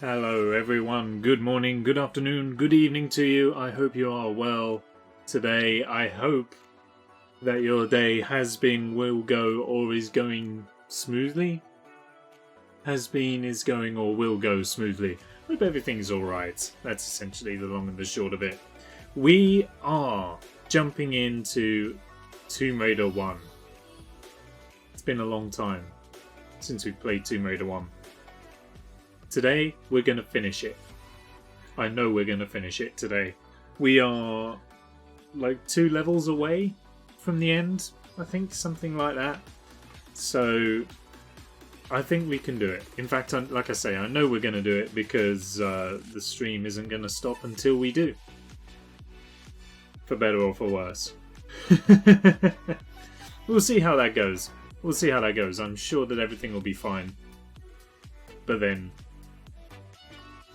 Hello everyone, good morning, good afternoon, good evening to you. I hope you are well today. I hope that your day has been, will go, or is going smoothly. Has been, is going, or will go smoothly. Hope everything's alright. That's essentially the long and the short of it. We are jumping into Tomb Raider 1. It's been a long time since we've played Tomb Raider 1. Today, we're going to finish it. I know we're going to finish it today. We are like 2 levels away from the end, I think, something like that. So, I think we can do it. In fact, like I say, I know we're going to do it because the stream isn't going to stop until we do. For better or for worse. We'll see how that goes. We'll see how that goes. I'm sure that everything will be fine. But then,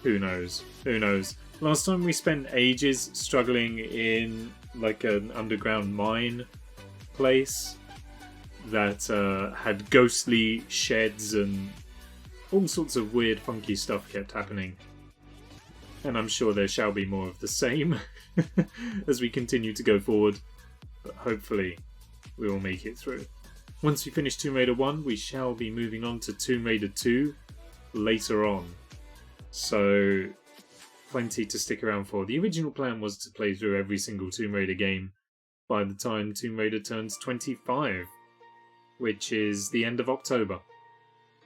who knows? Who knows? Last time we spent ages struggling in like an underground mine place that had ghostly sheds and all sorts of weird funky stuff kept happening. And I'm sure there shall be more of the same as we continue to go forward. But hopefully we will make it through. Once we finish Tomb Raider 1, we shall be moving on to Tomb Raider 2 later on. So, plenty to stick around for. The original plan was to play through every single Tomb Raider game by the time Tomb Raider turns 25, which is the end of October.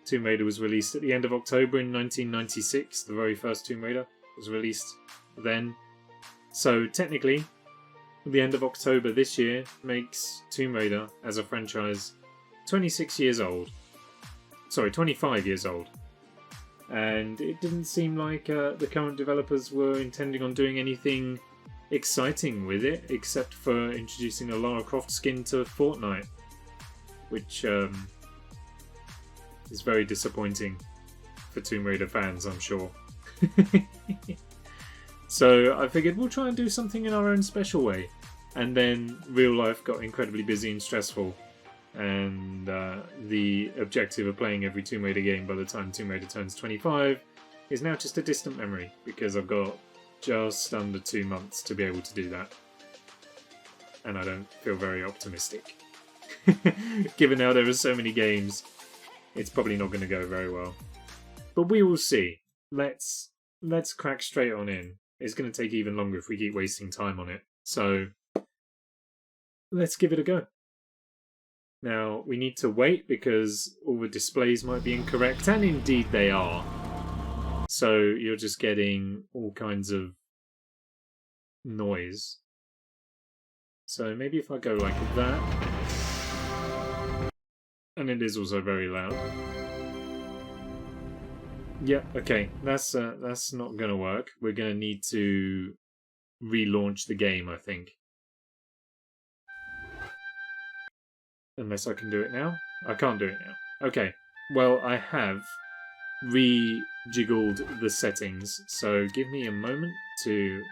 Tomb Raider was released at the end of October in 1996. The very first Tomb Raider was released then. So, technically, the end of October this year makes Tomb Raider, as a franchise, 26 years old. Sorry, 25 years old. And it didn't seem like the current developers were intending on doing anything exciting with it, except for introducing a Lara Croft skin to Fortnite, which is very disappointing for Tomb Raider fans, I'm sure. So I figured we'll try and do something in our own special way. And then real life got incredibly busy and stressful. And the objective of playing every Tomb Raider game by the time Tomb Raider turns 25 is now just a distant memory, because I've got just under 2 months to be able to do that. And I don't feel very optimistic. Given how there are so many games, it's probably not going to go very well. But we will see. Let's crack straight on in. It's going to take even longer if we keep wasting time on it. So, let's give it a go. Now, we need to wait because all the displays might be incorrect, and indeed they are. So you're just getting all kinds of noise. So maybe if I go like that. And it is also very loud. Yeah, okay, that's not going to work. We're going to need to relaunch the game, I think. Unless I can do it now. I can't do it now. Okay. Well, I have rejiggled the settings, so give me a moment to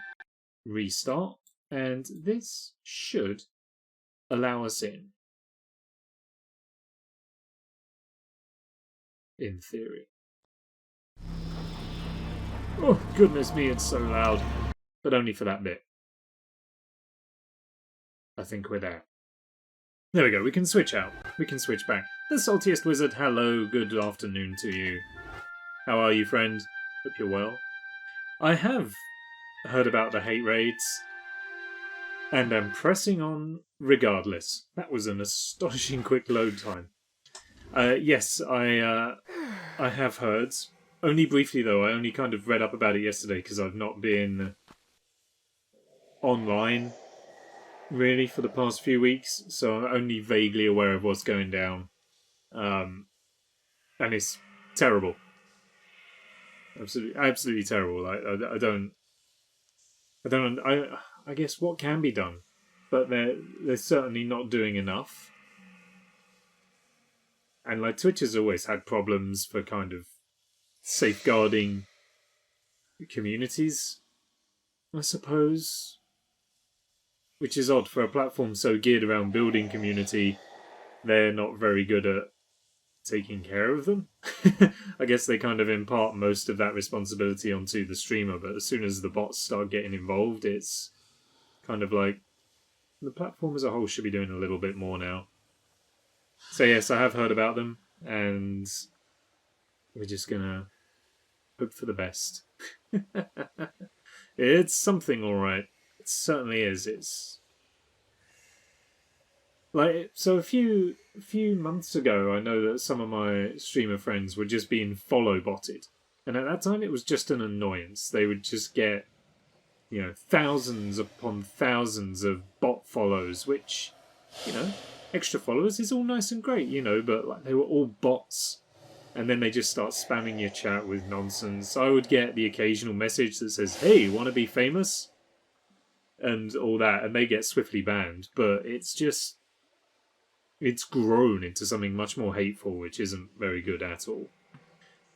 restart, and this should allow us in. In theory. Oh, goodness me, it's so loud. But only for that bit. I think we're there. There we go, we can switch out. We can switch back. The Saltiest Wizard, hello, good afternoon to you. How are you, friend? Hope you're well. I have heard about the hate raids, and am pressing on regardless. That was an astonishing quick load time. Yes, I have heard. Only briefly, though. I only kind of read up about it yesterday because I've not been online really for the past few weeks, so I'm only vaguely aware of what's going down, and it's terrible, absolutely terrible. I guess what can be done, but they're certainly not doing enough, and like Twitch has always had problems for kind of safeguarding communities, I suppose. Which is odd for a platform so geared around building community. They're not very good at taking care of them. I guess they kind of impart most of that responsibility onto the streamer, but as soon as the bots start getting involved, it's kind of like the platform as a whole should be doing a little bit more now. So yes, I have heard about them, and we're just gonna hope for the best. It's something, alright. It certainly is. It's like, so a few months ago, I know that some of my streamer friends were just being follow-botted, and at that time it was just an annoyance. They would just get, you know, thousands upon thousands of bot follows, which, you know, extra followers is all nice and great, you know, but like they were all bots. And then they just start spamming your chat with nonsense. I would get the occasional message that says, "Hey, want to be famous?" and all that, and they get swiftly banned. But it's just, it's grown into something much more hateful, which isn't very good at all.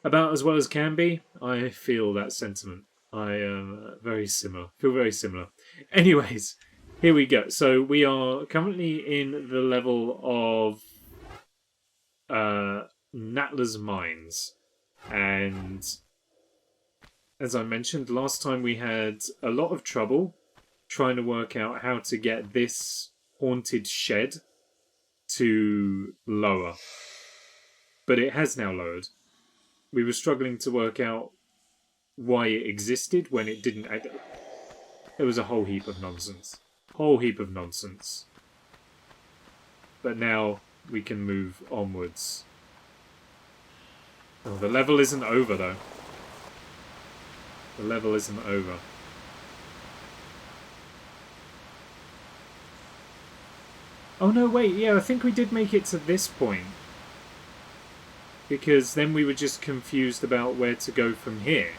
About as well as can be, I feel that sentiment. I am very similar. Feel very similar. Anyways, here we go. So we are currently in the level of Natla's Mines, and as I mentioned last time, we had a lot of trouble trying to work out how to get this haunted shed to lower, but it has now lowered. We were struggling to work out why it existed when it didn't. It was a whole heap of nonsense. But now we can move onwards. Oh, the level isn't over, though. The level isn't over. Oh, no, wait. Yeah, I think we did make it to this point. Because then we were just confused about where to go from here.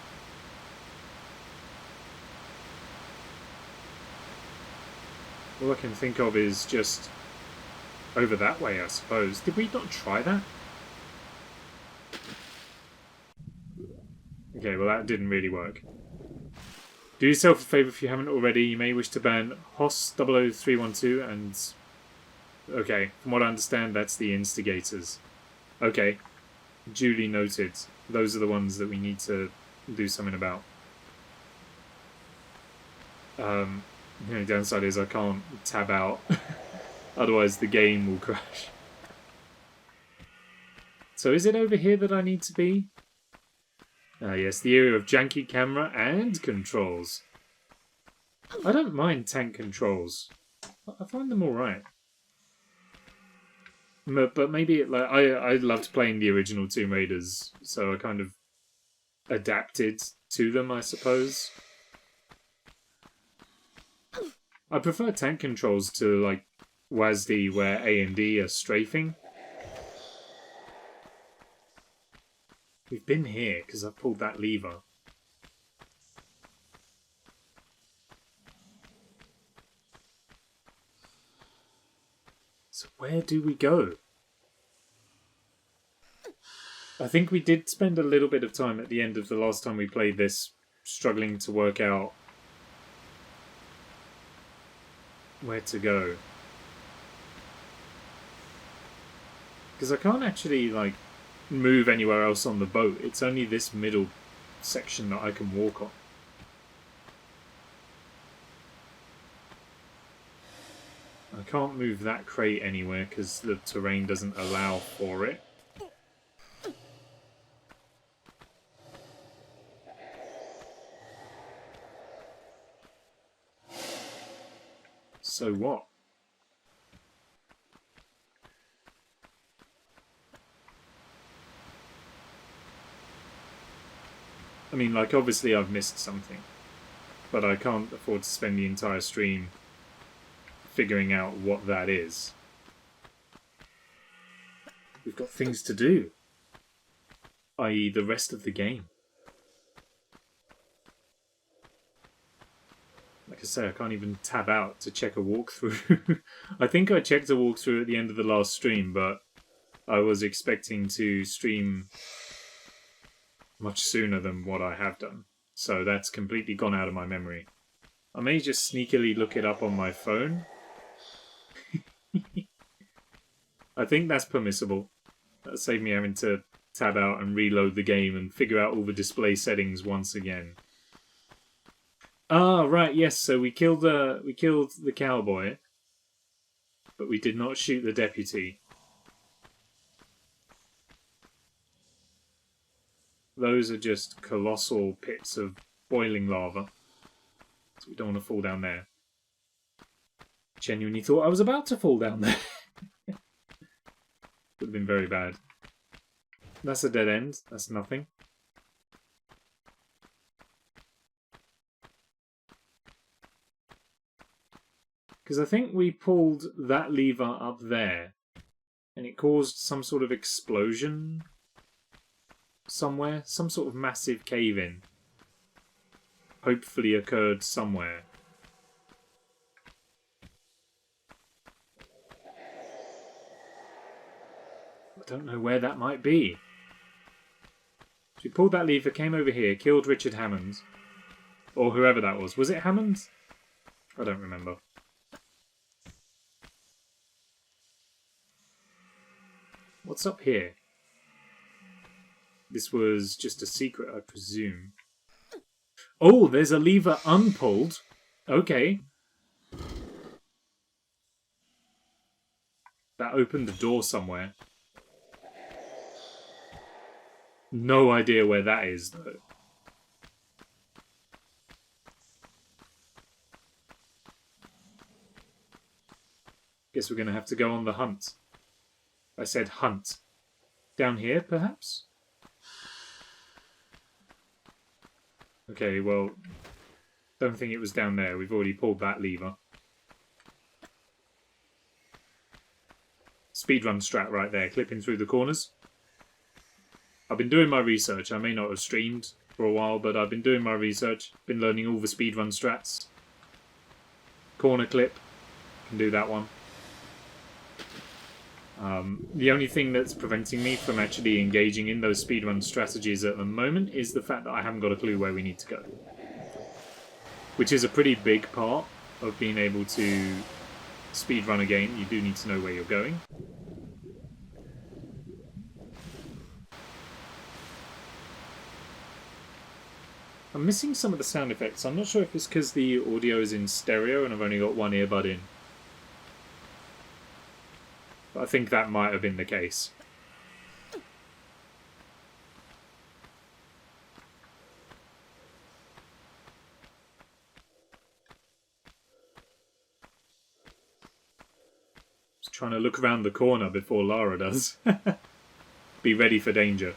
All I can think of is just over that way, I suppose. Did we not try that? Okay, well that didn't really work. Do yourself a favour if you haven't already. You may wish to ban HOS 00312 and... Okay, from what I understand, that's the instigators. Okay, duly noted. Those are the ones that we need to do something about. The only downside is I can't tab out. Otherwise the game will crash. So is it over here that I need to be? Yes, the area of janky camera and controls. I don't mind tank controls. I find them alright. But maybe like I loved playing the original Tomb Raiders, so I kind of adapted to them, I suppose. I prefer tank controls to like WASD, where A and D are strafing. We've been here because I pulled that lever. So where do we go? I think we did spend a little bit of time at the end of the last time we played this struggling to work out where to go. Because I can't actually, like, move anywhere else on the boat. It's only this middle section that I can walk on. I can't move that crate anywhere because the terrain doesn't allow for it. So what? I mean, like, obviously I've missed something, but I can't afford to spend the entire stream figuring out what that is. We've got things to do, i.e. the rest of the game. Like I say, I can't even tab out to check a walkthrough. I think I checked a walkthrough at the end of the last stream, but I was expecting to stream much sooner than what I have done. So that's completely gone out of my memory. I may just sneakily look it up on my phone. I think that's permissible. That saved me having to tab out and reload the game and figure out all the display settings once again. Ah, right, yes, so we killed the cowboy, but we did not shoot the deputy. Those are just colossal pits of boiling lava. So we don't want to fall down there. Genuinely thought I was about to fall down there. Would have been very bad. That's a dead end. That's nothing. Because I think we pulled that lever up there and it caused some sort of explosion somewhere. Some sort of massive cave-in. Hopefully occurred somewhere. I don't know where that might be. So we pulled that lever, came over here, killed Richard Hammond. Or whoever that was. Was it Hammond? I don't remember. What's up here? This was just a secret, I presume. Oh, there's a lever unpulled. Okay. That opened the door somewhere. No idea where that is, though. Guess we're going to have to go on the hunt. I said hunt. Down here, perhaps? Okay, well, don't think it was down there. We've already pulled that lever. Speedrun strat right there, clipping through the corners. I've been doing my research. I may not have streamed for a while, but I've been doing my research. Been learning all the speedrun strats. Corner clip. Can do that one. The only thing that's preventing me from actually engaging in those speedrun strategies at the moment is the fact that I haven't got a clue where we need to go. Which is a pretty big part of being able to speedrun a game. You do need to know where you're going. I'm missing some of the sound effects. I'm not sure if it's because the audio is in stereo and I've only got one earbud in. But I think that might have been the case. Just trying to look around the corner before Lara does. Be ready for danger.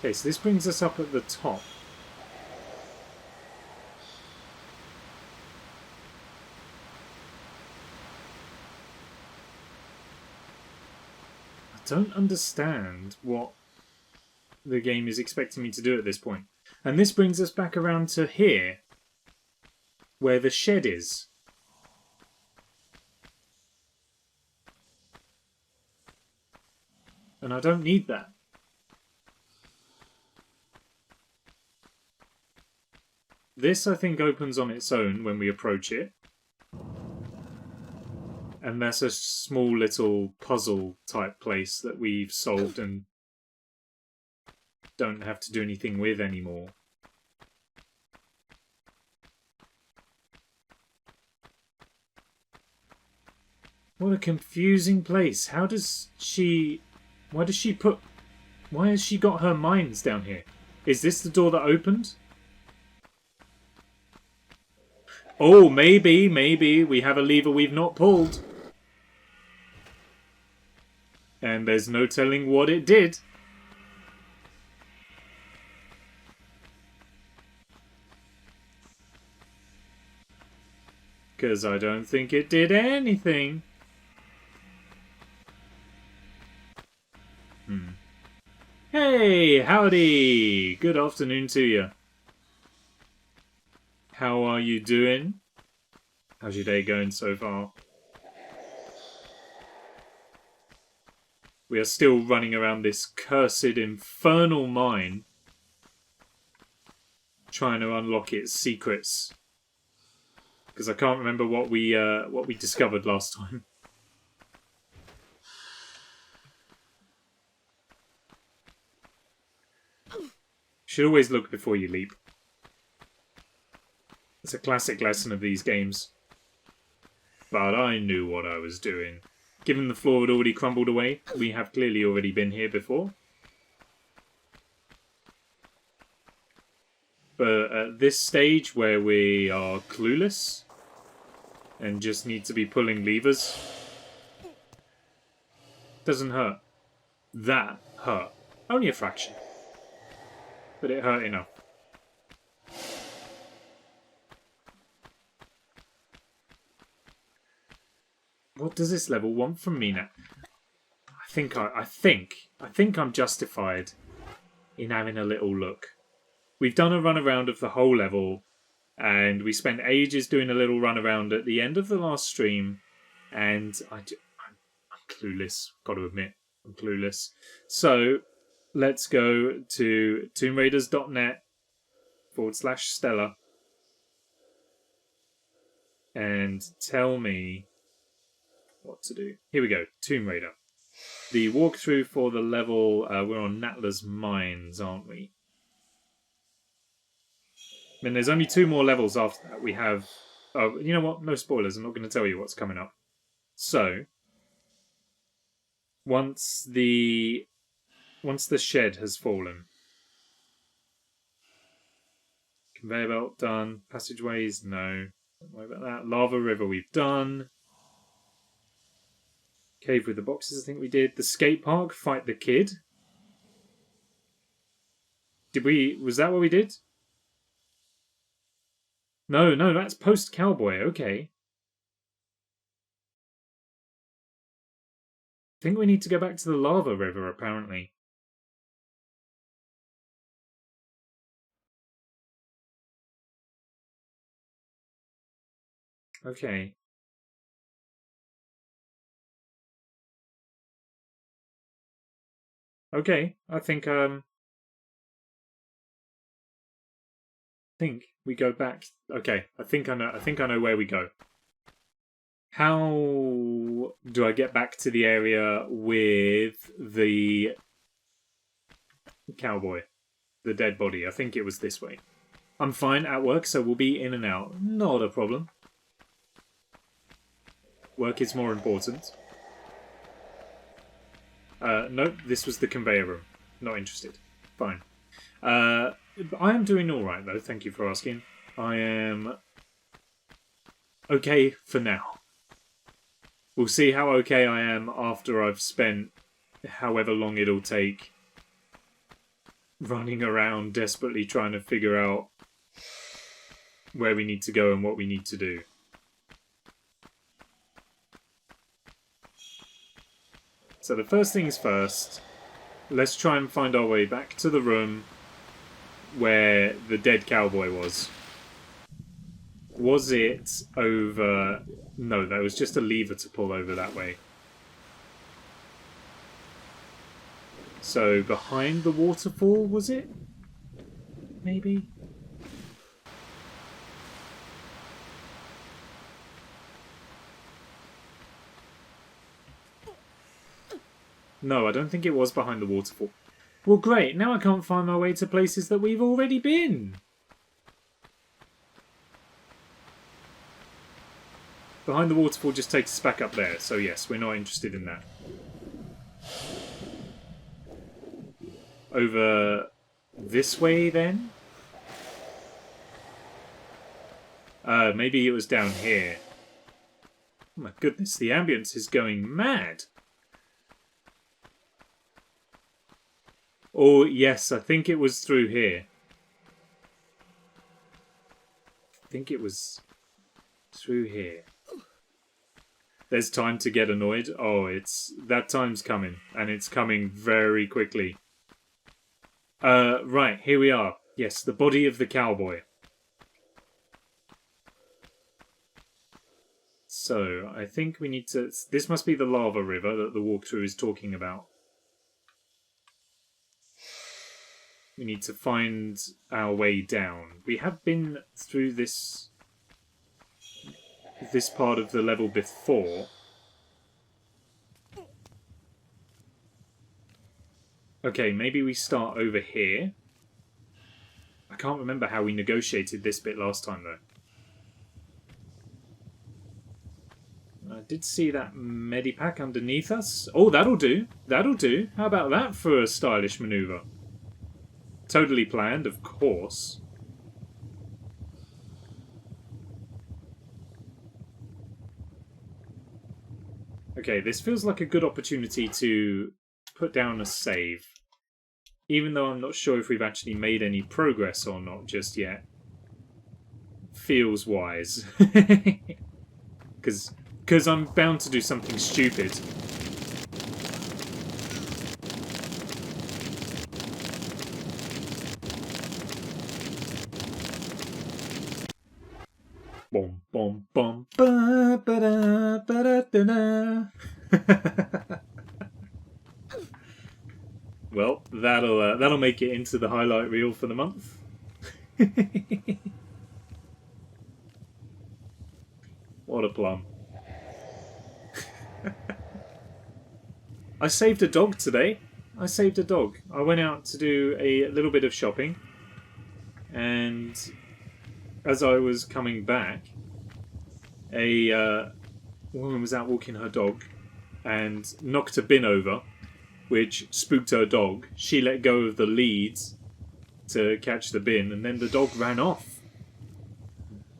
Okay, so this brings us up at the top. I don't understand what the game is expecting me to do at this point. And this brings us back around to here, where the shed is. And I don't need that. This, I think, opens on its own when we approach it. And that's a small little puzzle type place that we've solved and don't have to do anything with anymore. What a confusing place. How does she... Why has she got her mines down here? Is this the door that opened? Oh, maybe we have a lever we've not pulled. And there's no telling what it did. Because I don't think it did anything. Hey, howdy! Good afternoon to you. How are you doing? How's your day going so far? We are still running around this cursed infernal mine, trying to unlock its secrets. because I can't remember what we discovered last time. Should always look before you leap. It's a classic lesson of these games. But I knew what I was doing. Given the floor had already crumbled away, we have clearly already been here before. But at this stage where we are clueless and just need to be pulling levers, doesn't hurt. That hurt. Only a fraction. But it hurt enough. What does this level want from me now? I think I'm justified in having a little look. We've done a run around of the whole level, and we spent ages doing a little run around at the end of the last stream, and I'm clueless. Got to admit, I'm clueless. So let's go to tombraiders.net/Stella and tell me what to do. Here we go. Tomb Raider. The walkthrough for the level, we're on Natla's Mines, aren't we? And there's only 2 more levels after that. We have... Oh, you know what? No spoilers. I'm not going to tell you what's coming up. So, once the shed has fallen. Conveyor belt done. Passageways, no. Don't worry about that. Lava River we've done. Cave with the boxes, I think we did. The skate park, fight the kid. Was that what we did? No, that's post-cowboy, okay. I think we need to go back to the lava river, apparently. Okay. Okay, I think we go back. Okay, I think I know where we go. How do I get back to the area with the cowboy? The dead body. I think it was this way. I'm fine at work, so we'll be in and out. Not a problem. Work is more important. Nope, this was the conveyor room. Not interested. Fine. I am doing alright, though. Thank you for asking. I am okay for now. We'll see how okay I am after I've spent however long it'll take running around desperately trying to figure out where we need to go and what we need to do. So the first things first, let's try and find our way back to the room where the dead cowboy was. Was it over... No, that was just a lever to pull over that way. So behind the waterfall, was it? Maybe? No, I don't think it was behind the waterfall. Well, great. Now I can't find my way to places that we've already been. Behind the waterfall just takes us back up there. So yes, we're not interested in that. Over this way, then? Maybe it was down here. Oh my goodness, the ambience is going mad. Oh, yes, I think it was through here. I think it was through here. There's time to get annoyed. Oh, that time's coming, and it's coming very quickly. Right, here we are. Yes, the body of the cowboy. So, I think we need to... This must be the lava river that the walkthrough is talking about. We need to find our way down. We have been through this this part of the level before. Okay, maybe we start over here. I can't remember how we negotiated this bit last time, though. I did see that medipack underneath us. Oh, that'll do. That'll do. How about that for a stylish maneuver? Totally planned, of course. Okay, this feels like a good opportunity to put down a save. Even though I'm not sure if we've actually made any progress or not just yet. Feels wise. Because I'm bound to do something stupid. Bom bom bom ba ba da ba da da da. Well, that'll make it into the highlight reel for the month. What a plum. I saved a dog today. I saved a dog. I went out to do a little bit of shopping, and as I was coming back, a woman was out walking her dog and knocked a bin over, which spooked her dog. She let go of the lead to catch the bin, and then the dog ran off.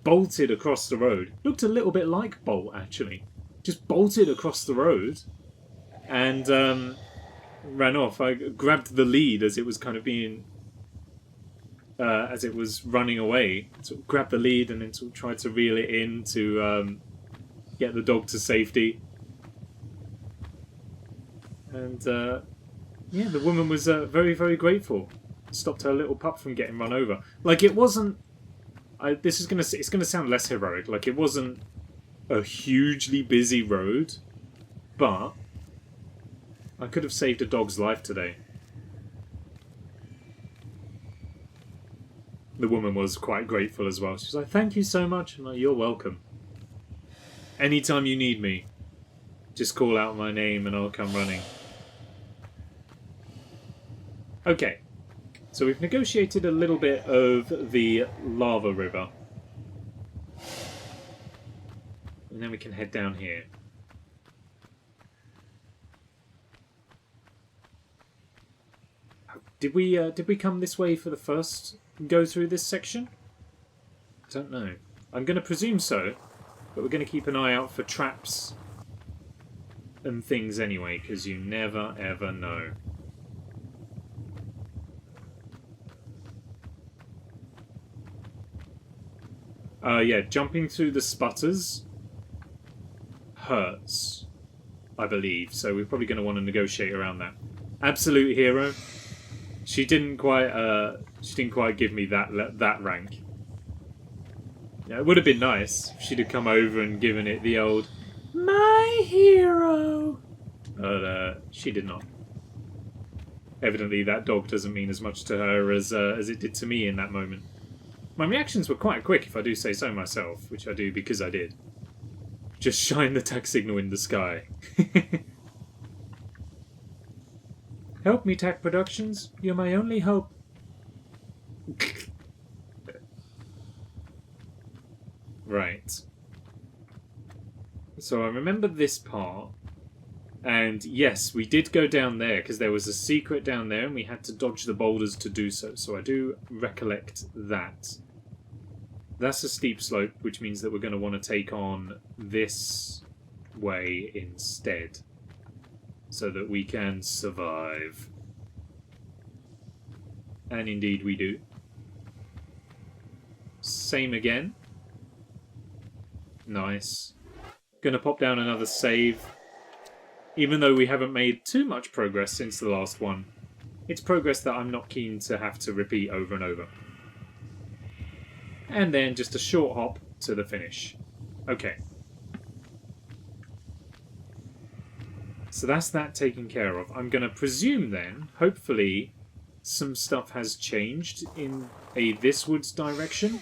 Bolted across the road. Looked a little bit like Bolt, actually. Just bolted across the road and ran off. I grabbed the lead as it was kind of being... as it was running away. Sort of grabbed the lead and then sort of tried to reel it in to get the dog to safety. And yeah, the woman was very, very grateful. Stopped her little pup from getting run over. Like, it wasn't... it's gonna sound less heroic. Like, it wasn't a hugely busy road, but I could have saved a dog's life today. The woman was quite grateful as well. She was like, "Thank you so much." I'm like, "You're welcome. Anytime you need me, just call out my name and I'll come running." Okay, so we've negotiated a little bit of the lava river. And then we can head down here. Did we come this way for the first go through this section? I don't know. I'm going to presume so, but we're going to keep an eye out for traps and things anyway, because you never ever know. Yeah, jumping through the sputters hurts, I believe, so we're probably going to want to negotiate around that. Absolute hero. She didn't quite give me that rank. Yeah, it would have been nice if she'd have come over and given it the old "my hero," but she did not. Evidently, that dog doesn't mean as much to her as it did to me in that moment. My reactions were quite quick, if I do say so myself, which I do because I did. Just shine the tac signal in the sky. Help me, TAC Productions. You're my only hope. Right. So I remember this part. And yes, we did go down there because there was a secret down there and we had to dodge the boulders to do so. So I do recollect that. That's a steep slope, which means that we're going to want to take on this way instead. So that we can survive. And indeed we do. Same again. Nice. Gonna pop down another save. Even though we haven't made too much progress since the last one. It's progress that I'm not keen to have to repeat over and over. And then just a short hop to the finish. Okay. So that's that taken care of. I'm going to presume then, hopefully, some stuff has changed in a this woods direction.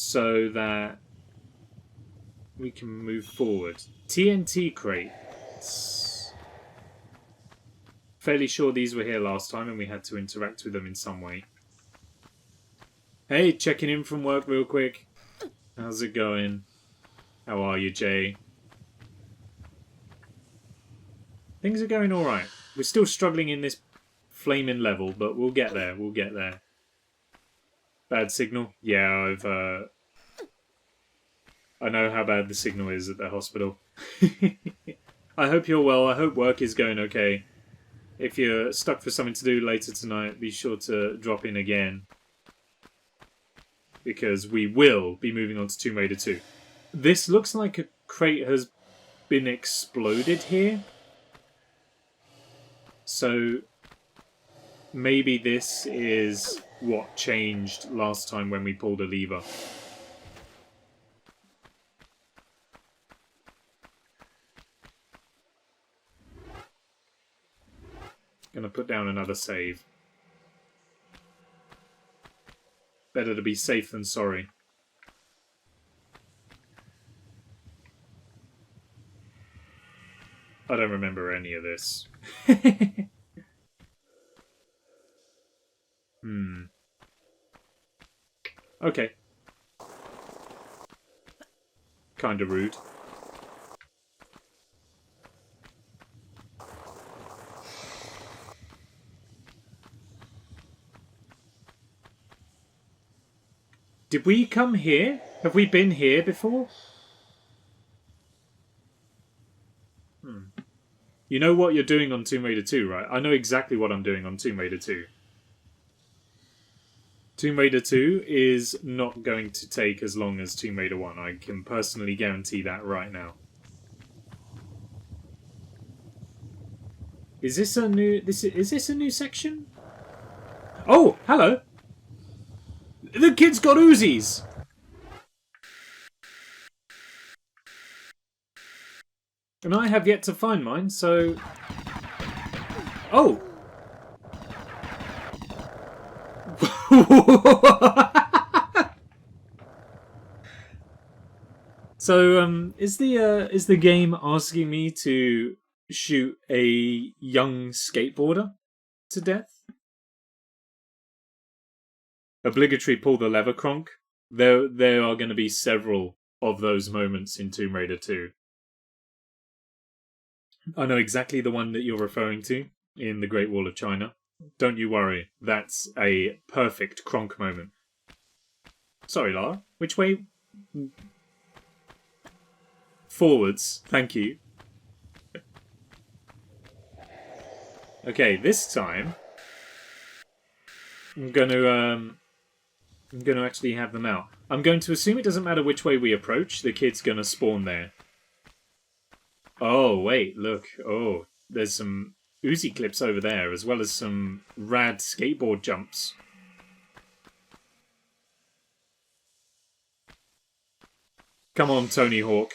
so that we can move forward. TNT crates. Fairly sure these were here last time and we had to interact with them in some way. Hey, checking in from work real quick. How's it going? How are you, Jay? Things are going alright. We're still struggling in this flaming level, but we'll get there. We'll get there. Bad signal? Yeah, I know how bad the signal is at the hospital. I hope you're well. I hope work is going okay. If you're stuck for something to do later tonight, be sure to drop in again. Because we will be moving on to Tomb Raider 2. This looks like a crate has been exploded here. So maybe this is what changed last time when we pulled a lever. Gonna put down another save. Better to be safe than sorry. I don't remember any of this. Okay. Kinda rude. Did we come here? Have we been here before? You know what you're doing on Tomb Raider 2, right? I know exactly what I'm doing on Tomb Raider 2. Tomb Raider 2 is not going to take as long as Tomb Raider 1. I can personally guarantee that right now. Is this a new... Is this a new section? Oh, hello! The kid's got Uzis! And I have yet to find mine, so... Oh! So, is the game asking me to shoot a young skateboarder to death? Obligatory pull the lever, Kronk. There are going to be several of those moments in Tomb Raider 2. I know exactly the one that you're referring to in the Great Wall of China. Don't you worry, that's a perfect Kronk moment. Sorry, Lara. Which way? Forwards, thank you. Okay, this time I'm going to actually have them out. I'm going to assume it doesn't matter which way we approach, the kid's going to spawn there. Oh, wait, look. Oh, there's some Uzi clips over there, as well as some rad skateboard jumps. Come on, Tony Hawk.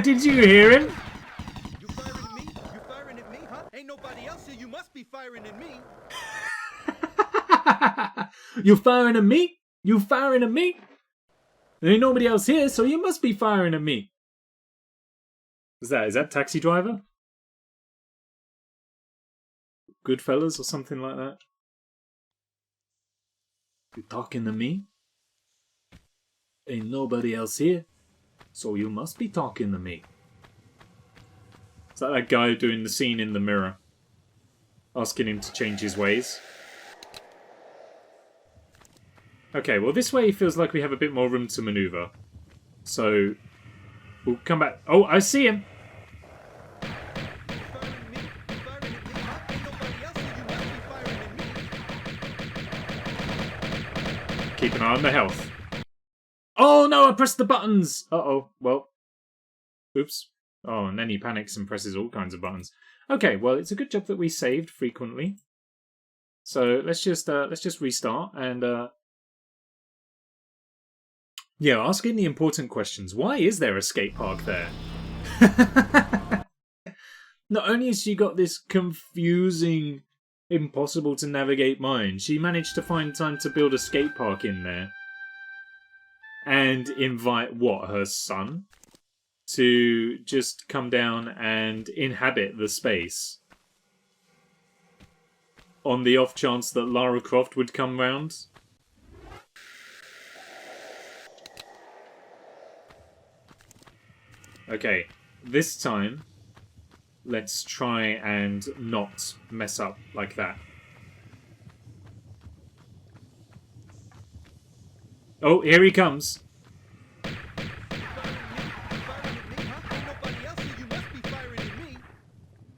Did you hear him? You firing at me? You firing at me, huh? Ain't nobody else here. You must be firing at me. You firing at me? You firing at me? There ain't nobody else here, so you must be firing at me. Is that Taxi Driver? Goodfellas or something like that? You talking to me? Ain't nobody else here, so you must be talking to me. Is that guy doing the scene in the mirror? Asking him to change his ways? Okay, well this way feels like we have a bit more room to maneuver. So, we'll come back. Oh, I see him! Keep an eye on the health. Oh no, I pressed the buttons! Uh-oh, well. Oops. Oh, and then he panics and presses all kinds of buttons. Okay, well, it's a good job that we saved frequently. So let's just restart and yeah, asking the important questions. Why is there a skate park there? Not only has she got this confusing impossible to navigate mine. She managed to find time to build a skate park in there. And invite, what, her son? To just come down and inhabit the space. On the off chance that Lara Croft would come round. Okay, this time, let's try and not mess up like that. Oh, here he comes.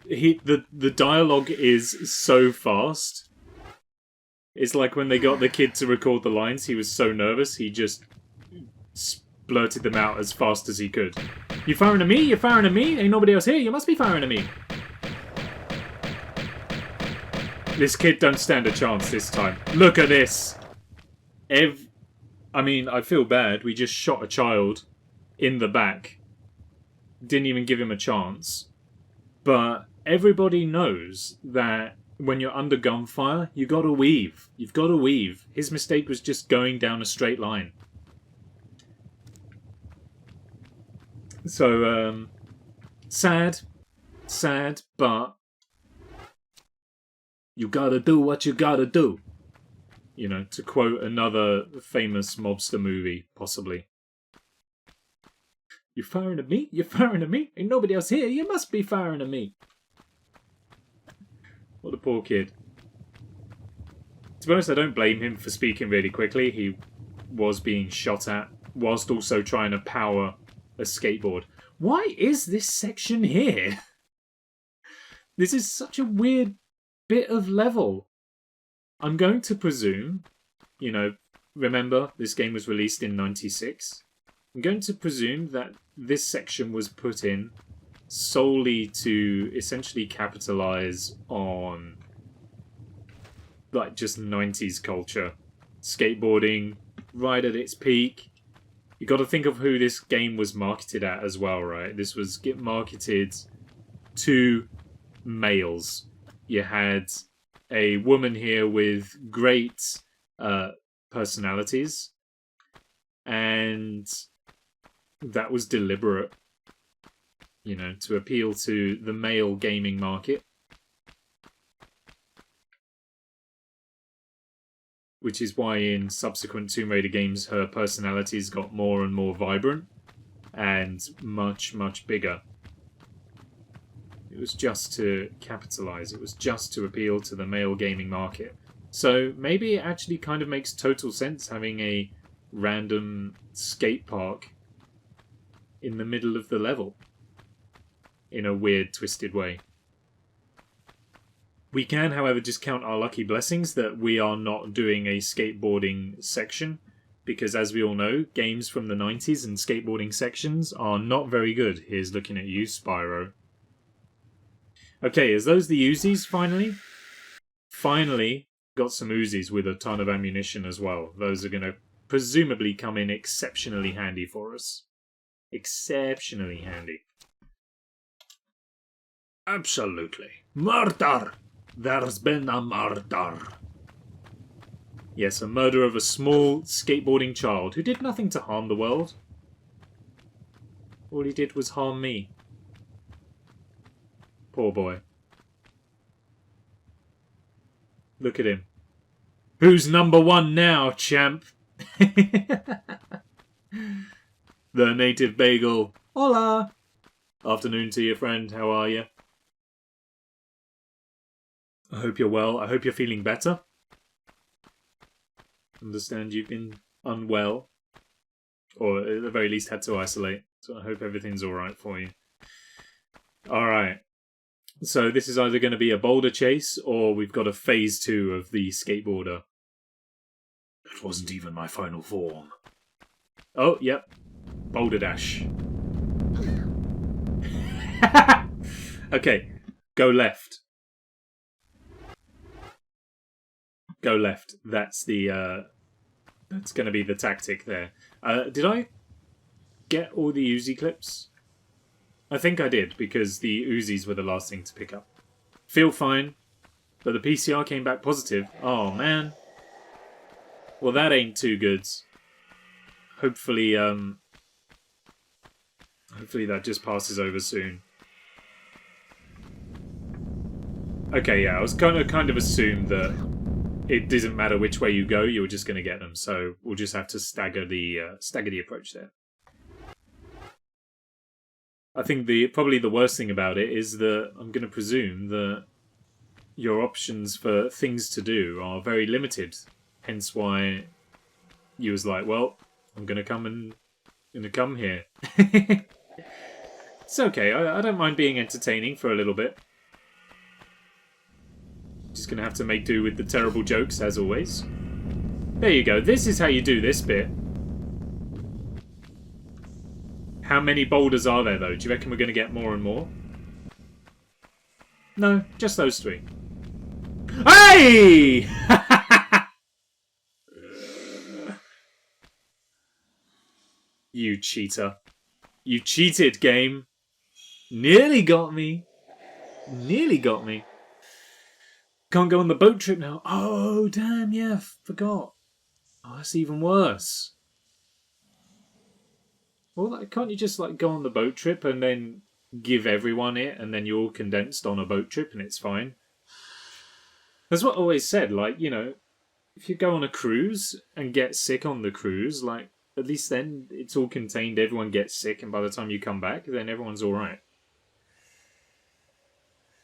The dialogue is so fast. It's like when they got the kid to record the lines, he was so nervous, he just blurted them out as fast as he could. You firing at me? You're firing at me? Ain't nobody else here? You must be firing at me. This kid don't stand a chance this time. Look at this. I mean, I feel bad. We just shot a child in the back. Didn't even give him a chance. But everybody knows that when you're under gunfire, you gotta weave. You've gotta weave. His mistake was just going down a straight line. So, sad, but you gotta do what you gotta do. You know, to quote another famous mobster movie, possibly. You firing at me? You're firing at me? Ain't nobody else here? You must be firing at me. What a poor kid. To be honest, I don't blame him for speaking really quickly. He was being shot at, whilst also trying to power a skateboard. Why is this section here? This is such a weird bit of level. I'm going to presume, you know, remember this game was released in '96. I'm going to presume that this section was put in solely to essentially capitalize on like just 90s culture. Skateboarding right at its peak. You got to think of who this game was marketed at as well, right? This was marketed to males. You had a woman here with great personalities, and that was deliberate, you know, to appeal to the male gaming market. Which is why in subsequent Tomb Raider games her personalities got more and more vibrant and much, much bigger. It was just to capitalize. It was just to appeal to the male gaming market. So maybe it actually kind of makes total sense having a random skate park in the middle of the level. In a weird, twisted way. We can, however, just count our lucky blessings that we are not doing a skateboarding section, because as we all know, games from the 90s and skateboarding sections are not very good. Here's looking at you, Spyro. Okay, is those the Uzis, finally? Finally got some Uzis with a ton of ammunition as well. Those are going to presumably come in exceptionally handy for us. Exceptionally handy. Absolutely. Murder! There's been a murder. Yes, a murder of a small skateboarding child who did nothing to harm the world. All he did was harm me. Poor boy. Look at him. Who's number one now, champ? The native bagel. Hola! Afternoon to you, friend. How are you? I hope you're well. I hope you're feeling better. Understand you've been unwell. Or at the very least had to isolate. So I hope everything's alright for you. Alright. So this is either going to be a boulder chase or we've got a phase 2 of the skateboarder. It wasn't even my final form. Oh, yep. Boulder dash. Okay. Go left. Go left. That's the that's going to be the tactic there. Did I get all the Uzi clips? I think I did, because the Uzis were the last thing to pick up. Feel fine. But the PCR came back positive. Oh, man. Well, that ain't too good. Hopefully, hopefully that just passes over soon. Okay, yeah, I was kind of assumed that it doesn't matter which way you go, you're just going to get them. So we'll just have to stagger the approach there. I think probably the worst thing about it is that I'm going to presume that your options for things to do are very limited. Hence why you was like, well, I'm going to come here. It's okay. I don't mind being entertaining for a little bit. Just going to have to make do with the terrible jokes, as always. There you go. This is how you do this bit. How many boulders are there, though? Do you reckon we're going to get more and more? No, just those 3. Hey! You cheater. You cheated, game. Nearly got me. Nearly got me. Can't go on the boat trip now. Oh, damn, yeah, forgot. Oh, that's even worse. Well, like, can't you just like go on the boat trip and then give everyone it and then you're all condensed on a boat trip and it's fine? That's what I always said, like, you know, if you go on a cruise and get sick on the cruise, like, at least then it's all contained, everyone gets sick, and by the time you come back, then everyone's alright.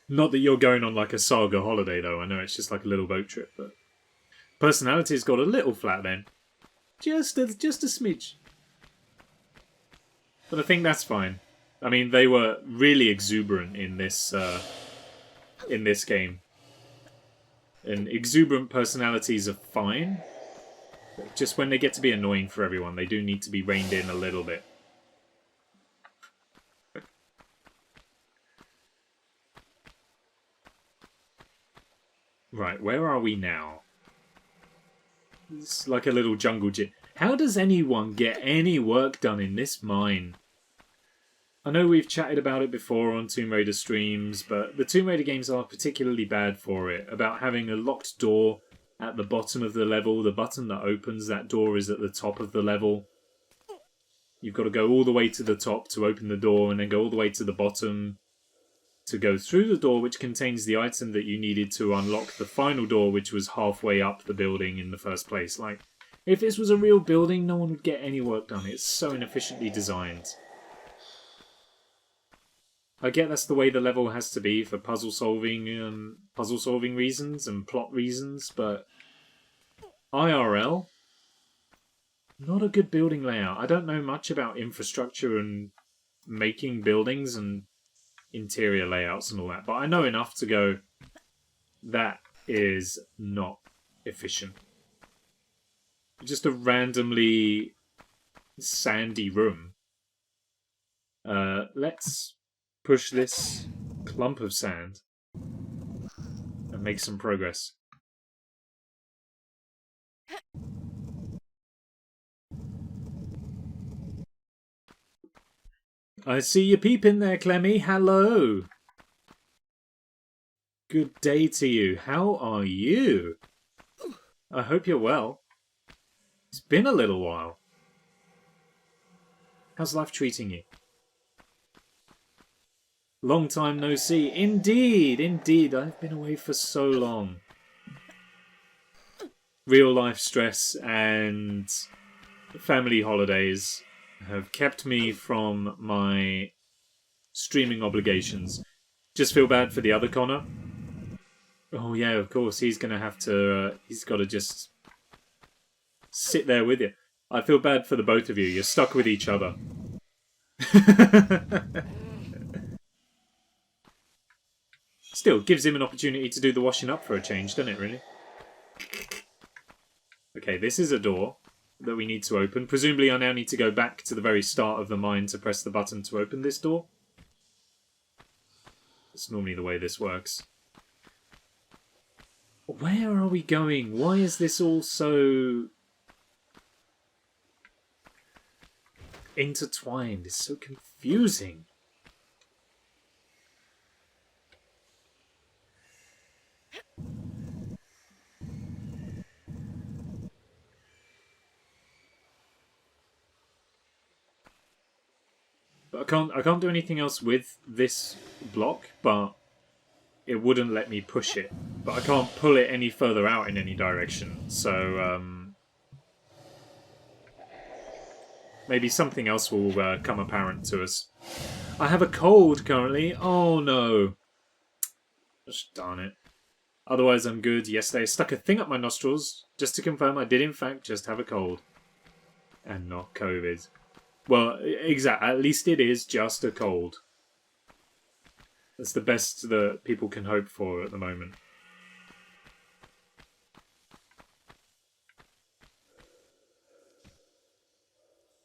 Not that you're going on like a saga holiday, though. I know it's just like a little boat trip, but personality's got a little flat then. Just a smidge. But I think that's fine. I mean, they were really exuberant in this game. And exuberant personalities are fine. But just when they get to be annoying for everyone, they do need to be reined in a little bit. Right, where are we now? It's like a little jungle gym. How does anyone get any work done in this mine? I know we've chatted about it before on Tomb Raider streams, but the Tomb Raider games are particularly bad for it. About having a locked door at the bottom of the level. The button that opens that door is at the top of the level. You've got to go all the way to the top to open the door, and then go all the way to the bottom to go through the door, which contains the item that you needed to unlock the final door, which was halfway up the building in the first place. Like, if this was a real building, no one would get any work done. It's so inefficiently designed. I get that's the way the level has to be for puzzle solving reasons and plot reasons, but IRL, not a good building layout. I don't know much about infrastructure and making buildings and interior layouts and all that, but I know enough to go, that is not efficient. Just a randomly sandy room. Let's push this clump of sand and make some progress. I see you peeping there, Clemmy. Hello. Good day to you. How are you? I hope you're well. It's been a little while. How's life treating you? Long time no see. Indeed, indeed. I've been away for so long. Real life stress and family holidays have kept me from my streaming obligations. Just feel bad for the other Connor. Oh yeah, of course. He's going to have to... he's got to just sit there with you. I feel bad for the both of you. You're stuck with each other. Still, gives him an opportunity to do the washing up for a change, doesn't it, really? Okay, this is a door that we need to open. Presumably I now need to go back to the very start of the mine to press the button to open this door. That's normally the way this works. Where are we going? Why is this all so intertwined? It's so confusing. But I can't do anything else with this block, but it wouldn't let me push it. But I can't pull it any further out in any direction, so maybe something else will come apparent to us. I have a cold currently. Oh no. Gosh darn it. Otherwise I'm good. Yesterday I stuck a thing up my nostrils just to confirm I did in fact just have a cold. And not COVID. Well, exactly. At least it is just a cold. That's the best that people can hope for at the moment.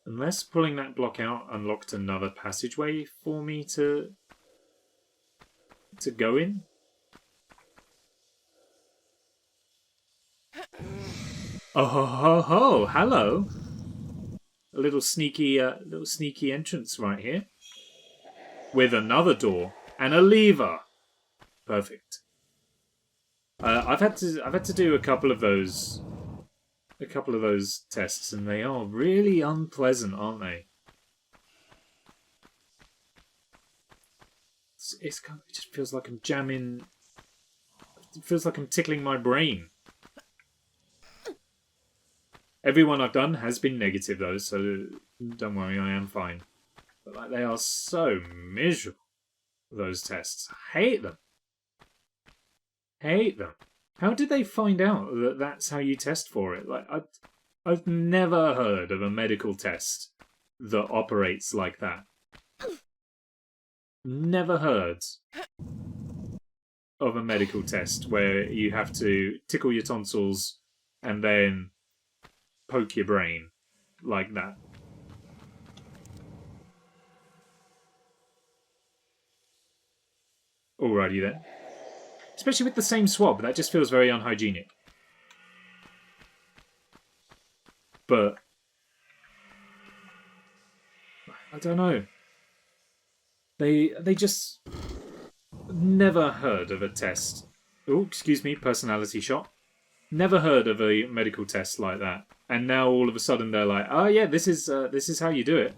Unless pulling that block out unlocked another passageway for me to go in. Oh ho ho ho! Hello. A little sneaky entrance right here, with another door and a lever. Perfect. I've had to do a couple of those tests, and they are really unpleasant, aren't they? It just feels like I'm jamming. It feels like I'm tickling my brain. Everyone I've done has been negative though, so don't worry, I am fine. But like, they are so miserable, those tests. I hate them. Hate them. How did they find out that that's how you test for it? Like, I've never heard of a medical test that operates like that. Never heard of a medical test where you have to tickle your tonsils and then poke your brain like that. Alrighty then. Especially with the same swab, that just feels very unhygienic. But I don't know. They just never heard of a test. Oh, excuse me, personality shot. Never heard of a medical test like that. And now all of a sudden they're like, oh yeah, this is how you do it.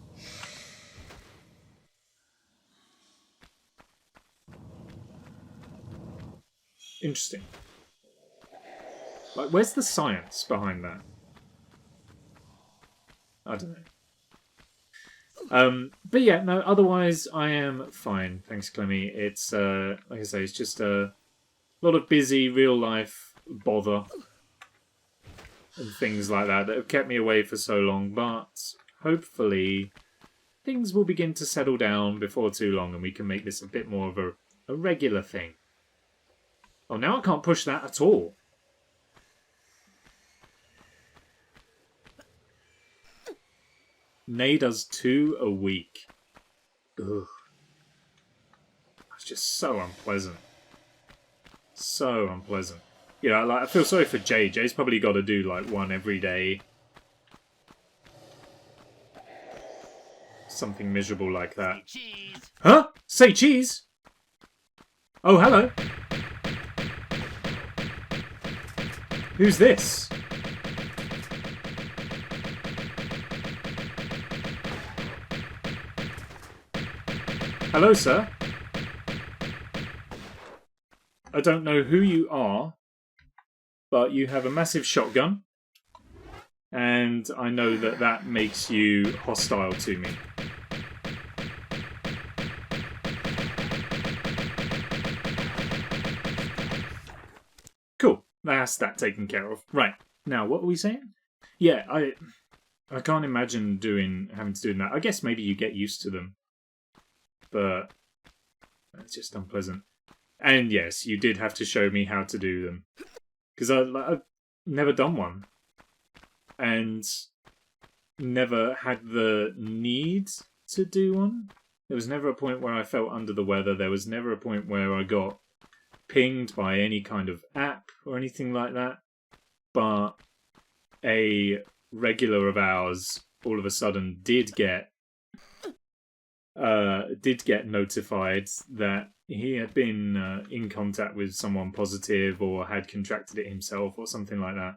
Interesting. Like, where's the science behind that? I don't know. But yeah, no, otherwise I am fine. Thanks, Clemmy. It's, like I say, it's just a lot of busy real life bother and things like that have kept me away for so long, but hopefully things will begin to settle down before too long and we can make this a bit more of a regular thing. Oh, now I can't push that at all. Nay does 2 a week. Ugh. That's just so unpleasant. So unpleasant. You know, like, I feel sorry for Jay. Jay's probably got to do like 1 every day. Something miserable like that. Cheese. Huh? Say cheese? Oh, hello. Who's this? Hello, sir. I don't know who you are, but you have a massive shotgun, and I know that that makes you hostile to me. Cool. That's that taken care of. Right. Now, what were we saying? Yeah, I can't imagine having to do that. I guess maybe you get used to them, but it's just unpleasant. And yes, you did have to show me how to do them, because I've never done one, and never had the need to do one. There was never a point where I felt under the weather. There was never a point where I got pinged by any kind of app or anything like that. But a regular of ours all of a sudden did get notified that he had been in contact with someone positive or had contracted it himself or something like that.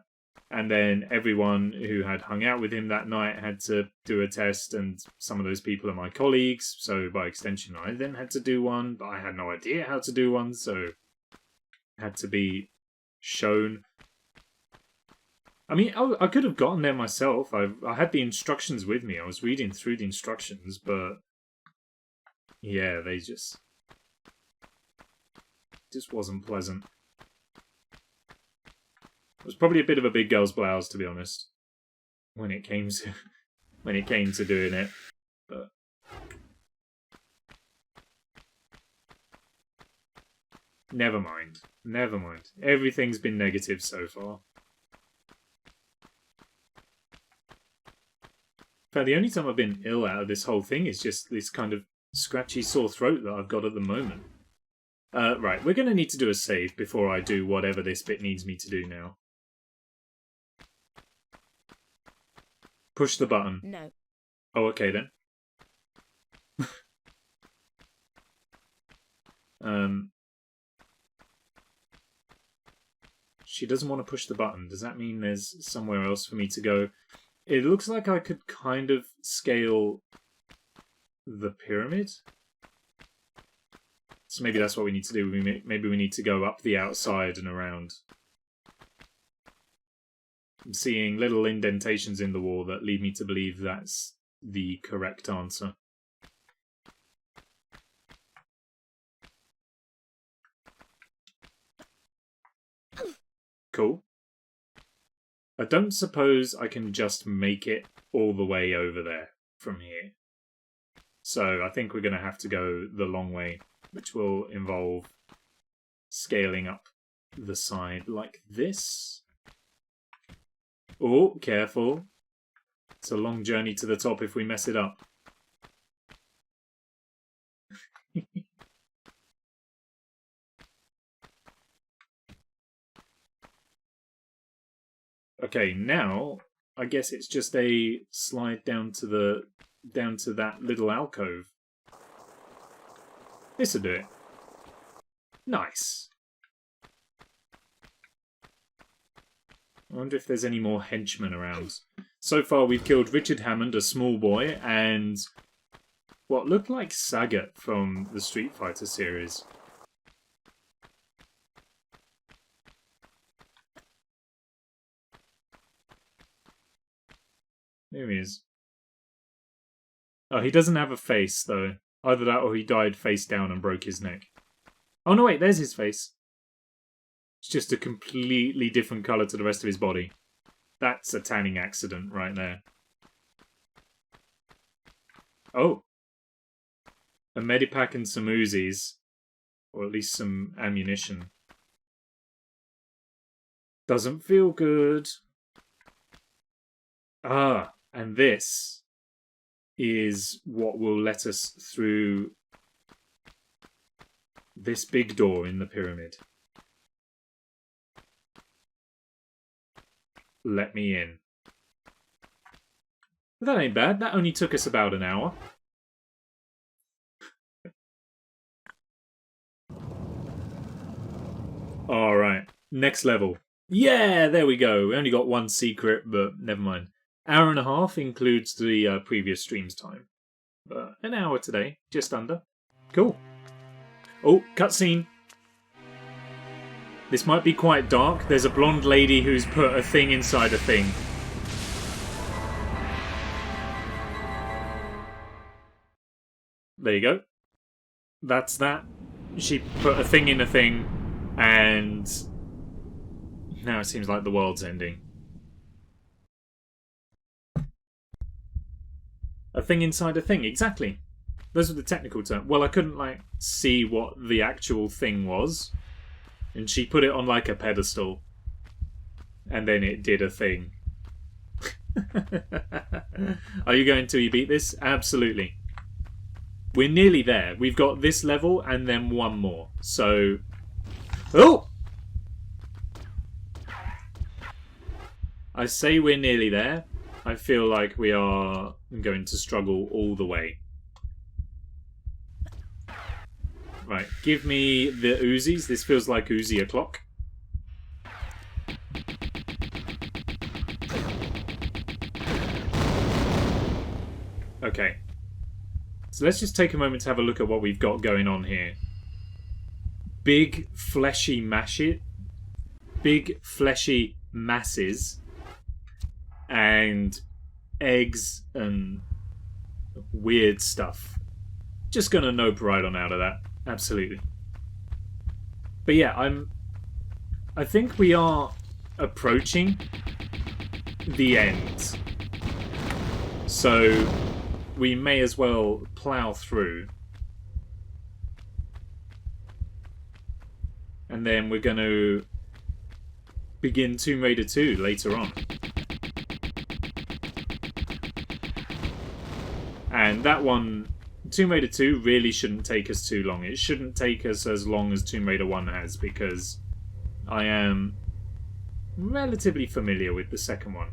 And then everyone who had hung out with him that night had to do a test, and some of those people are my colleagues, so by extension I then had to do one, but I had no idea how to do one, so had to be shown. I mean, I could have gotten there myself. I had the instructions with me. I was reading through the instructions, but yeah, they just wasn't pleasant. It was probably a bit of a big girl's blouse, to be honest, when it came to doing it. But never mind. Never mind. Everything's been negative so far. In fact, the only time I've been ill out of this whole thing is just this kind of scratchy sore throat that I've got at the moment. Right, we're going to need to do a save before I do whatever this bit needs me to do now. Push the button. No. Oh, okay then. She doesn't want to push the button. Does that mean there's somewhere else for me to go? It looks like I could kind of scale the pyramid. So maybe that's what we need to do. Maybe we need to go up the outside and around. I'm seeing little indentations in the wall that lead me to believe that's the correct answer. Cool. I don't suppose I can just make it all the way over there from here. So I think we're going to have to go the long way, which will involve scaling up the side like this. Oh, careful. It's a long journey to the top if we mess it up. Okay, now I guess it's just a slide down to that little alcove. This'll do it. Nice. I wonder if there's any more henchmen around. So far we've killed Richard Hammond, a small boy, and what looked like Sagat from the Street Fighter series. There he is. Oh, he doesn't have a face, though. Either that or he died face down and broke his neck. Oh, no, wait, there's his face. It's just a completely different colour to the rest of his body. That's a tanning accident right there. Oh. A medipack and some Uzis. Or at least some ammunition. Doesn't feel good. Ah, and this is what will let us through this big door in the pyramid. Let me in. But that ain't bad. That only took us about an hour. Alright, next level. Yeah, there we go. We only got one secret, but never mind. Hour and a half includes the previous stream's time. But an hour today, just under. Cool. Oh, cutscene. This might be quite dark. There's a blonde lady who's put a thing inside a thing. There you go. That's that. She put a thing in a thing, and now it seems like the world's ending. A thing inside a thing, exactly. Those are the technical terms. Well, I couldn't, see what the actual thing was. And she put it on, a pedestal. And then it did a thing. Are you going to beat this? Absolutely. We're nearly there. We've got this level and then one more. So... Oh! I say we're nearly there. I feel like we are going to struggle all the way. Right, give me the Uzis. This feels like Uzi o'clock. Okay. So let's just take a moment to have a look at what we've got going on here. Big fleshy masses and eggs and weird stuff. Just gonna nope right on out of that. Absolutely. But yeah, I think we are approaching the end. So we may as well plow through. And then we're going to begin Tomb Raider 2 later on. And that one, Tomb Raider 2, really shouldn't take us too long. It shouldn't take us as long as Tomb Raider 1 has, because I am relatively familiar with the second one.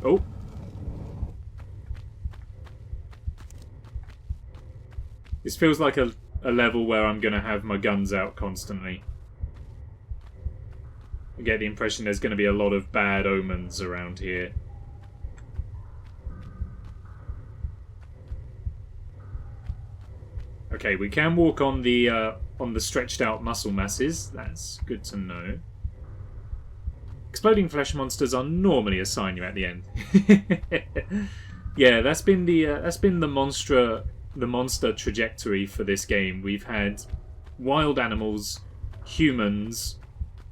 Oh. This feels like a level where I'm going to have my guns out constantly. I get the impression there's going to be a lot of bad omens around here. Okay, we can walk on the stretched out muscle masses. That's good to know. Exploding flesh monsters are normally a sign you're at the end. Yeah, that's been the monster trajectory for this game. We've had wild animals, humans,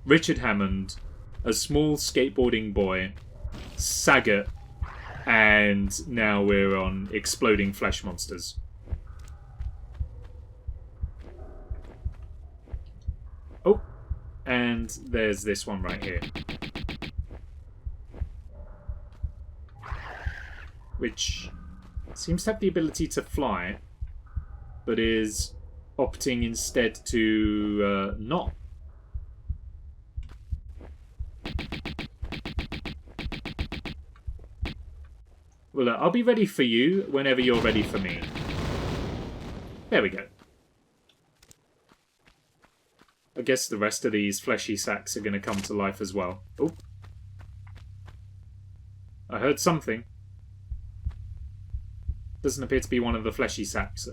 Richard Hammond, a small skateboarding boy, Sagat, and now we're on exploding flesh monsters. Oh, and there's this one right here. Which seems to have the ability to fly, but is opting instead to not. Well, I'll be ready for you whenever you're ready for me. There we go. I guess the rest of these fleshy sacks are going to come to life as well. Oh. I heard something. Doesn't appear to be one of the fleshy sacks,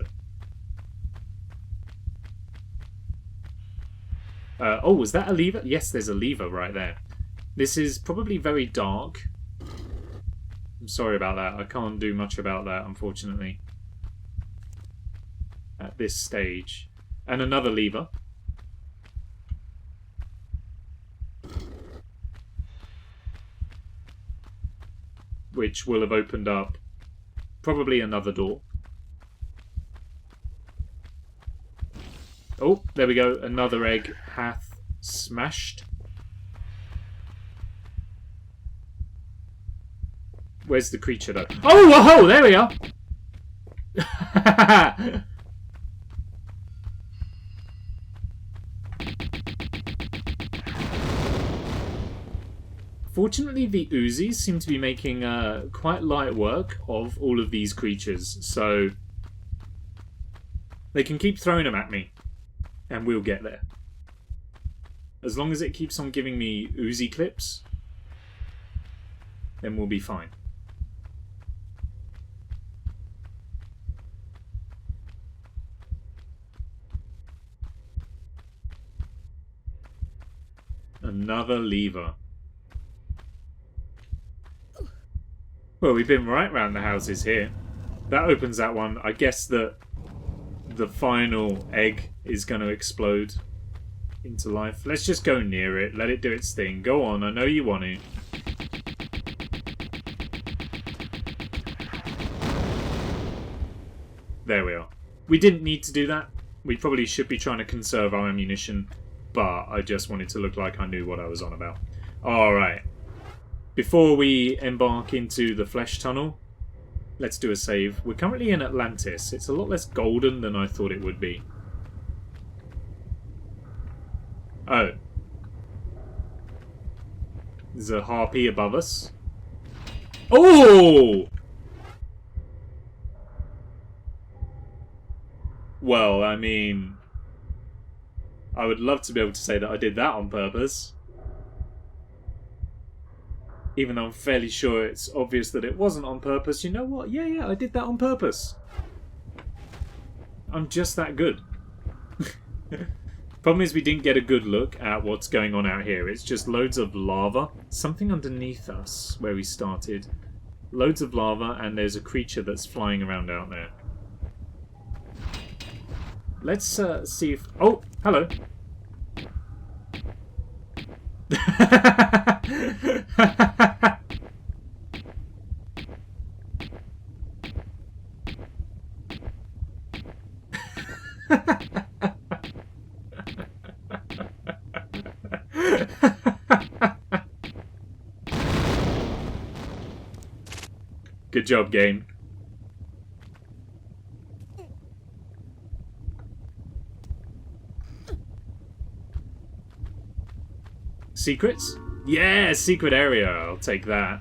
though. Oh, was that a lever? Yes, there's a lever right there. This is probably very dark. I'm sorry about that. I can't do much about that, unfortunately. At this stage. And another lever. Which will have opened up probably another door. Oh, there we go. Another egg hath smashed. Where's the creature, though? Oh, whoa! There we are! Fortunately, the Uzis seem to be making quite light work of all of these creatures, so they can keep throwing them at me, and we'll get there. As long as it keeps on giving me Uzi clips, then we'll be fine. Another lever. Well, we've been right round the houses here. That opens that one. I guess that the final egg is going to explode into life. Let's just go near it. Let it do its thing. Go on. I know you want to. There we are. We didn't need to do that. We probably should be trying to conserve our ammunition. But I just wanted to look like I knew what I was on about. Alright. Before we embark into the flesh tunnel, let's do a save. We're currently in Atlantis. It's a lot less golden than I thought it would be. Oh. There's a harpy above us. Oh! Well, I mean, I would love to be able to say that I did that on purpose. Even though I'm fairly sure it's obvious that it wasn't on purpose. You know what? Yeah, I did that on purpose. I'm just that good. Problem is we didn't get a good look at what's going on out here. It's just loads of lava. Something underneath us where we started. Loads of lava, and there's a creature that's flying around out there. Let's see if... Oh, hello. Good job, game. Secrets? Yeah, secret area. I'll take that.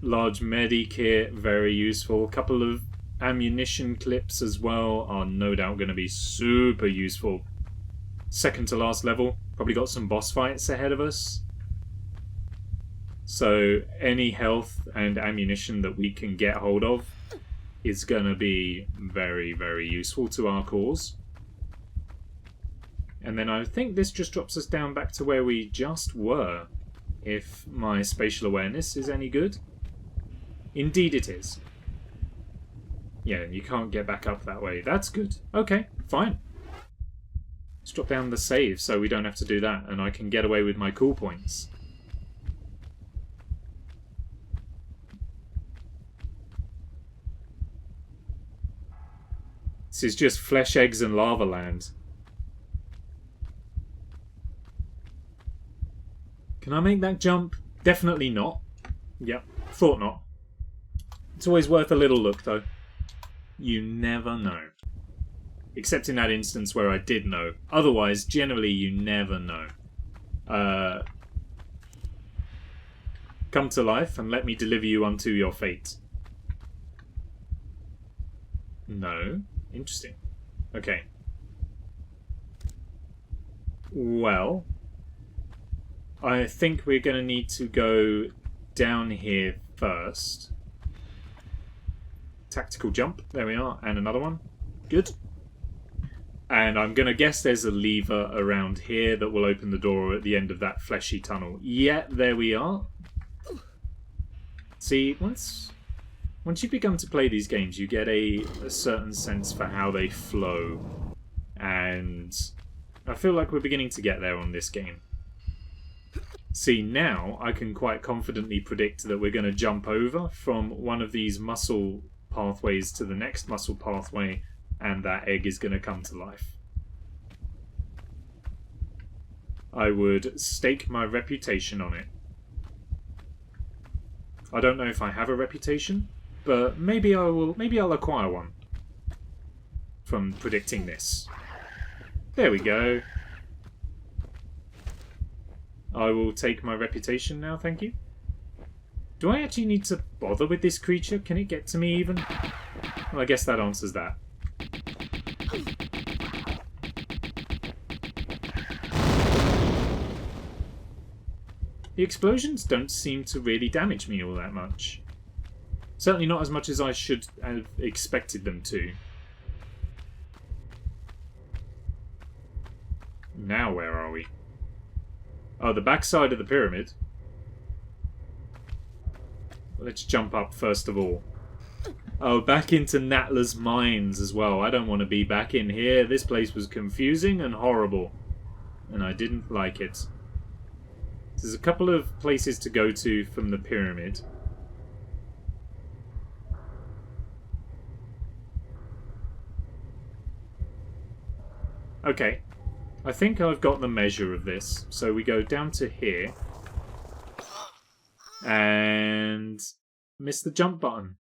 Large medikit, very useful. Couple of ammunition clips as well are no doubt going to be super useful. Second to last level. Probably got some boss fights ahead of us. So any health and ammunition that we can get hold of is going to be very, very useful to our cause. And then I think this just drops us down back to where we just were, if my spatial awareness is any good. Indeed it is. Yeah, and you can't get back up that way. That's good. Okay, fine. Let's drop down the save so we don't have to do that, and I can get away with my cool points. This is just flesh, eggs, and lava land. Can I make that jump? Definitely not. Yep, thought not. It's always worth a little look, though. You never know. Except in that instance where I did know. Otherwise, generally, you never know. Come to life and let me deliver you unto your fate. No. Interesting. Okay. Well, I think we're going to need to go down here first. Tactical jump. There we are. And another one. Good. And I'm going to guess there's a lever around here that will open the door at the end of that fleshy tunnel. Yeah, there we are. See, once you've begun to play these games, you get a certain sense for how they flow. And I feel like we're beginning to get there on this game. See, now I can quite confidently predict that we're going to jump over from one of these muscle pathways to the next muscle pathway, and that egg is going to come to life. I would stake my reputation on it. I don't know if I have a reputation, but maybe I'll acquire one from predicting this. There we go. I will take my reputation now, thank you. Do I actually need to bother with this creature? Can it get to me even? Well, I guess that answers that. The explosions don't seem to really damage me all that much. Certainly not as much as I should have expected them to. Now where are we? Oh, the backside of the pyramid. Let's jump up first of all. Oh, back into Natla's mines as well. I don't want to be back in here. This place was confusing and horrible. And I didn't like it. There's a couple of places to go to from the pyramid. Okay. I think I've got the measure of this. So we go down to here. And miss the jump button.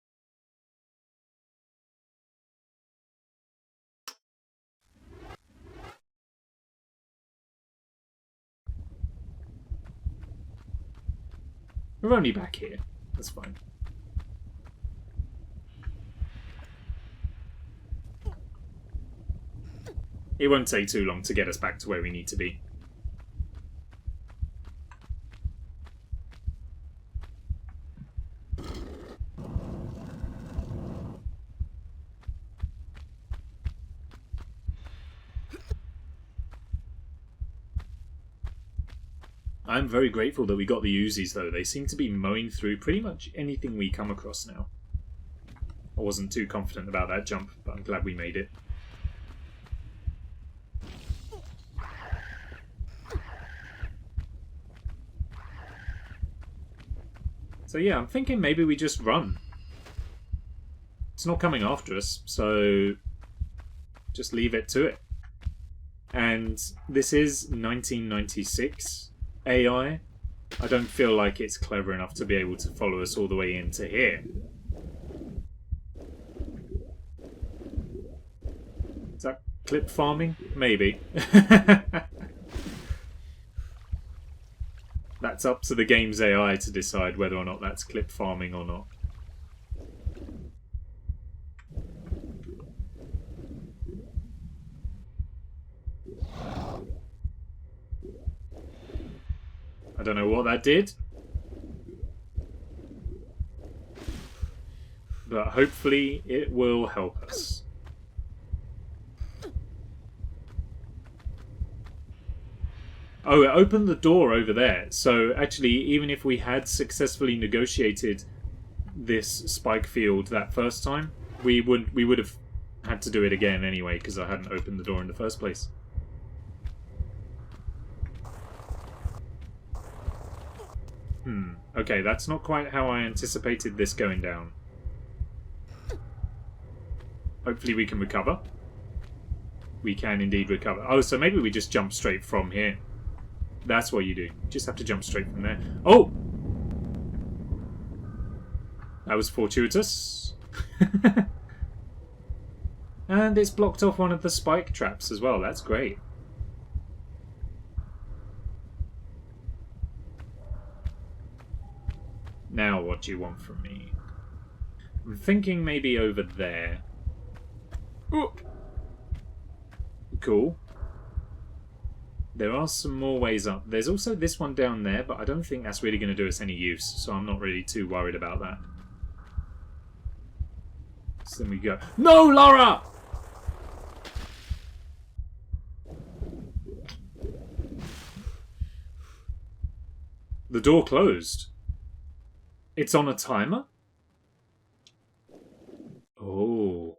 We're only back here. That's fine. It won't take too long to get us back to where we need to be. I'm very grateful that we got the Uzis, though. They seem to be mowing through pretty much anything we come across now. I wasn't too confident about that jump, but I'm glad we made it. So yeah, I'm thinking maybe we just run. It's not coming after us, so just leave it to it. And this is 1996 AI. I don't feel like it's clever enough to be able to follow us all the way into here. Is that clip farming? Maybe. That's up to the game's AI to decide whether or not that's clip farming or not. I don't know what that did, but hopefully it will help us. Oh, it opened the door over there. So actually, even if we had successfully negotiated this spike field that first time, we would have had to do it again anyway, because I hadn't opened the door in the first place. Okay, that's not quite how I anticipated this going down. Hopefully we can recover. We can indeed recover. Oh, so maybe we just jump straight from here. That's what you do. You just have to jump straight from there. Oh! That was fortuitous. And it's blocked off one of the spike traps as well. That's great. Now what do you want from me? I'm thinking maybe over there. Ooh. Cool. There are some more ways up. There's also this one down there, but I don't think that's really going to do us any use, so I'm not really too worried about that. So then we go. No, Laura! The door closed. It's on a timer? Oh.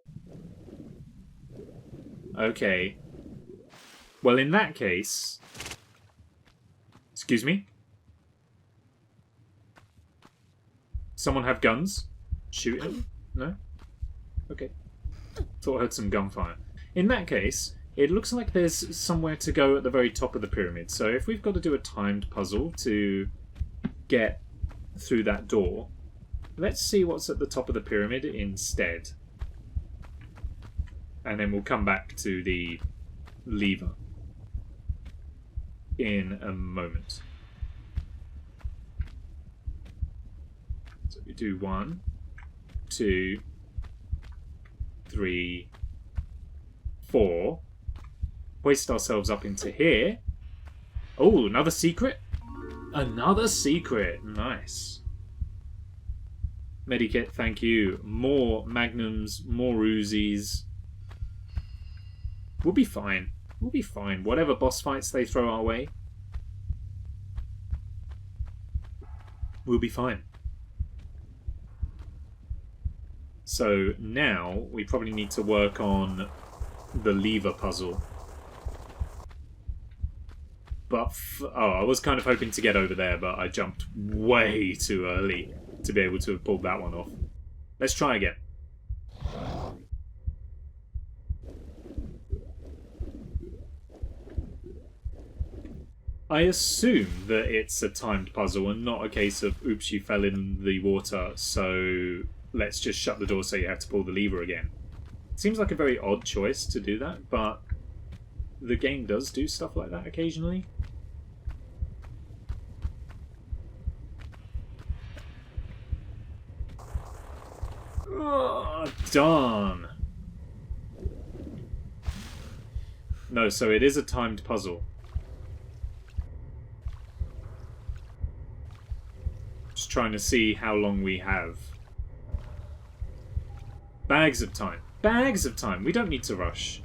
Okay. Well, in that case... Excuse me? Someone have guns? Shooting? No? Okay. Thought I heard some gunfire. In that case, it looks like there's somewhere to go at the very top of the pyramid. So if we've got to do a timed puzzle to get through that door, let's see what's at the top of the pyramid instead. And then we'll come back to the lever in a moment. So we do 1, 2, 3, 4. Hoist ourselves up into here. Oh, another secret? Another secret. Nice. Medikit, thank you. More magnums, more Uzis. We'll be fine. We'll be fine. Whatever boss fights they throw our way, we'll be fine. So now we probably need to work on the lever puzzle. But I was kind of hoping to get over there, but I jumped way too early to be able to have pulled that one off. Let's try again. I assume that it's a timed puzzle and not a case of, oops, you fell in the water, so let's just shut the door so you have to pull the lever again. Seems like a very odd choice to do that, but the game does do stuff like that occasionally. Oh, darn. No, so it is a timed puzzle. Just trying to see how long we have. Bags of time. Bags of time. We don't need to rush.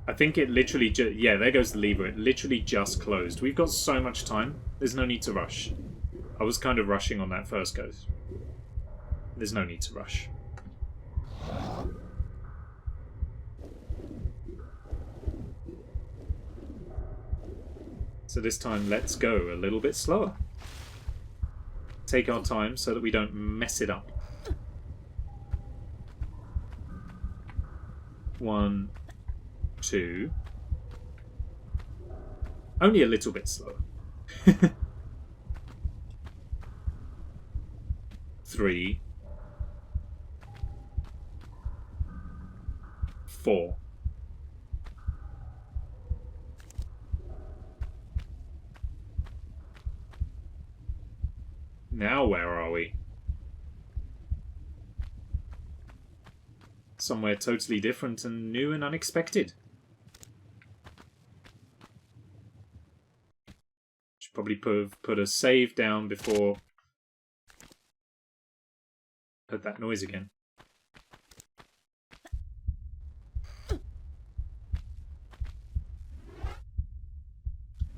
I think it literally just... Yeah, there goes the lever. It literally just closed. We've got so much time. There's no need to rush. I was kind of rushing on that first go. There's no need to rush. So this time, let's go a little bit slower. Take our time so that we don't mess it up. 1, 2. Only a little bit slower. 3, 4. Now where are we? Somewhere totally different and new and unexpected. Should probably put a save down before... Heard that noise again.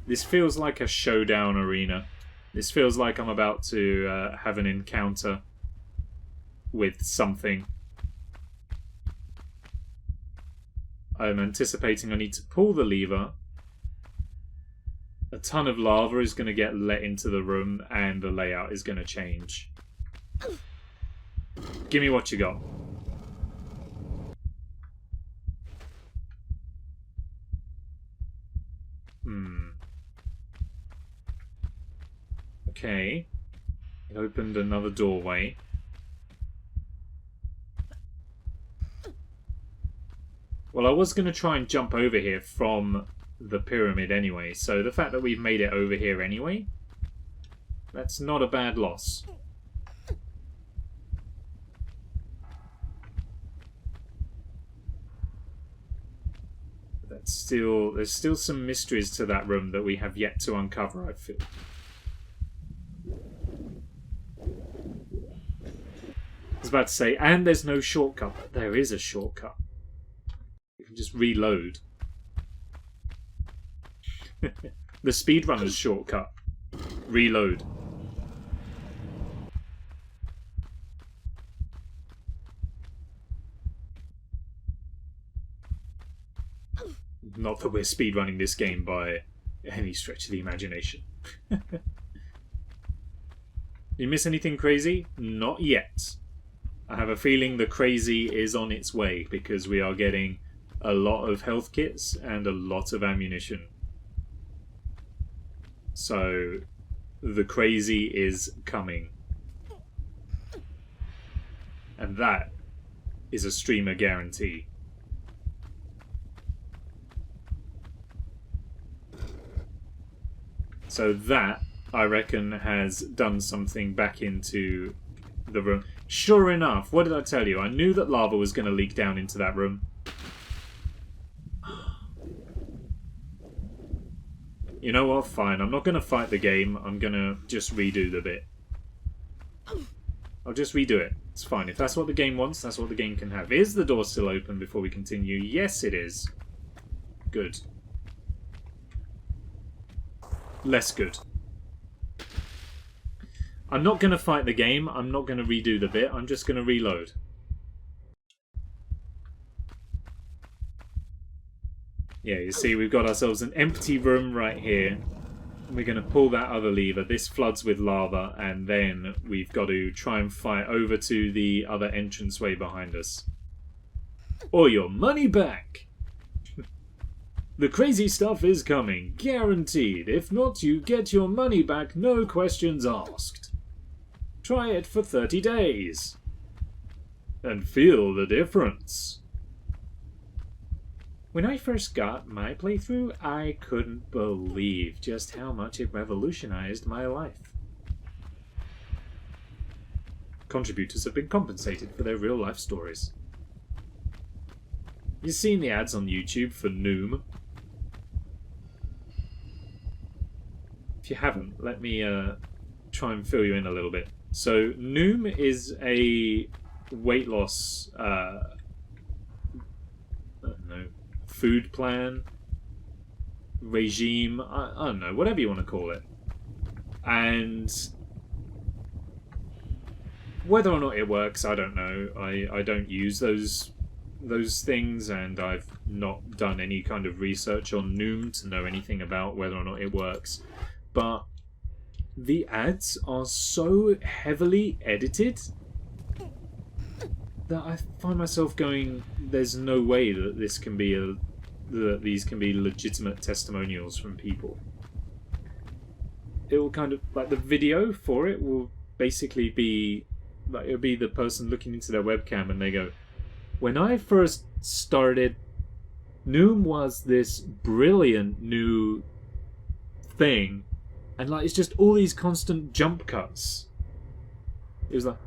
This feels like a showdown arena. This feels like I'm about to have an encounter with something. I'm anticipating I need to pull the lever. A ton of lava is going to get let into the room and the layout is going to change. Give me what you got. Okay. It opened another doorway. Well, I was going to try and jump over here from the pyramid anyway, so the fact that we've made it over here anyway, that's not a bad loss. That's still, there's still some mysteries to that room that we have yet to uncover, I feel. I was about to say, and there's no shortcut, but there is a shortcut. You can just reload. The speedrunner's shortcut. Reload. Not that we're speedrunning this game by any stretch of the imagination. You miss anything crazy? Not yet. I have a feeling the crazy is on its way because we are getting a lot of health kits and a lot of ammunition. So the crazy is coming. And that is a streamer guarantee. So that, I reckon, has done something back into the room. Sure enough, what did I tell you? I knew that lava was going to leak down into that room. You know what? Fine. I'm not going to fight the game. I'm going to just redo the bit. I'll just redo it. It's fine. If that's what the game wants, that's what the game can have. Is the door still open before we continue? Yes, it is. Good. Less good. I'm not going to fight the game. I'm not going to redo the bit. I'm just going to reload. Yeah, you see, we've got ourselves an empty room right here. We're going to pull that other lever. This floods with lava, and then we've got to try and fight over to the other entranceway behind us. Or your money back! The crazy stuff is coming, guaranteed. If not, you get your money back, no questions asked. Try it for 30 days. And feel the difference. When I first got my playthrough, I couldn't believe just how much it revolutionized my life. Contributors have been compensated for their real-life stories. You've seen the ads on YouTube for Noom. If you haven't, let me try and fill you in a little bit. So, Noom is a weight loss food plan, regime, I don't know, whatever you want to call it. And whether or not it works, I don't know. I don't use those things, and I've not done any kind of research on Noom to know anything about whether or not it works. But the ads are so heavily edited that I find myself going, there's no way that this can be that these can be legitimate testimonials from people. It will kind of, like, the video for it will basically be like, it'll be the person looking into their webcam and they go, when I first started, Noom was this brilliant new thing, and like, it's just all these constant jump cuts. It was like,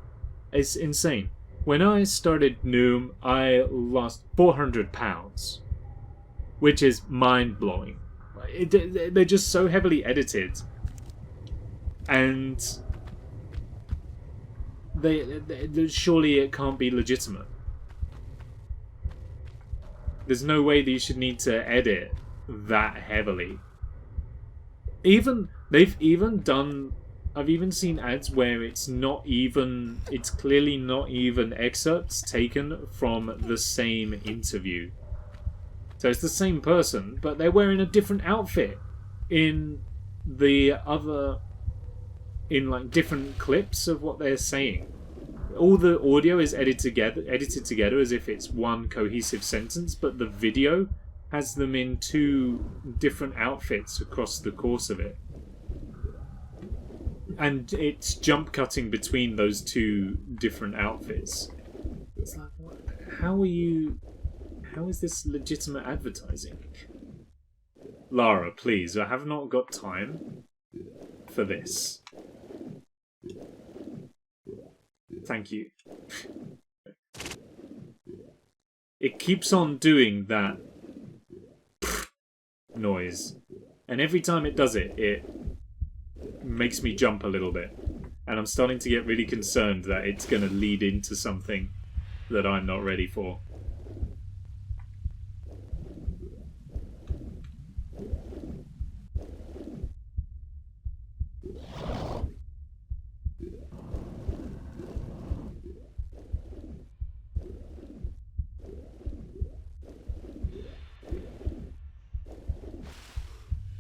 it's insane. When I started Noom, I lost 400 pounds, which is mind-blowing. They're just so heavily edited, and surely it can't be legitimate. There's no way that you should need to edit that heavily. They've even done, I've even seen ads where it's clearly not even excerpts taken from the same interview. So it's the same person, but they're wearing a different outfit in like different clips of what they're saying. All the audio is edited together as if it's one cohesive sentence, but the video has them in two different outfits across the course of it. And it's jump cutting between those two different outfits. It's like, how is this legitimate advertising? Lara, please, I have not got time for this. Thank you. It keeps on doing that noise. And every time it does it, it makes me jump a little bit. And I'm starting to get really concerned that it's going to lead into something that I'm not ready for.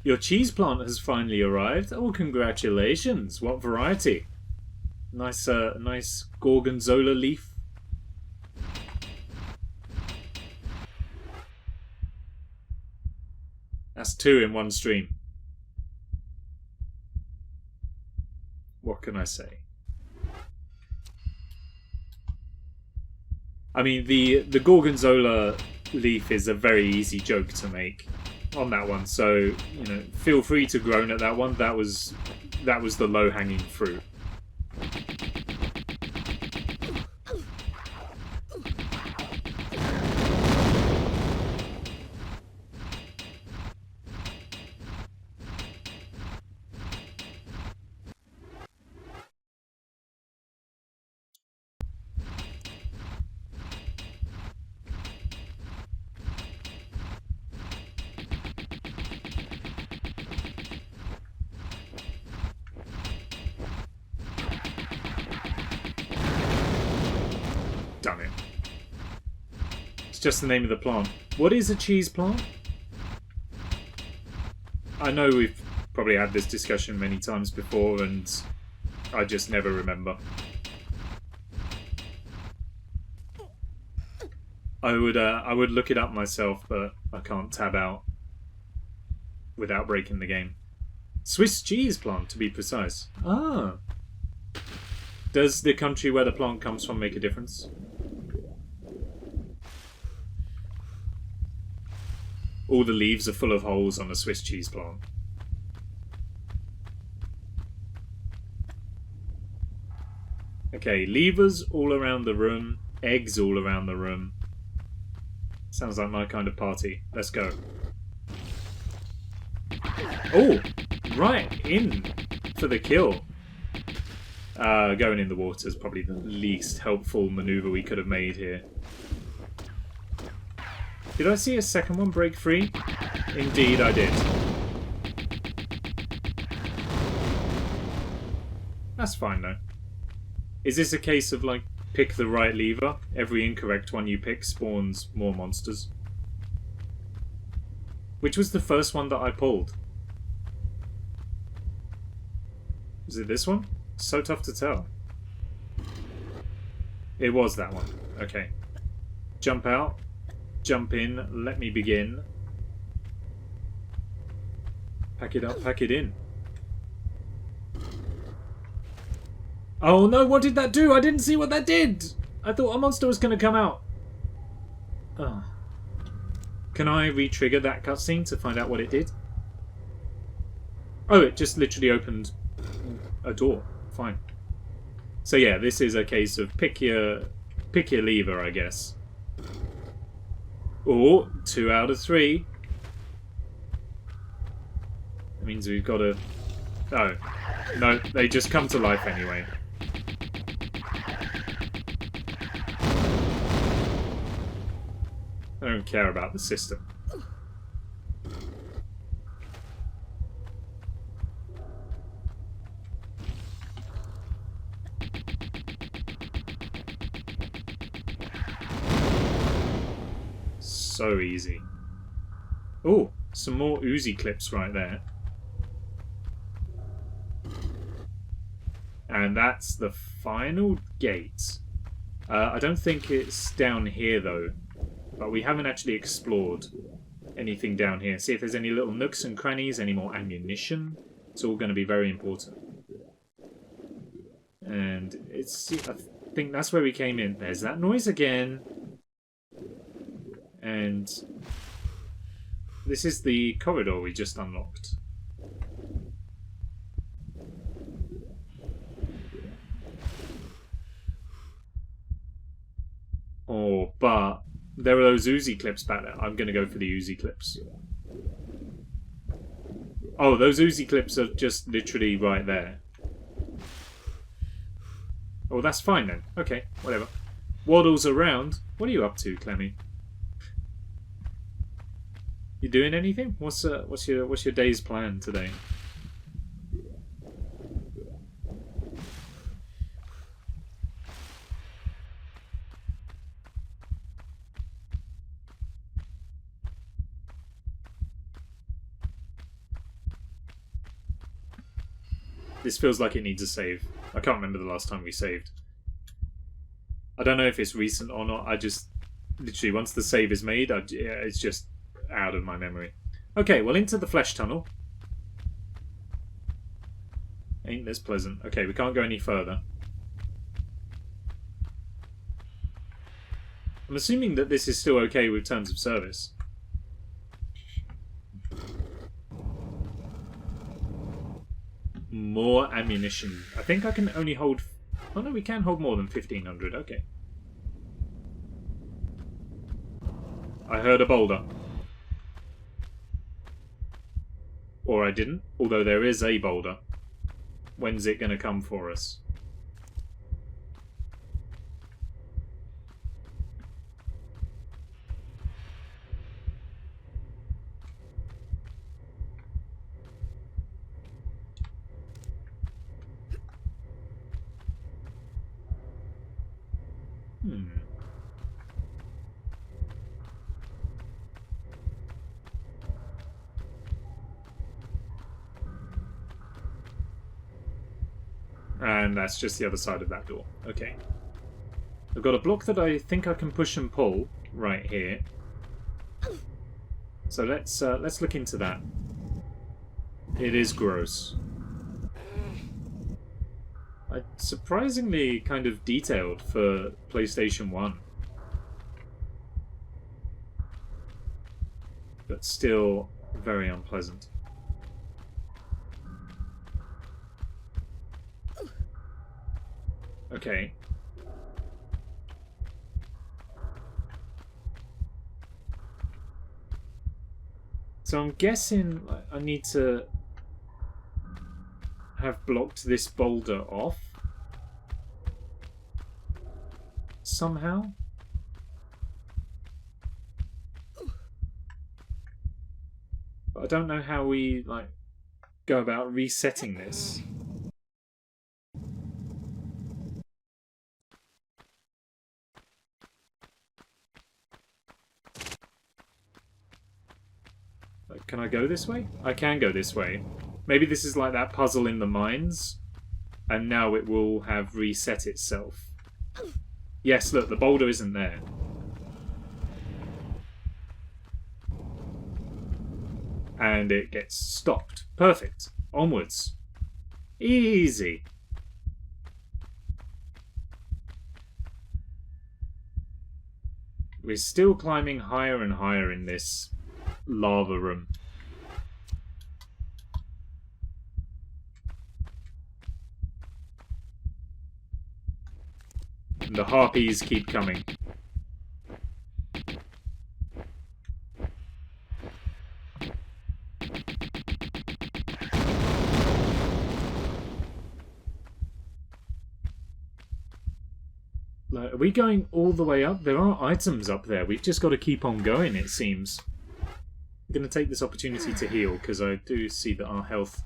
Your cheese plant has finally arrived. Oh, congratulations! What variety? Nice gorgonzola leaf. That's 2 in one stream. What can I say? I mean, the gorgonzola leaf is a very easy joke to make on that one, so, you know, feel free to groan at that one. That was the low-hanging fruit. Damn it. It's just the name of the plant. What is a cheese plant? I know we've probably had this discussion many times before, and I just never remember. I would look it up myself, but I can't tab out without breaking the game. Swiss cheese plant, to be precise. Ah. Does the country where the plant comes from make a difference? All the leaves are full of holes on a Swiss cheese plant. Okay, levers all around the room, eggs all around the room. Sounds like my kind of party. Let's go. Oh, right in for the kill. Going in the water is probably the least helpful maneuver we could have made here. Did I see a second one break free? Indeed I did. That's fine though. Is this a case of like, pick the right lever? Every incorrect one you pick spawns more monsters? Which was the first one that I pulled? Is it this one? So tough to tell. It was that one. Okay. Jump out. Jump in. Let me begin. Pack it up. Pack it in. Oh no, what did that do? I didn't see what that did! I thought a monster was going to come out. Oh. Can I re-trigger that cutscene to find out what it did? Oh, it just literally opened a door. Fine. So yeah, this is a case of pick your lever, I guess. Or 2 out of 3. That means we've got to... Oh. No, they just come to life anyway. I don't care about the system. So easy. Oh, some more Uzi clips right there. And that's the final gate. I don't think it's down here though. But we haven't actually explored anything down here. See if there's any little nooks and crannies, any more ammunition. It's all going to be very important. And it's... I think that's where we came in. There's that noise again. And this is the corridor we just unlocked. Oh, but there are those Uzi clips back there. I'm going to go for the Uzi clips. Oh, those Uzi clips are just literally right there. Oh, that's fine then. Okay, whatever. Waddles around. What are you up to, Clemmy? You doing anything? What's your day's plan today? This feels like it needs a save. I can't remember the last time we saved. I don't know if it's recent or not. I just... Literally, once the save is made, it's just out of my memory. Okay, well, into the flesh tunnel. Ain't this pleasant. Okay, we can't go any further. I'm assuming that this is still okay with terms of service. More ammunition. I think I can only hold... Oh no, we can hold more than 1,500. Okay. I heard a boulder. Or I didn't, although there is a boulder. When's it going to come for us? And that's just the other side of that door. Okay. I've got a block that I think I can push and pull right here. So let's look into that. It is gross. Surprisingly kind of detailed for PlayStation 1. But still very unpleasant. Okay. So I'm guessing I need to have blocked this boulder off somehow. don't know how we like go about resetting this. Can I go this way? I can go this way. Maybe this is like that puzzle in the mines, and now it will have reset itself. Yes, look, the boulder isn't there. And it gets stopped. Perfect. Onwards. Easy. We're still climbing higher and higher in this lava room. And the harpies keep coming. Like, are we going all the way up? There are items up there. We've just got to keep on going, it seems. I'm going to take this opportunity to heal, because I do see that our health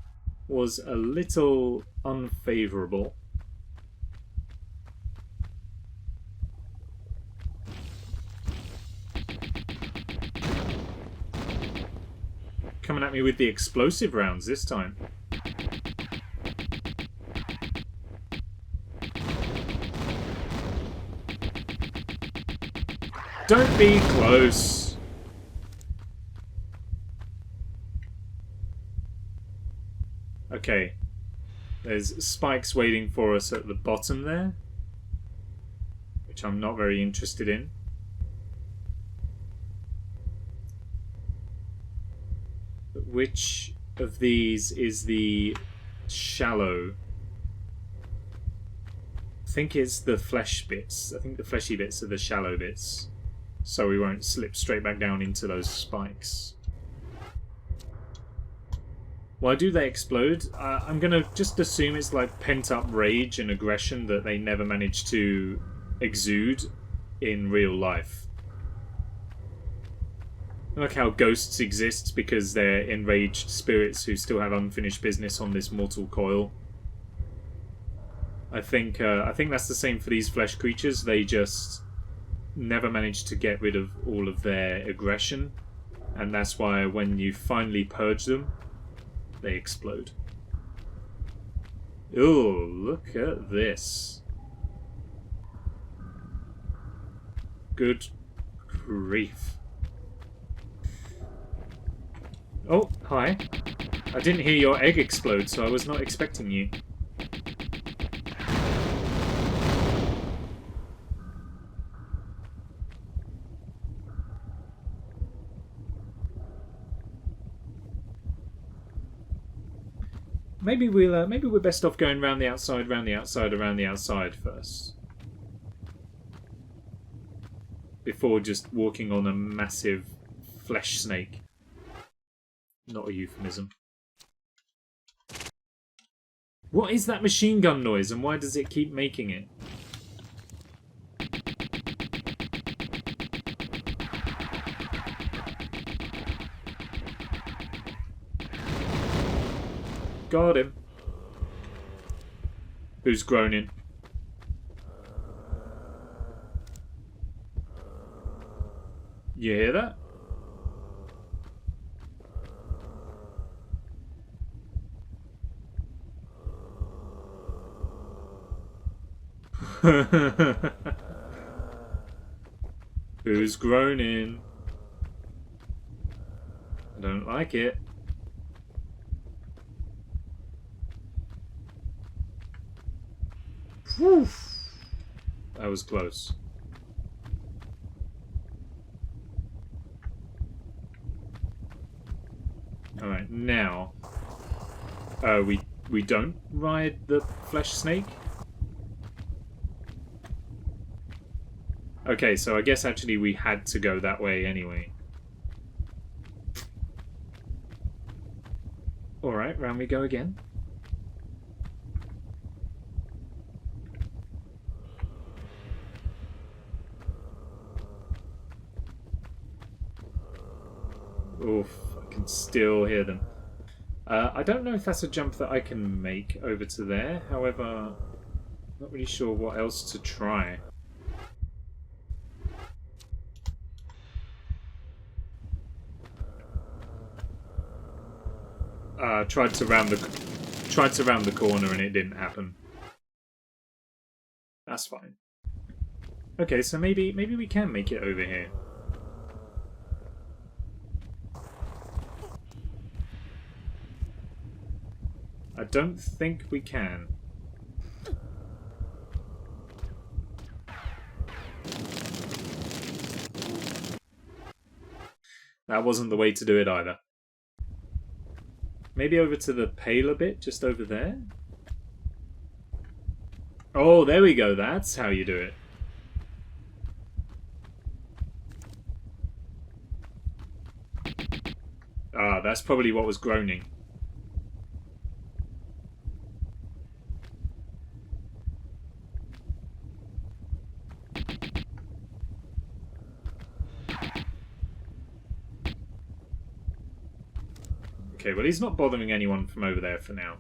was a little unfavourable. Coming at me with the explosive rounds this time. Don't be close. Okay. There's spikes waiting for us at the bottom there, which I'm not very interested in. But which of these is the shallow? I think it's the flesh bits. I think the fleshy bits are the shallow bits, so we won't slip straight back down into those spikes. Why do they explode? I'm gonna just assume it's like pent-up rage and aggression that they never managed to exude in real life. Like how ghosts exist because they're enraged spirits who still have unfinished business on this mortal coil. I think that's the same for these flesh creatures. They just never managed to get rid of all of their aggression, and that's why when you finally purge them, they explode. Oh, look at this. Good grief. Oh, hi. I didn't hear your egg explode, so I was not expecting you. Maybe we're best off going round the outside, round the outside, around the outside first, before just walking on a massive flesh snake. Not a euphemism. What is that machine gun noise, and why does it keep making it? Got him. Who's groaning? You hear that? Who's groaning? I don't like it. Whew. That was close. Alright, now we don't ride the flesh snake? Okay, so I guess actually we had to go that way anyway. Alright, round we go again. Oh, fucking can still hear them. I don't know if that's a jump that I can make over to there. However, not really sure what else to try. Tried to round the corner and it didn't happen. That's fine. Okay, so maybe we can make it over here. I don't think we can. That wasn't the way to do it either. Maybe over to the paler bit, just over there? Oh, there we go. That's how you do it. Ah, that's probably what was groaning. Okay, well, he's not bothering anyone from over there for now.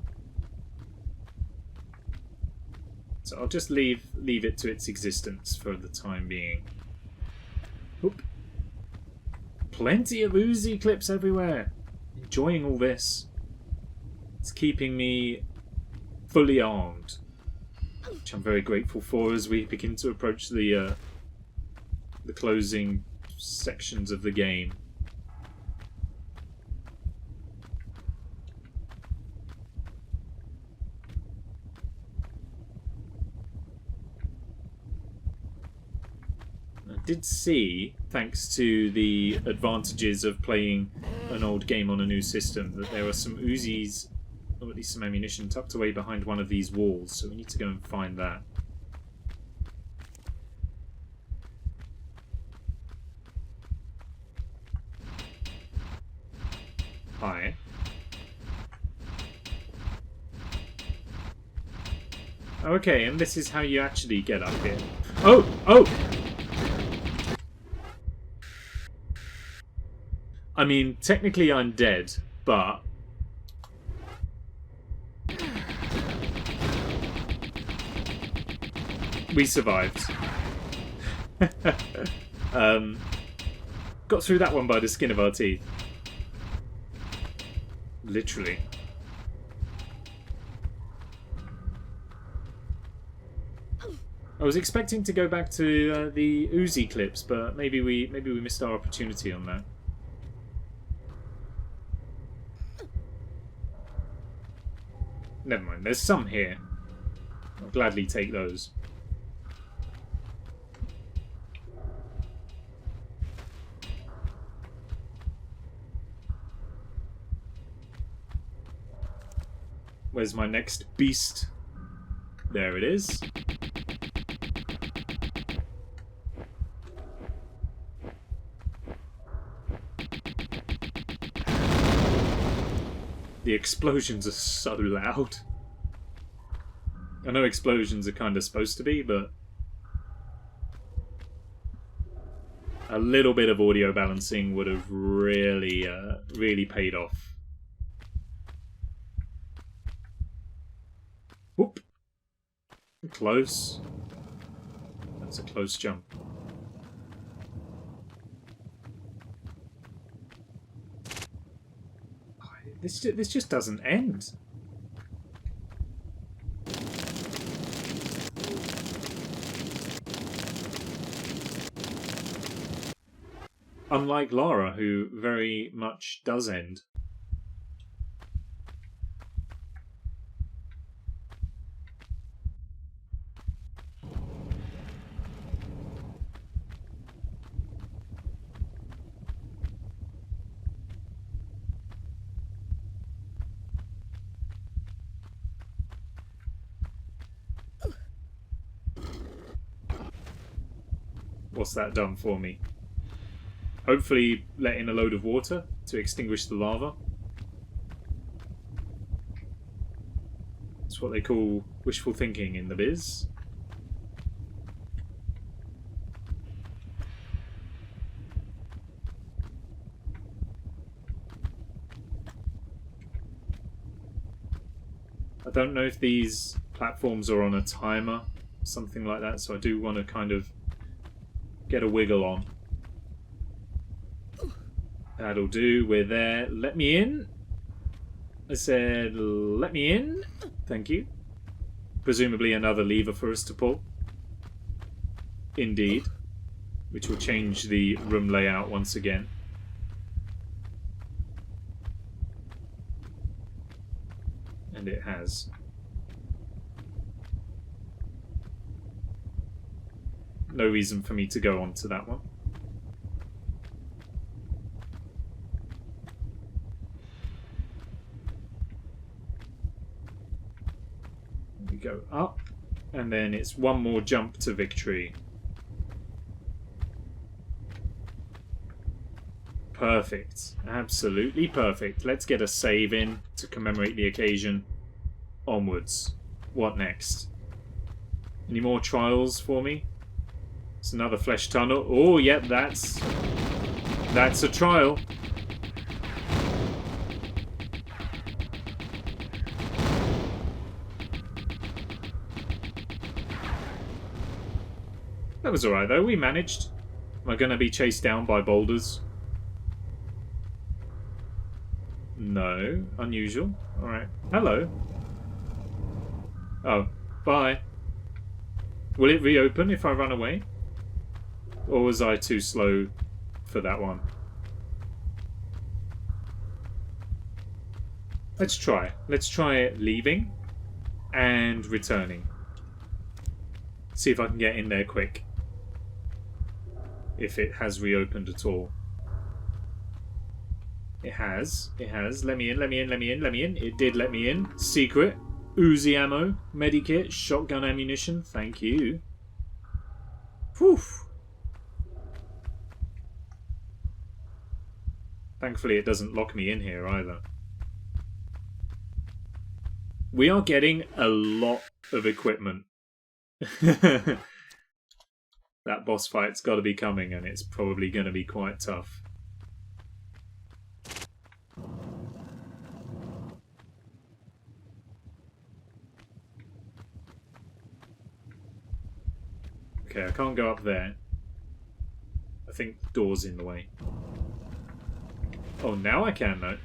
So I'll just leave it to its existence for the time being. Oop. Plenty of Uzi clips everywhere. Enjoying all this. It's keeping me fully armed, which I'm very grateful for as we begin to approach the closing sections of the game. Did see, thanks to the advantages of playing an old game on a new system, that there are some Uzis, or at least some ammunition, tucked away behind one of these walls, so we need to go and find that. Hi. Okay, and this is how you actually get up here. Oh! Oh! I mean, technically I'm dead, but... we survived. Got through that one by the skin of our teeth. Literally. I was expecting to go back to the Uzi clips, but maybe we missed our opportunity on that. Never mind, there's some here. I'll gladly take those. Where's my next beast? There it is. The explosions are so loud. I know explosions are kind of supposed to be, but a little bit of audio balancing would have really, really paid off. Whoop! Close. That's a close jump. This just doesn't end. Unlike Lara, who very much does end. What's that done for me? Hopefully let in a load of water to extinguish the lava. That's what they call wishful thinking in the biz. I don't know if these platforms are on a timer, something like that, so I do want to kind of get a wiggle on. That'll do, we're there. Let me in. I said, let me in. Thank you. Presumably another lever for us to pull. Indeed. Which will change the room layout once again. And it has. No reason for me to go on to that one. We go up, and then it's one more jump to victory. Perfect. Absolutely perfect. Let's get a save in to commemorate the occasion. Onwards. What next? Any more trials for me? It's another flesh tunnel. Oh, yep, that's a trial. That was alright though, we managed. Am I going to be chased down by boulders? No. Unusual. Alright. Hello. Oh. Bye. Will it reopen if I run away? Or was I too slow for that one? Let's try. Let's try leaving and returning. See if I can get in there quick. If it has reopened at all. It has. It has. Let me in, let me in, let me in, let me in. It did let me in. Secret. Uzi ammo. Medikit. Shotgun ammunition. Thank you. Whew. Thankfully it doesn't lock me in here either. We are getting a lot of equipment. That boss fight's got to be coming, and it's probably going to be quite tough. Okay, I can't go up there. I think the door's in the way. Oh, now I can, though.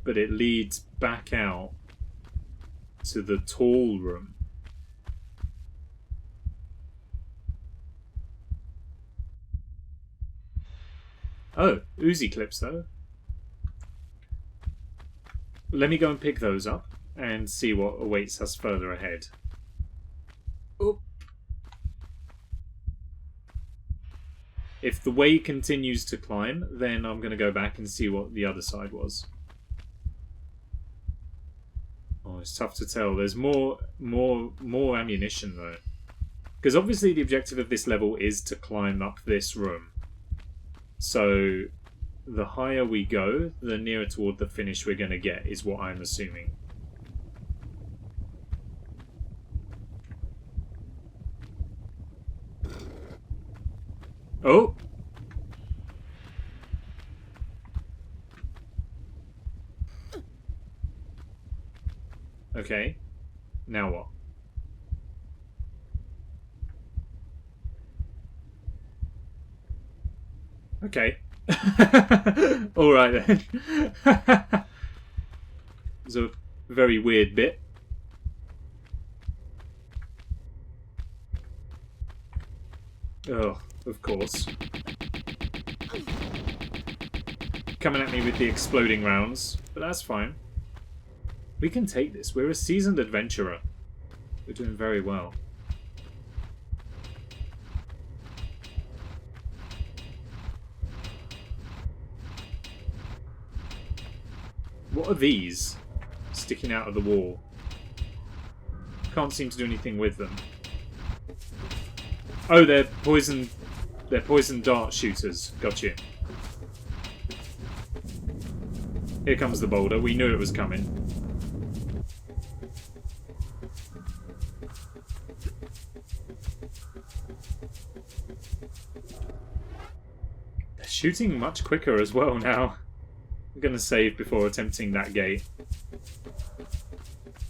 But it leads back out to the tall room. Oh, Uzi clips, though. Let me go and pick those up and see what awaits us further ahead. Oop. If the way continues to climb, then I'm going to go back and see what the other side was. Oh, it's tough to tell. There's more ammunition, though. Because obviously the objective of this level is to climb up this room. So the higher we go, the nearer toward the finish we're going to get, is what I'm assuming. Oh! Okay. Now what? Okay. Alright then. It's a very weird bit. Oh, of course. Coming at me with the exploding rounds, but that's fine. We can take this. We're a seasoned adventurer. We're doing very well. What are these sticking out of the wall? Can't seem to do anything with them. Oh, they're poison dart shooters. Gotcha. Here comes the boulder. We knew it was coming. They're shooting much quicker as well now. I'm gonna save before attempting that gate.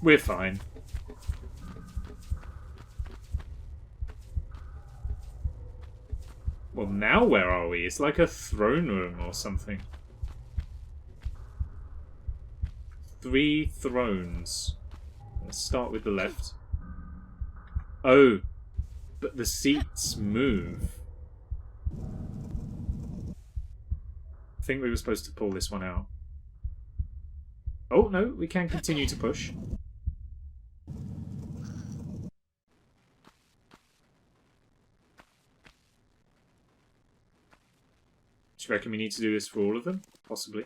We're fine. Well, now where are we? It's like a throne room or something. 3 thrones. Let's start with the left. Oh, but the seats move. I think we were supposed to pull this one out. Oh, no, we can continue to push. Do you reckon we need to do this for all of them? Possibly.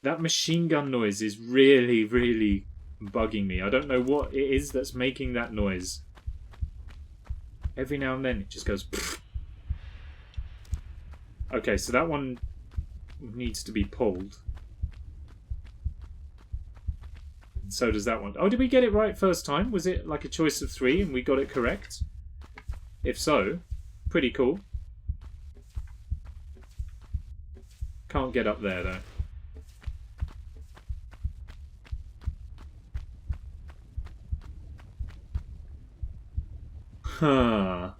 That machine gun noise is really, really bugging me. I don't know what it is that's making that noise. Every now and then it just goes... Pfft. Okay, so that one needs to be pulled. And so does that one. Oh, did we get it right first time? Was it like a choice of 3 and we got it correct? If so, pretty cool. Can't get up there though. Huh.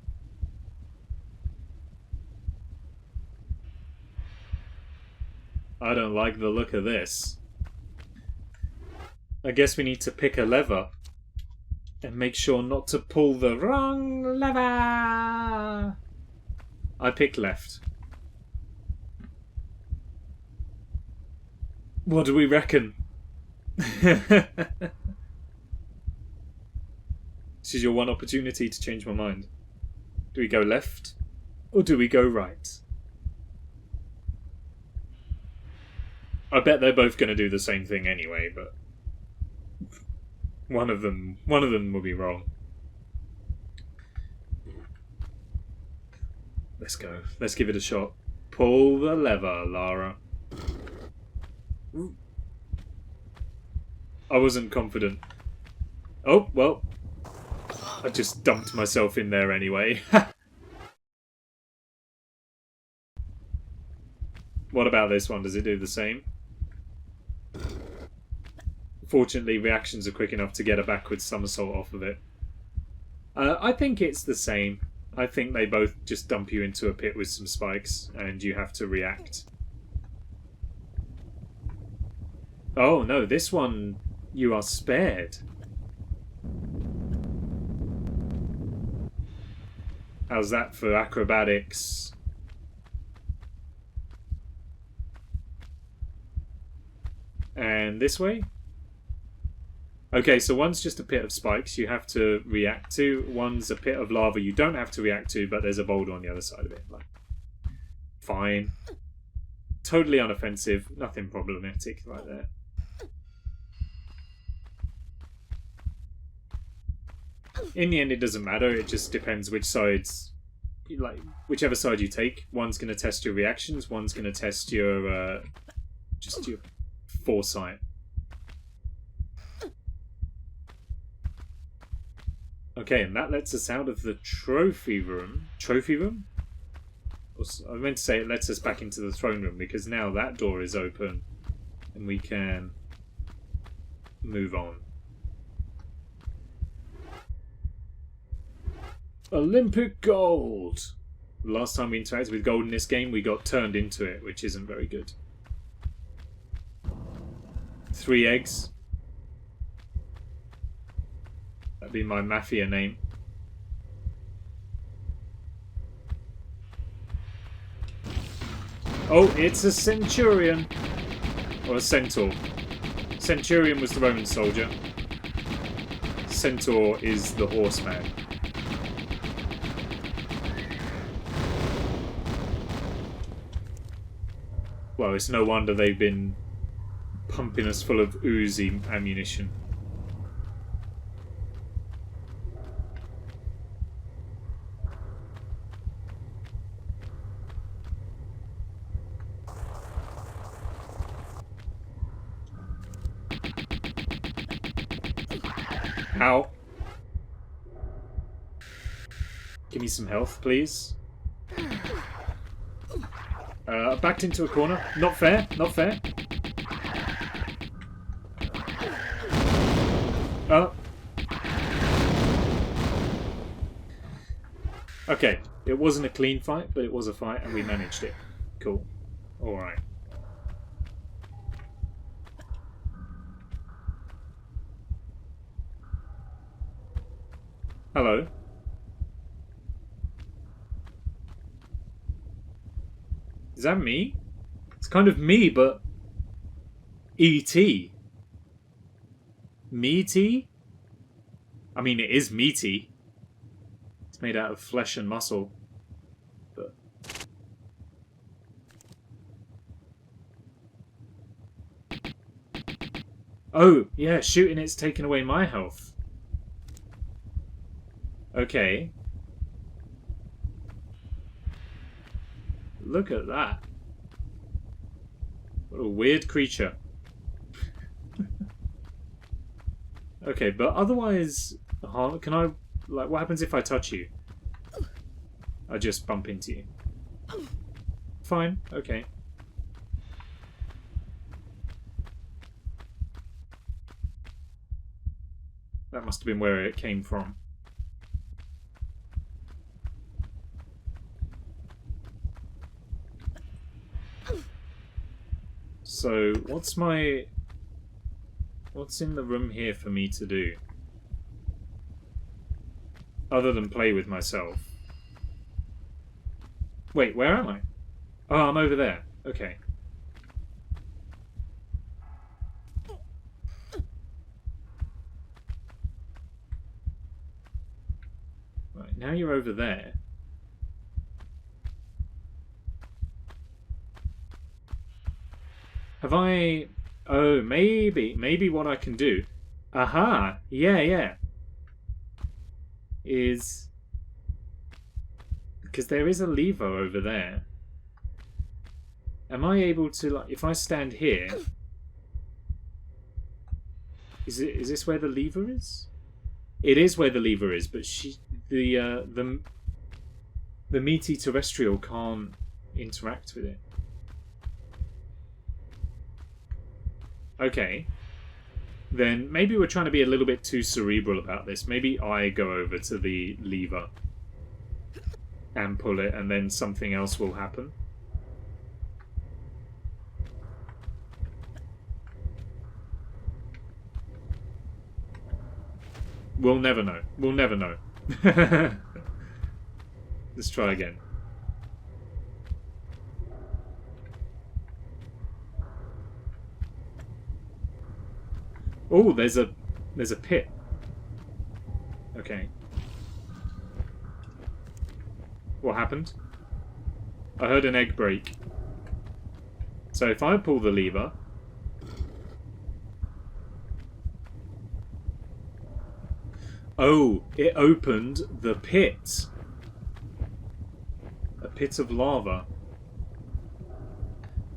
I don't like the look of this. I guess we need to pick a lever and make sure not to pull the wrong lever. I picked left. What do we reckon? This is your one opportunity to change my mind. Do we go left or do we go right? I bet they're both going to do the same thing anyway, but one of them will be wrong. Let's go. Let's give it a shot. Pull the lever, Lara. I wasn't confident. Oh, well. I just dumped myself in there anyway. What about this one? Does it do the same? Fortunately, reactions are quick enough to get a backwards somersault off of it. I think it's the same. I think they both just dump you into a pit with some spikes and you have to react. Oh no, this one you are spared. How's that for acrobatics? And this way? Okay, so one's just a pit of spikes you have to react to. One's a pit of lava you don't have to react to, but there's a boulder on the other side of it. Like, fine. Totally unoffensive. Nothing problematic like that. In the end, it doesn't matter. It just depends which sides... Like, whichever side you take. One's going to test your reactions. One's going to test your... just your foresight. Okay, and that lets us out of the trophy room. Trophy room? I meant to say it lets us back into the throne room because now that door is open and we can move on. Olympic gold! Last time we interacted with gold in this game, we got turned into it, which isn't very good. 3 eggs. That'd be my mafia name. Oh, it's a centurion. Or a centaur. Centurion was the Roman soldier. Centaur is the horseman. Well, it's no wonder they've been pumping us full of Uzi ammunition. Ow. Give me some health, please. Backed into a corner. Not fair, not fair. Okay, it wasn't a clean fight, but it was a fight and we managed it. Cool. Alright. Hello. Is that me? It's kind of me, but E.T. Meaty? I mean, it is meaty. It's made out of flesh and muscle. But oh, yeah, shooting it's taken away my health. Okay. Look at that. What a weird creature. Okay, but otherwise, can I, like, what happens if I touch you? I just bump into you. Fine, okay. That must have been where it came from. So, what's in the room here for me to do? Other than play with myself. Wait, where am I? Oh, I'm over there. Okay. Right, now you're over there. Have I... Oh, maybe what I can do... Aha! Yeah. Is... Because there is a lever over there. Am I able to, like, if I stand here... Is this where the lever is? It is where the lever is, but the meaty terrestrial can't interact with it. Okay. Then maybe we're trying to be a little bit too cerebral about this. Maybe I go over to the lever and pull it, and then something else will happen. We'll never know. We'll never know. Let's try again. Oh, there's a pit. Okay. What happened? I heard an egg break. So if I pull the lever... Oh, it opened the pit. A pit of lava.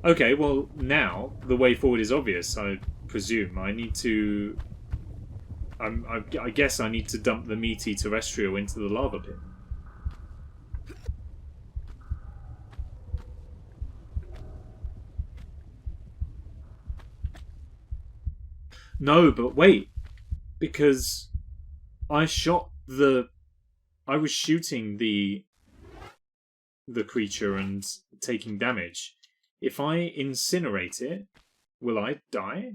Okay, well, now the way forward is obvious, I presume. I need to... I guess I need to dump the meaty terrestrial into the lava pit. No, but wait. Because I was shooting the creature and taking damage. If I incinerate it, will I die?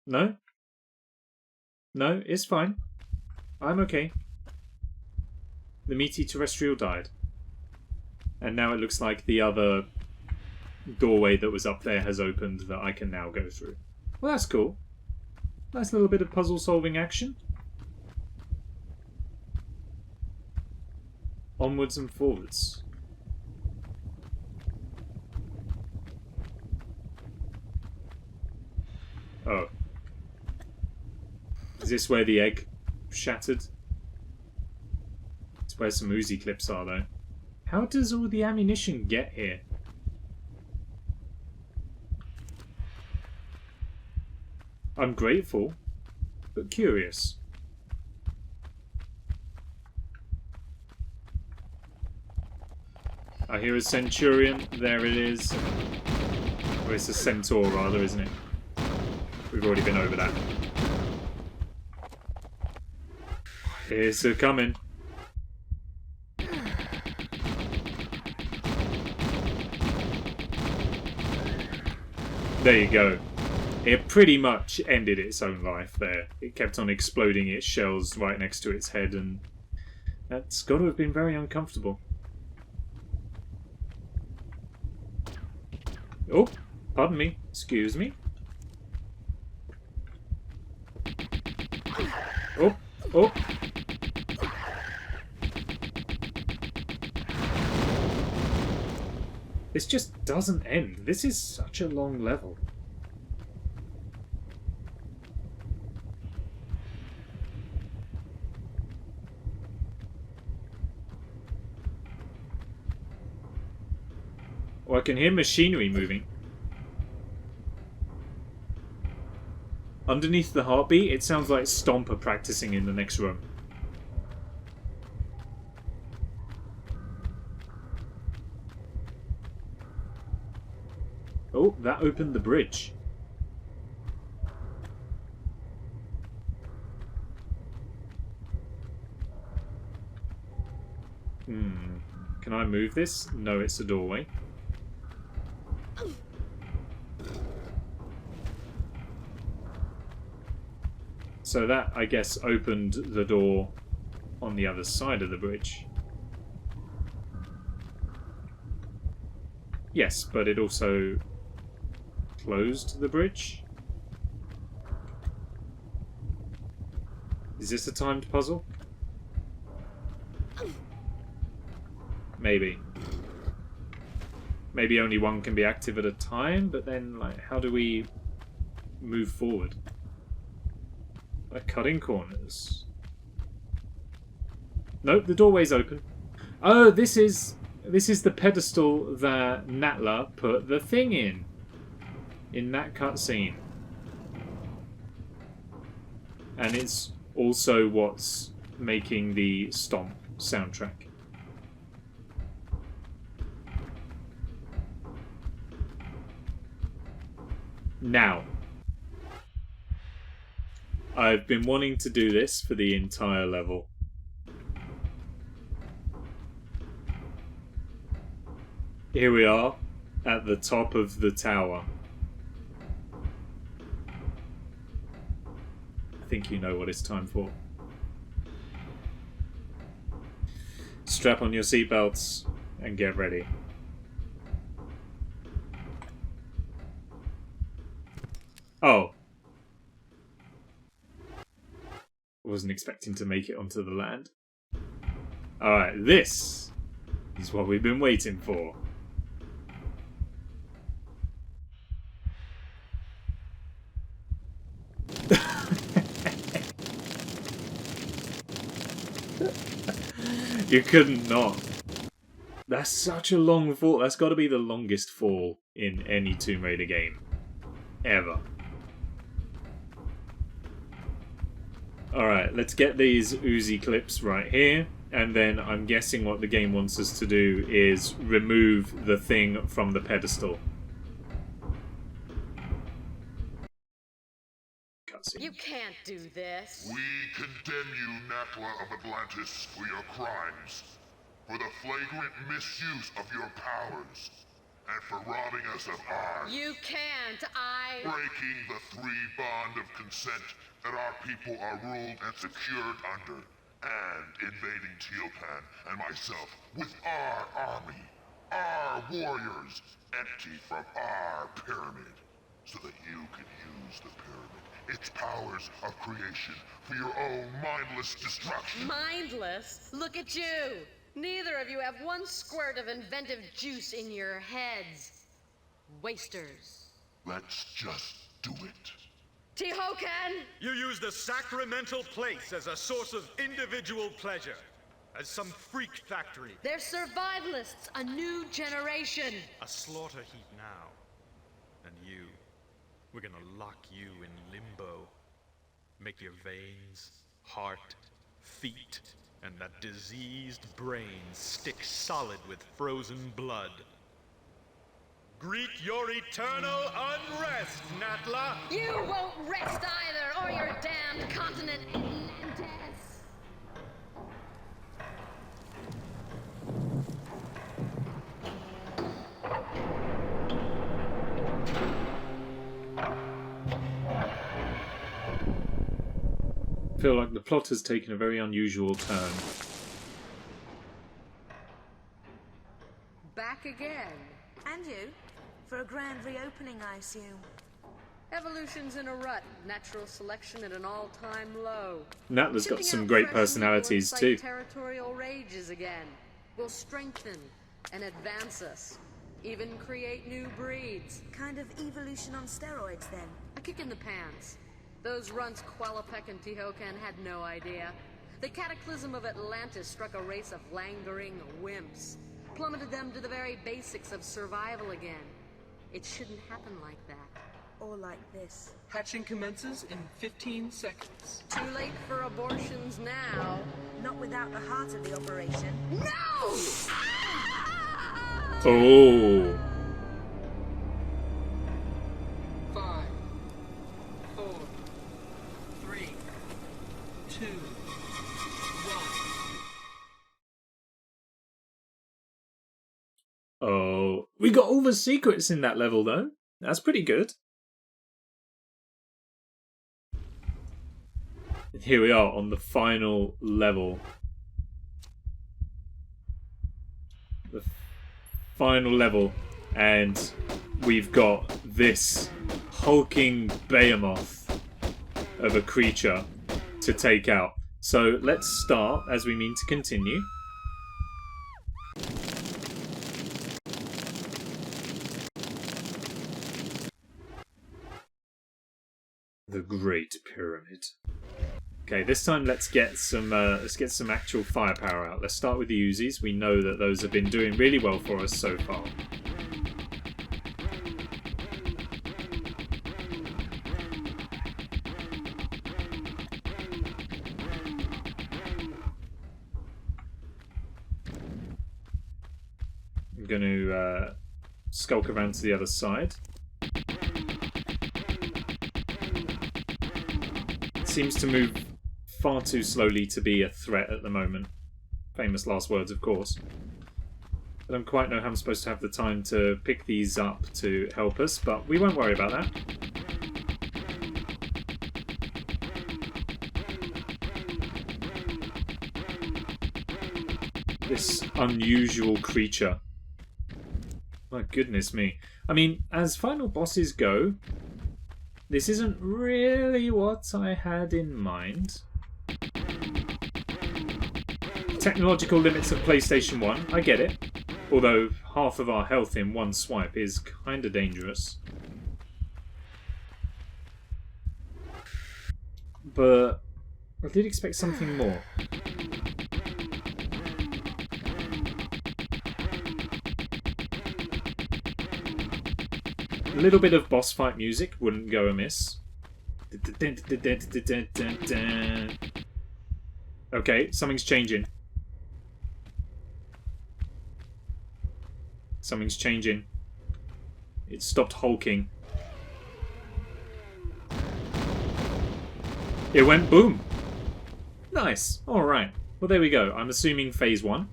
No? No, it's fine. I'm okay. The meaty terrestrial died. And now it looks like the other doorway that was up there has opened that I can now go through. Well, that's cool. Nice little bit of puzzle solving action. Onwards and forwards. Oh. Is this where the egg shattered? It's where some Uzi clips are, though. How does all the ammunition get here? I'm grateful. but curious. I hear a centurion. There it is. Or it's a centaur, rather, isn't it? We've already been over that. It's a coming. There you go. It pretty much ended its own life there. It kept on exploding its shells right next to its head, and that's got to have been very uncomfortable. Oh, pardon me. Excuse me. Oh, oh. This just doesn't end. This is such a long level. Oh, I can hear machinery moving. Underneath the heartbeat, it sounds like Stomper practicing in the next room. Oh, that opened the bridge. Can I move this? No, it's a doorway. So that, I guess, opened the door on the other side of the bridge. Yes, but it also closed the bridge? Is this a timed puzzle? Maybe. Maybe only one can be active at a time, but then, like, how do we move forward? Like cutting corners. Nope, the doorway's open. Oh, this is the pedestal that Natla put the thing in that cutscene. And it's also what's making the Stomp soundtrack. Now, I've been wanting to do this for the entire level. Here we are, at the top of the tower. I think you know what it's time for. Strap on your seatbelts and get ready. Oh. Wasn't expecting to make it onto the land. Alright, this is what we've been waiting for. You couldn't not. That's such a long fall. That's got to be the longest fall in any Tomb Raider game. Ever. Alright, let's get these Uzi clips right here. And then I'm guessing what the game wants us to do is remove the thing from the pedestal. Cutscene. You can't do this. We condemn you, Natla of Atlantis, for your crimes, for the flagrant misuse of your powers, and for robbing us of ours. You can't. Breaking the three bond of consent that our people are ruled and secured under, and invading Teopan and myself with our army, our warriors, empty from our pyramid, so that you can use the pyramid, its powers of creation, for your own mindless destruction. Mindless? Look at you. Neither of you have one squirt of inventive juice in your heads. Wasters. Let's just do it. Tehokan! You use the sacramental place as a source of individual pleasure. As some freak factory. They're survivalists, a new generation. A slaughter heap now. And you. We're gonna lock you in limbo. Make your veins, heart, feet, and that diseased brain stick solid with frozen blood. Greet your eternal unrest, Natla! You won't rest either, or your damned continent Atlantis! I feel like the plot has taken a very unusual turn. Back again. And you? For a grand reopening, I assume. Evolution's in a rut. Natural selection at an all-time low. Natla's got Shifting some out great fresh personalities people too. incite territorial rages again. Will strengthen and advance us. Even create new breeds. Kind of evolution on steroids, then. A kick in the pants. Those runts Qualopec and Tehocan had no idea. The cataclysm of Atlantis struck a race of languoring wimps. Plummeted them to the very basics of survival again. It shouldn't happen like that. Or like this. Hatching commences in 15 seconds. Too late for abortions now. Not without the heart of the operation. No! Oh. 5, 4, 3, 2, 1. Oh. We got all the secrets in that level though. That's pretty good. And here we are on the final level. The final level. And we've got this hulking behemoth of a creature to take out. So let's start as we mean to continue. The Great Pyramid. Okay, this time let's get some actual firepower out. Let's start with the Uzis. We know that those have been doing really well for us so far. I'm going to skulk around to the other side. Seems to move far too slowly to be a threat at the moment. Famous last words, of course. I don't quite know how I'm supposed to have the time to pick these up to help us, but we won't worry about that. This unusual creature. My goodness me. I mean, as final bosses go, this isn't really what I had in mind. Technological limits of PlayStation 1, I get it. Although half of our health in one swipe is kinda dangerous. But I did expect something more. A little bit of boss fight music wouldn't go amiss. Okay, something's changing. Something's changing. It stopped hulking. It went boom. Nice. Alright. Well, there we go. I'm assuming phase 1.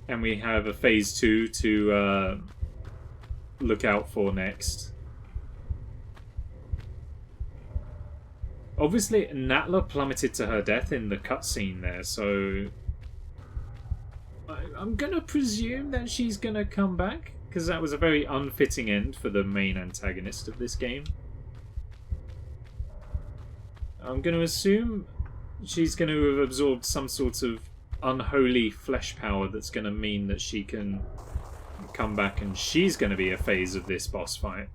And we have a phase 2 to look out for next. Obviously, Natla plummeted to her death in the cutscene there, so I'm gonna presume that she's gonna come back, because that was a very unfitting end for the main antagonist of this game. I'm gonna assume she's gonna have absorbed some sort of unholy flesh power that's going to mean that she can come back and she's going to be a phase of this boss fight.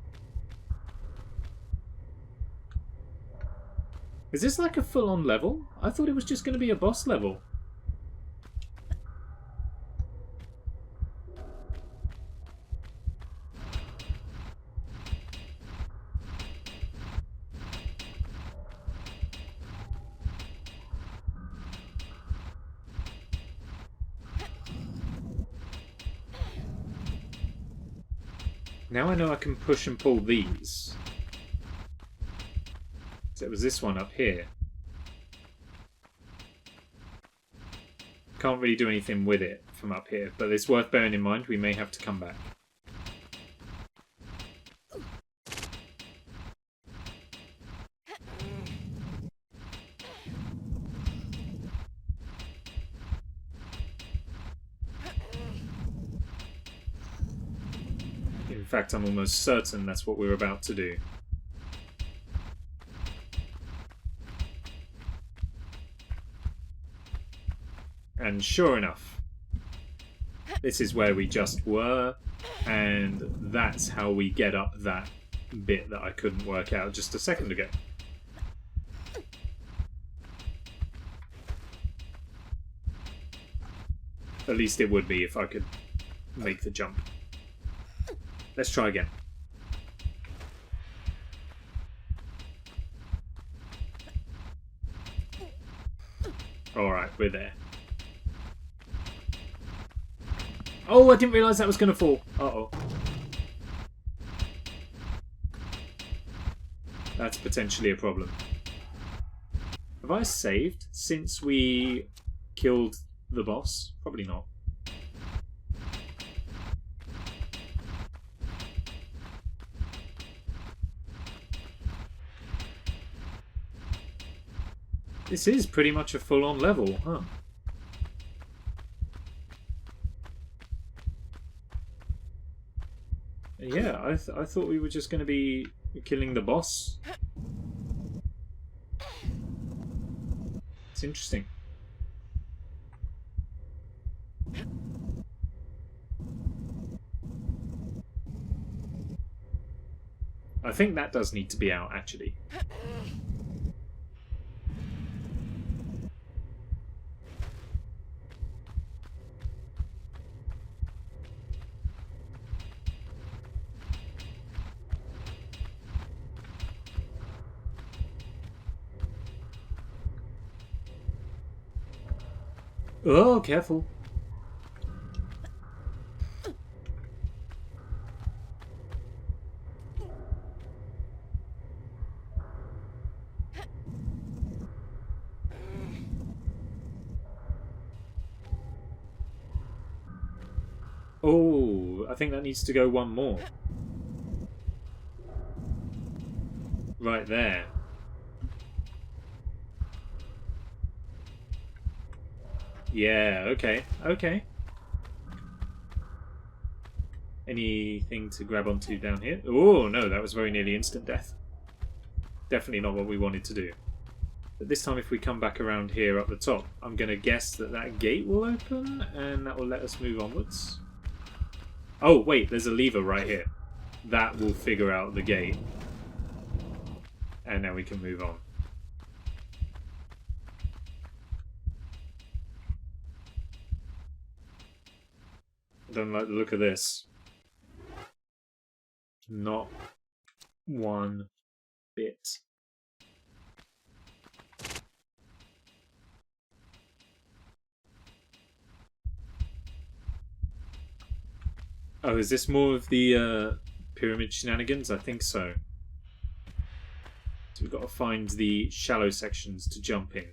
Is this like a full-on level? I thought it was just going to be a boss level. Now I know I can push and pull these. So it was this one up here. Can't really do anything with it from up here, but it's worth bearing in mind we may have to come back. In fact, I'm almost certain that's what we're about to do. And sure enough, this is where we just were, and that's how we get up that bit that I couldn't work out just a second ago. At least it would be if I could make the jump. Let's try again. Alright, we're there. Oh, I didn't realise that was going to fall. Uh-oh. That's potentially a problem. Have I saved since we killed the boss? Probably not. This is pretty much a full-on level, huh? Yeah, I thought we were just going to be killing the boss. It's interesting. I think that does need to be out, actually. Oh, careful. Oh, I think that needs to go one more. Right there. Yeah, okay, okay. Anything to grab onto down here? Oh, no, that was very nearly instant death. Definitely not what we wanted to do. But this time if we come back around here up the top, I'm going to guess that that gate will open and that will let us move onwards. Oh, wait, there's a lever right here. That will figure out the gate. And now we can move on. Don't like the look of this. Not one bit. Oh, is this more of the pyramid shenanigans? I think so. So we've got to find the shallow sections to jump in.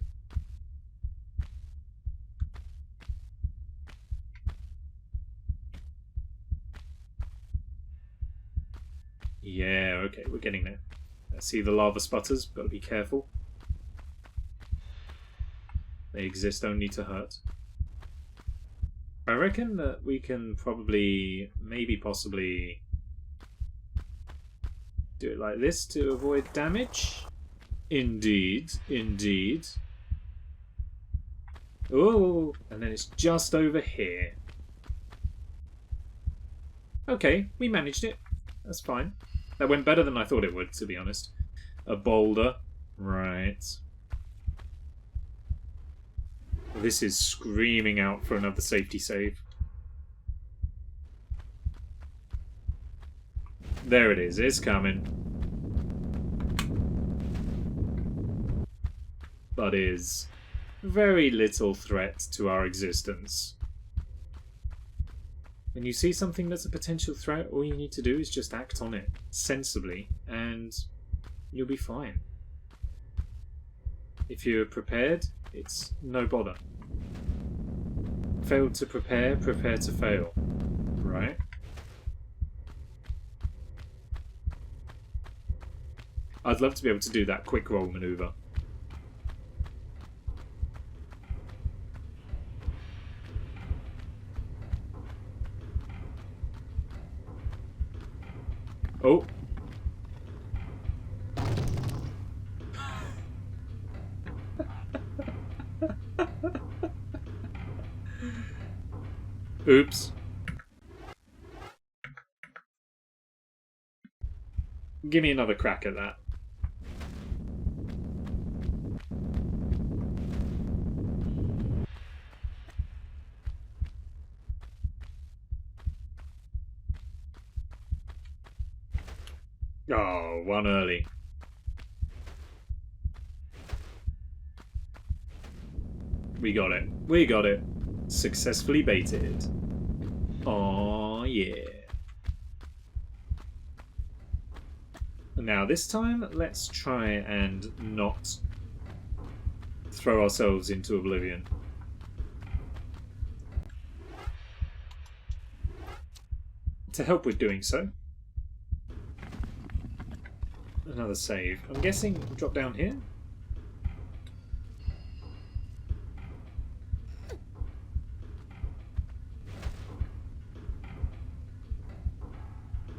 Yeah, okay, we're getting there. I see the lava sputters, got to be careful. They exist only to hurt. I reckon that we can probably, maybe possibly, do it like this to avoid damage. Indeed, indeed. Oh, and then it's just over here. Okay, we managed it. That's fine. That went better than I thought it would, to be honest. A boulder. Right. This is screaming out for another safety save. There it is. It's coming. But is very little threat to our existence. When you see something that's a potential threat, all you need to do is just act on it sensibly, and you'll be fine. If you're prepared, it's no bother. Fail to prepare, prepare to fail. Right? I'd love to be able to do that quick roll maneuver. Oh. Oops. Give me another crack at that. Oh, one early. We got it. We got it. Successfully baited. Oh yeah. Now this time, let's try and not throw ourselves into oblivion. To help with doing so, another save. I'm guessing drop down here?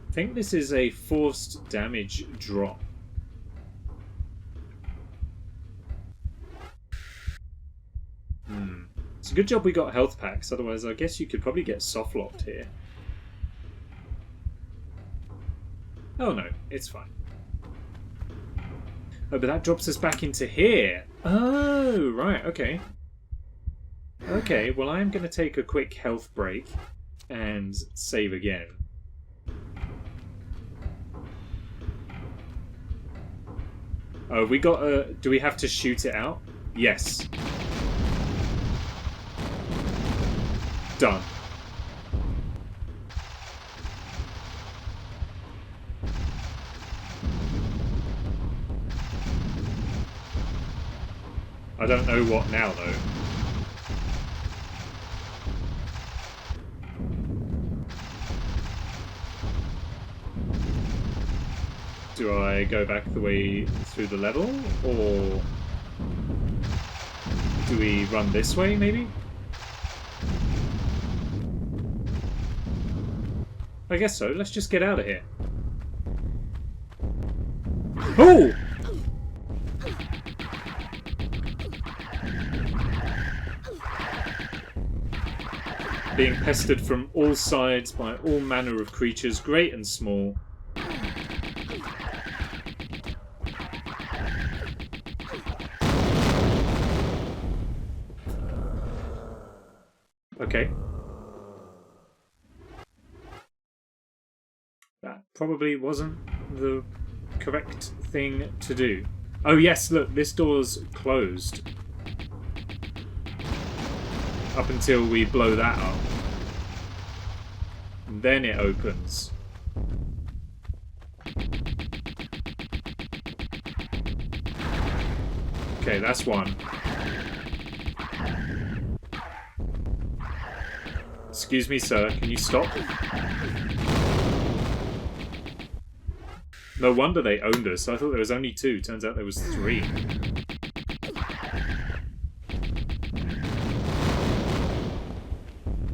I think this is a forced damage drop. It's a good job we got health packs, otherwise I guess you could probably get soft locked here. Oh no, it's fine. Oh, but that drops us back into here. Oh, right, okay. Okay, well I'm going to take a quick health break and save again. Oh, we got a... Do we have to shoot it out? Yes. Done. I don't know what now, though. Do I go back the way through the level, or do we run this way, maybe? I guess so. Let's just get out of here. Oh! Being pestered from all sides by all manner of creatures, great and small. Okay. That probably wasn't the correct thing to do. Oh yes, look, this door's closed. Up until we blow that up. And then it opens. Okay, that's one. Excuse me, sir, can you stop? No wonder they owned us. I thought there was only two. Turns out there was three.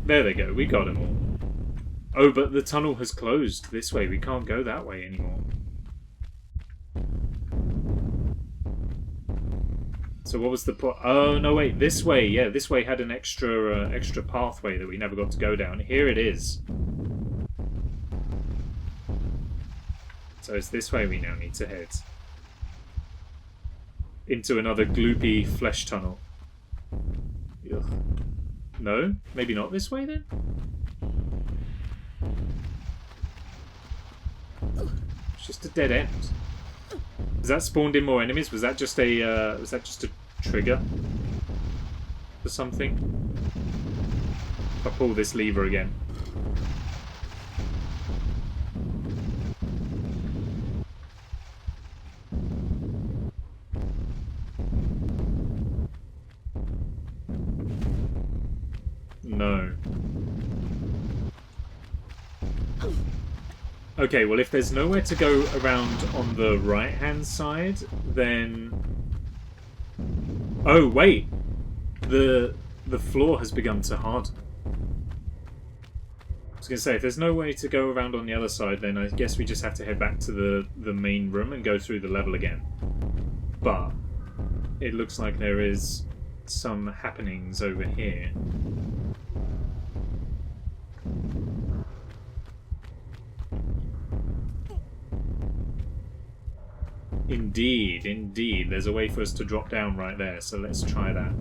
There they go, we got them all. Oh, but the tunnel has closed this way. We can't go that way anymore. So what was the point? Oh, no, wait, this way. Yeah, this way had an extra pathway that we never got to go down. Here it is. So it's this way we now need to head. Into another gloopy flesh tunnel. Ugh. No? Maybe not this way then? It's just a dead end. Has that spawned in more enemies? Was that just a trigger for something? If I pull this lever again. No. Okay, well if there's nowhere to go around on the right-hand side, then... Oh, wait! The floor has begun to harden. I was going to say, if there's no way to go around on the other side, then I guess we just have to head back to the main room and go through the level again. But it looks like there is some happenings over here. Indeed, indeed. There's a way for us to drop down right there, so let's try that.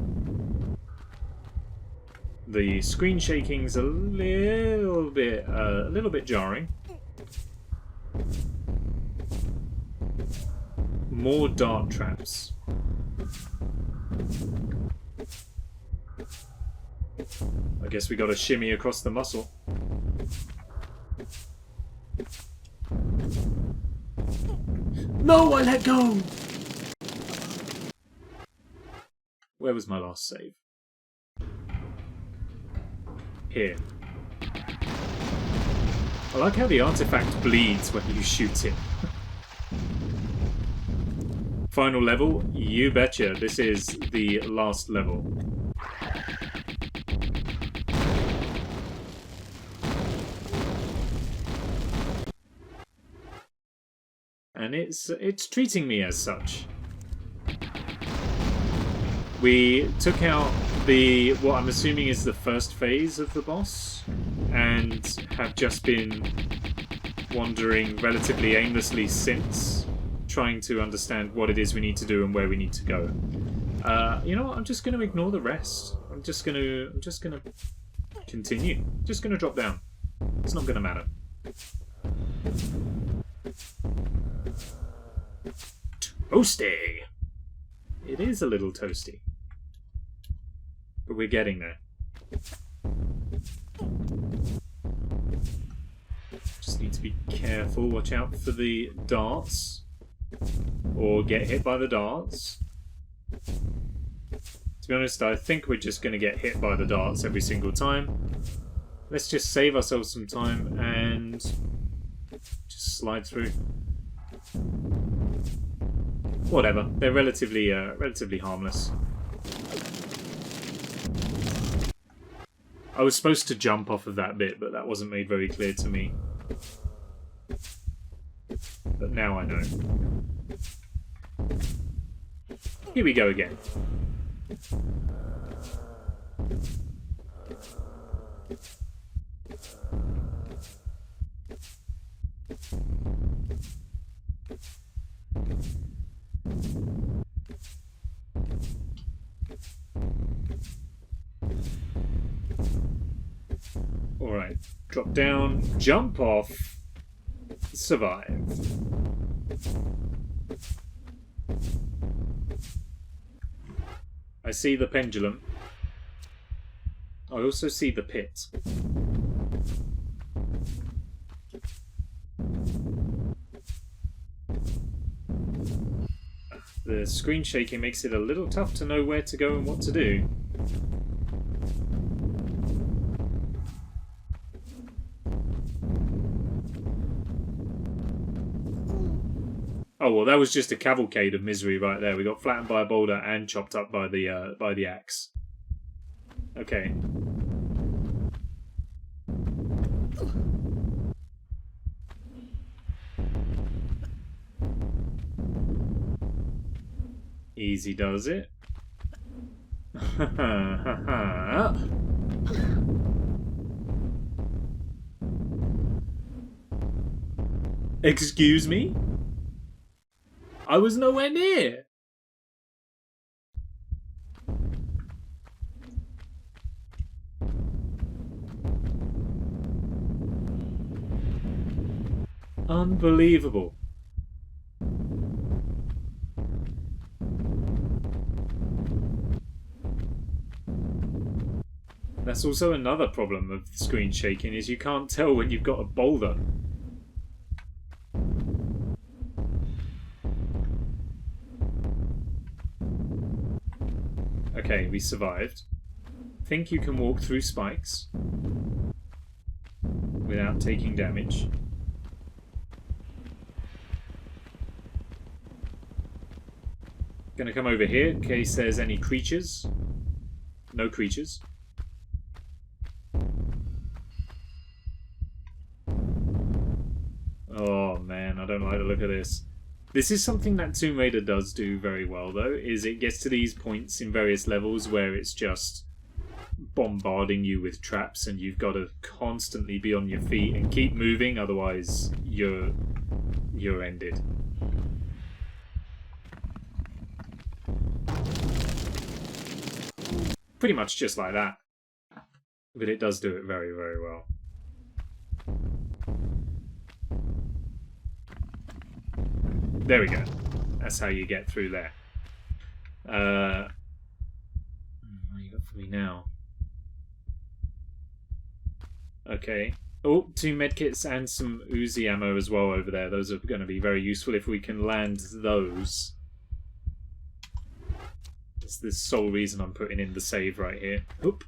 The screen shaking's a little bit jarring. More dart traps. I guess we got to shimmy across the muscle. No, I let go! Where was my last save? Here. I like how the artifact bleeds when you shoot it. Final level? You betcha. This is the last level. And it's treating me as such. We took out what I'm assuming is the first phase of the boss, and have just been wandering relatively aimlessly since, trying to understand what it is we need to do and where we need to go. You know what? I'm just going to ignore the rest. I'm just going to continue. Just going to drop down. It's not going to matter. Toasty! It is a little toasty. But we're getting there. Just need to be careful. Watch out for the darts. Or get hit by the darts. To be honest, I think we're just going to get hit by the darts every single time. Let's just save ourselves some time and just slide through. Whatever. They're relatively harmless. I was supposed to jump off of that bit, but that wasn't made very clear to me. But now I know. Here we go again. Alright, drop down, jump off, survive. I see the pendulum. I also see the pit. The screen shaking makes it a little tough to know where to go and what to do. Oh well, that was just a cavalcade of misery right there. We got flattened by a boulder and chopped up by the axe. Okay. Easy does it. Excuse me? I was nowhere near. Unbelievable. That's also another problem of screen shaking, is you can't tell when you've got a boulder. Okay, we survived. Think you can walk through spikes without taking damage. Gonna come over here in case there's any creatures. No creatures. Oh man, I don't like the look of this. This is something that Tomb Raider does do very well though, is it gets to these points in various levels where it's just bombarding you with traps and you've got to constantly be on your feet and keep moving, otherwise you're ended. Pretty much just like that. But it does do it very, very well. There we go. That's how you get through there. What you got for me now? Okay. Oh, 2 medkits and some Uzi ammo as well over there. Those are going to be very useful if we can land those. That's the sole reason I'm putting in the save right here. Oop.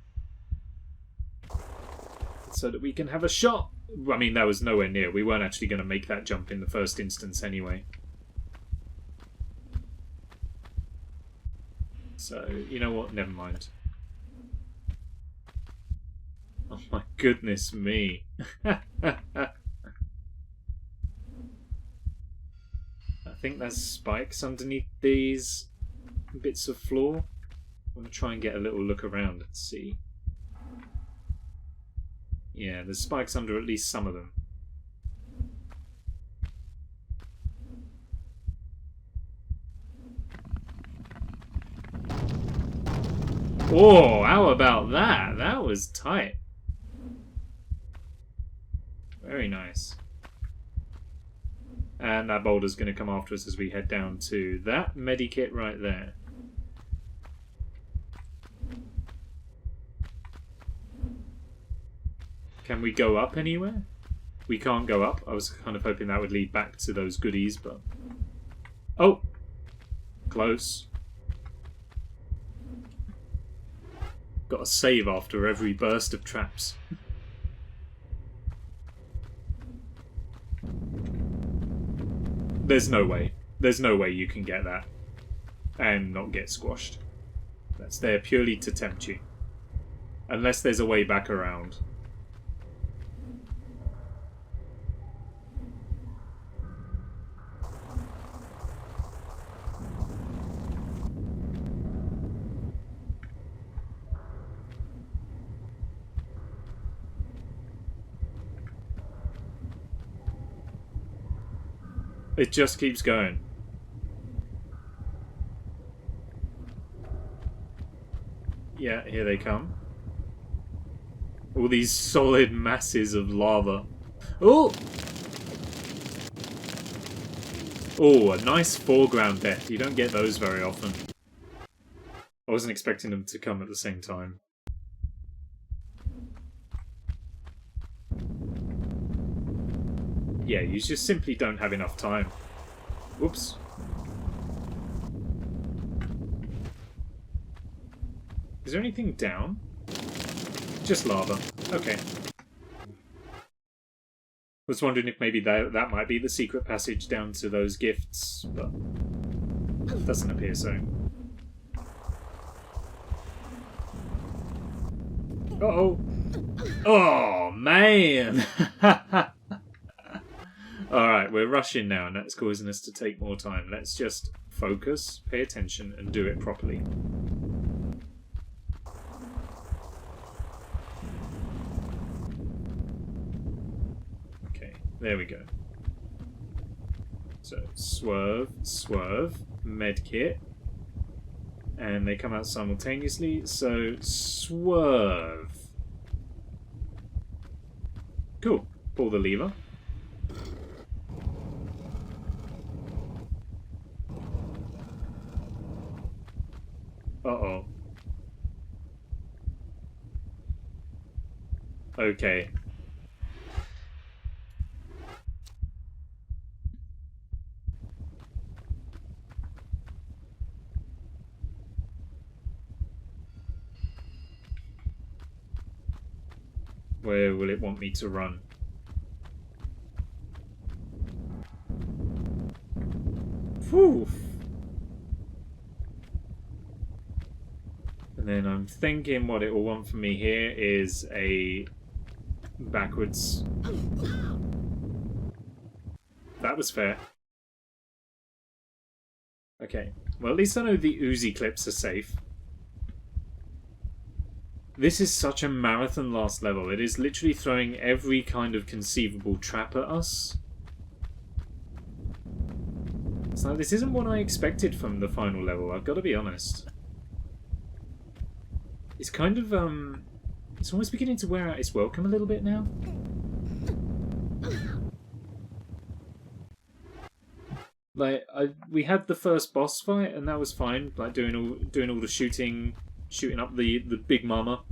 So that we can have a shot. I mean, that was nowhere near. We weren't actually going to make that jump in the first instance anyway. So, you know what? Never mind. Oh my goodness me. I think there's spikes underneath these bits of floor. I'm going to try and get a little look around and see. Yeah, there's spikes under at least some of them. Oh, how about that? That was tight. Very nice. And that boulder's going to come after us as we head down to that medikit right there. Can we go up anywhere? We can't go up. I was kind of hoping that would lead back to those goodies, but... Oh! Close. Got to save after every burst of traps. There's no way. There's no way you can get that and not get squashed. That's there purely to tempt you. Unless there's a way back around. It just keeps going. Yeah, here they come. All these solid masses of lava. Oh! Oh, a nice foreground death. You don't get those very often. I wasn't expecting them to come at the same time. Yeah, you just simply don't have enough time. Whoops. Is there anything down? Just lava. Okay. Was wondering if maybe that might be the secret passage down to those gifts, but it doesn't appear so. Uh-oh. Oh, man! Alright, we're rushing now, and that's causing us to take more time. Let's just focus, pay attention, and do it properly. Okay, there we go. So, swerve, swerve, medkit. And they come out simultaneously, so swerve. Cool. Pull the lever. Uh-oh. Okay. Where will it want me to run? Whew. And then I'm thinking what it will want from me here is a backwards. That was fair. Okay. Well, at least I know the Uzi clips are safe. This is such a marathon last level. It is literally throwing every kind of conceivable trap at us. It's like, this isn't what I expected from the final level, I've got to be honest. It's kind of, it's almost beginning to wear out its welcome a little bit now. Like, we had the first boss fight, and that was fine. Like, doing all the shooting up the big mama.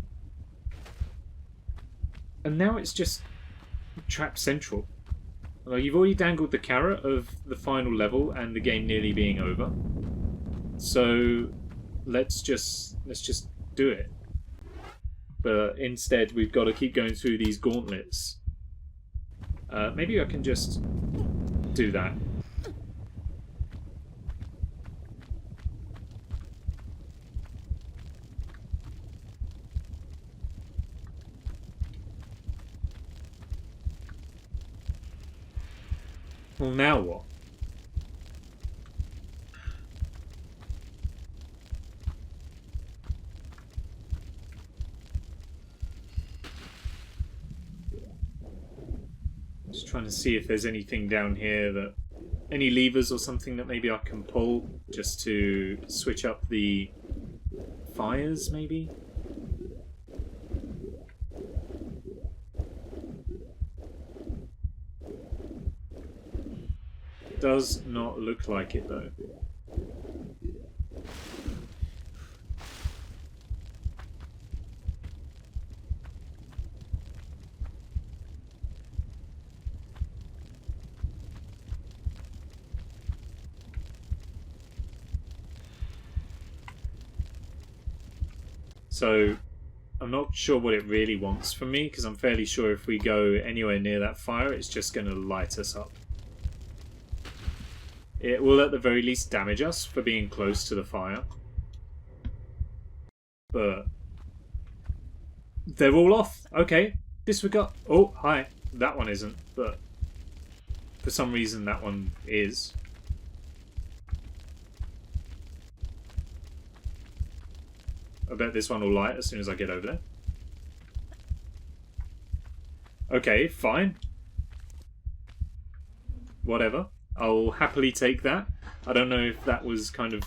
And now it's just trap central. Like, you've already dangled the carrot of the final level and the game nearly being over. So let's just do it. But instead, we've got to keep going through these gauntlets. Maybe I can just do that. Well, now what? Just trying to see if there's anything down here that... Any levers or something that maybe I can pull just to switch up the fires, maybe? Does not look like it, though. So, I'm not sure what it really wants from me, because I'm fairly sure if we go anywhere near that fire, it's just going to light us up. It will at the very least damage us for being close to the fire. But they're all off. Okay, disregard. Oh, hi. That one isn't, but for some reason that one is. I bet this one will light as soon as I get over there. Okay, fine. Whatever. I'll happily take that. I don't know if that was kind of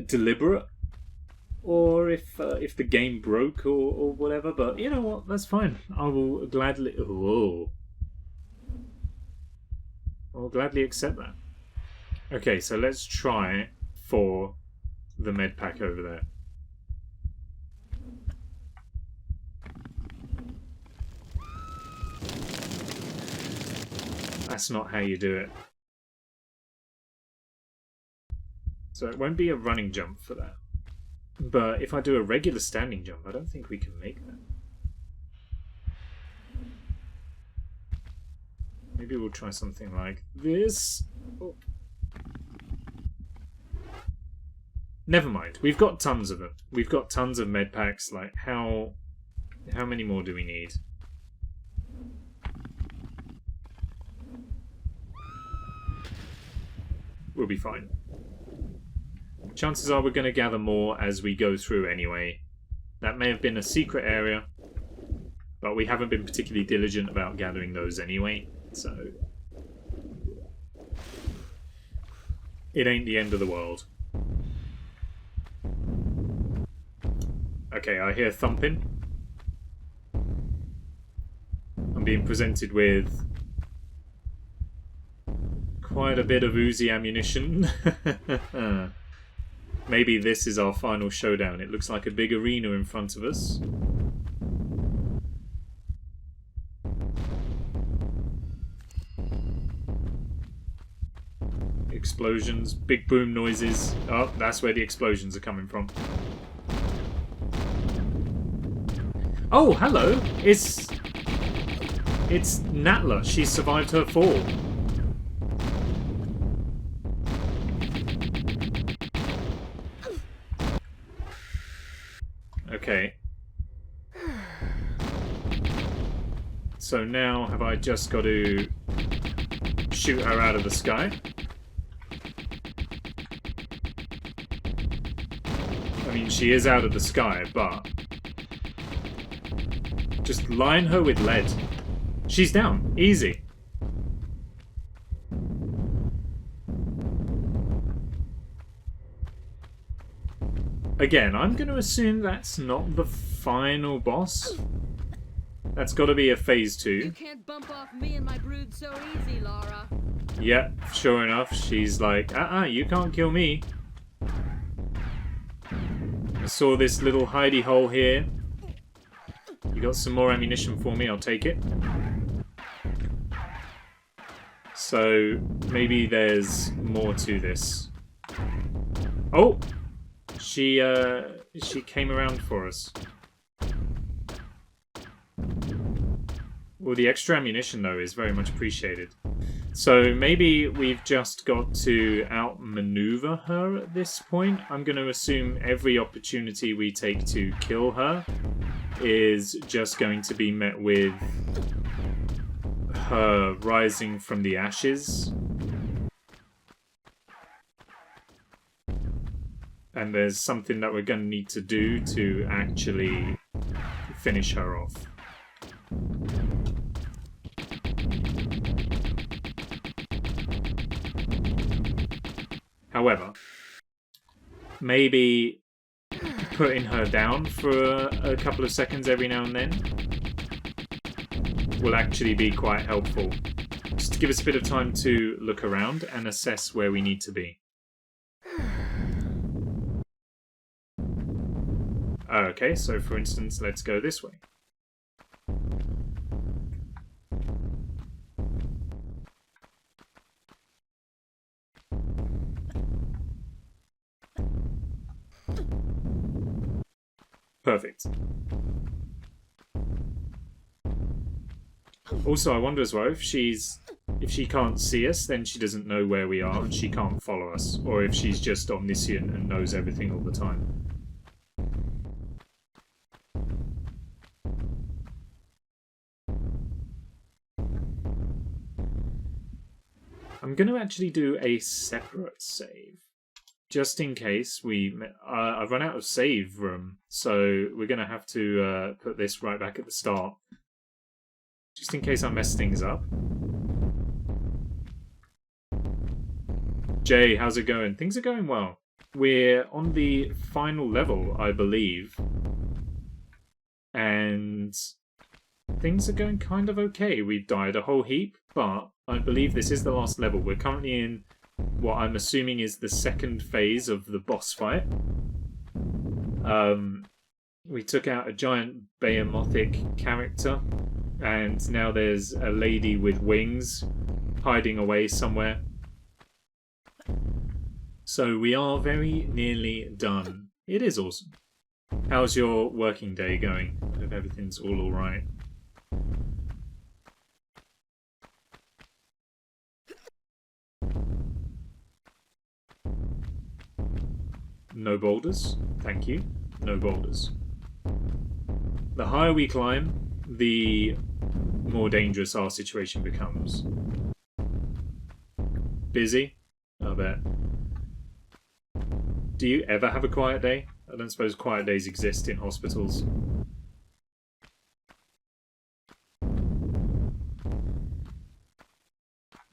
deliberate or if the game broke or whatever, but you know what? That's fine. I will gladly... Whoa. I'll gladly accept that. Okay, so let's try for the med pack over there. That's not how you do it. So it won't be a running jump for that. But if I do a regular standing jump, I don't think we can make that. Maybe we'll try something like this. Oh. Never mind. We've got tons of them. We've got tons of med packs. Like, how many more do we need? We'll be fine. Chances are we're going to gather more as we go through anyway. That may have been a secret area, but we haven't been particularly diligent about gathering those anyway, so... It ain't the end of the world. Okay, I hear thumping. I'm being presented with quite a bit of Uzi ammunition. Maybe this is our final showdown. It looks like a big arena in front of us. explosions, big boom noises. Oh, that's where the explosions are coming from. Oh, hello! It's Natla. She survived her fall. Okay. So now have I just got to shoot her out of the sky? I mean, she is out of the sky, but just line her with lead. She's down. Easy. Again, I'm going to assume that's not the final boss. That's got to be a phase 2. You can't bump off me and my brood so easy, Lara. Yep, sure enough, she's like, you can't kill me. I saw this little hidey hole here. You got some more ammunition for me, I'll take it. So, maybe there's more to this. Oh! She came around for us. Well, the extra ammunition, though, is very much appreciated. So maybe we've just got to outmaneuver her at this point. I'm going to assume every opportunity we take to kill her is just going to be met with her rising from the ashes. And there's something that we're going to need to do to actually finish her off. However, maybe putting her down for a couple of seconds every now and then will actually be quite helpful. Just to give us a bit of time to look around and assess where we need to be. Okay, so for instance, let's go this way. Perfect. Also, I wonder as well if she can't see us, then she doesn't know where we are and she can't follow us, or if she's just omniscient and knows everything all the time. I'm going to actually do a separate save. Just in case I've run out of save room, so we're going to have to put this right back at the start. Just in case I mess things up. Jay, how's it going? Things are going well. We're on the final level, I believe. And things are going kind of okay. We've died a whole heap, but I believe this is the last level. We're currently in what I'm assuming is the second phase of the boss fight. We took out a giant behemothric character, and now there's a lady with wings hiding away somewhere. So we are very nearly done. It is awesome. How's your working day going? I hope everything's all alright. No boulders, thank you. No boulders. The higher we climb, the more dangerous our situation becomes. Busy? I bet. Do you ever have a quiet day? I don't suppose quiet days exist in hospitals.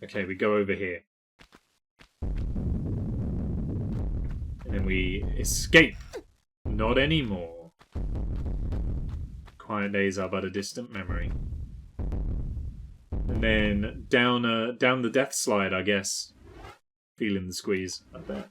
Okay, we go over here. And then we escape. Not anymore. Quiet days are but a distant memory. And then down the death slide, I guess. Feeling the squeeze, I bet.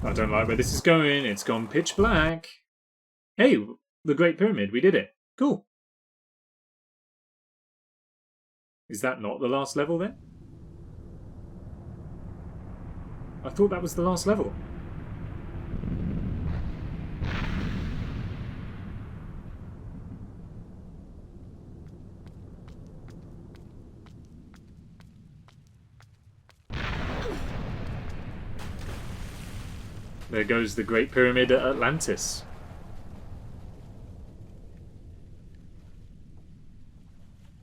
I don't like where this is going. It's gone pitch black. Hey, the Great Pyramid. We did it. Cool. Is that not the last level then? I thought that was the last level. There goes the Great Pyramid at Atlantis.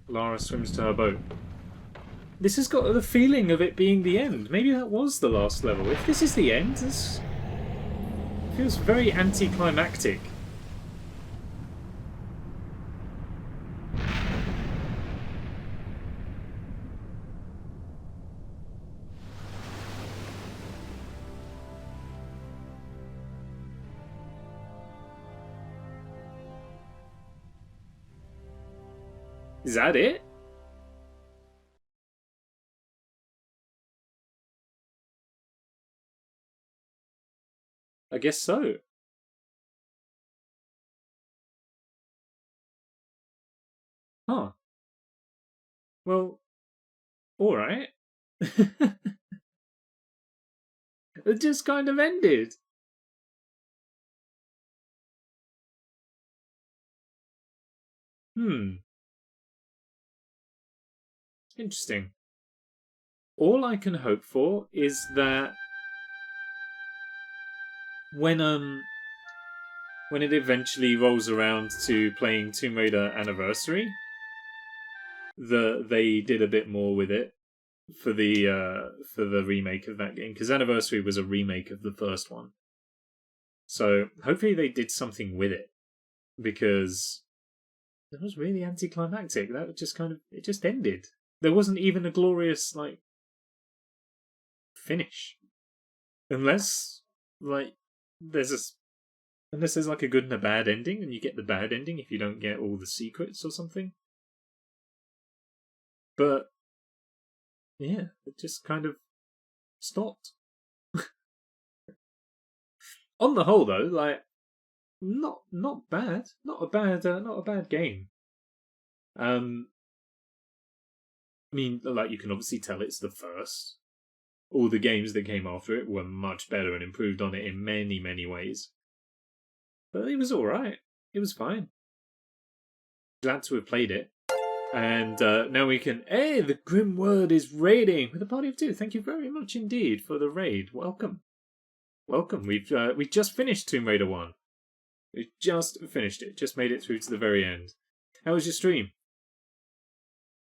Lara swims to her boat. This has got the feeling of it being the end. Maybe that was the last level. If this is the end, this feels very anticlimactic. Is that it? I guess so. Huh. Well, alright. It just kind of ended. Interesting. All I can hope for is that when it eventually rolls around to playing Tomb Raider Anniversary, they did a bit more with it for the remake of that game, because Anniversary was a remake of the first one. So hopefully they did something with it, because it was really anticlimactic. That just it just ended. There wasn't even a glorious finish, unless there's a good and a bad ending, and you get the bad ending if you don't get all the secrets or something. But yeah, it just kind of stopped. On the whole, though, not bad, not a bad game. I mean, you can obviously tell it's the first. All the games that came after it were much better and improved on it in many, many ways. But it was alright. It was fine. Glad to have played it. And now we can... Hey, the Grim Word is raiding with a party of 2. Thank you very much indeed for the raid. Welcome. Welcome. We've just finished Tomb Raider 1. We just finished it. Just made it through to the very end. How was your stream?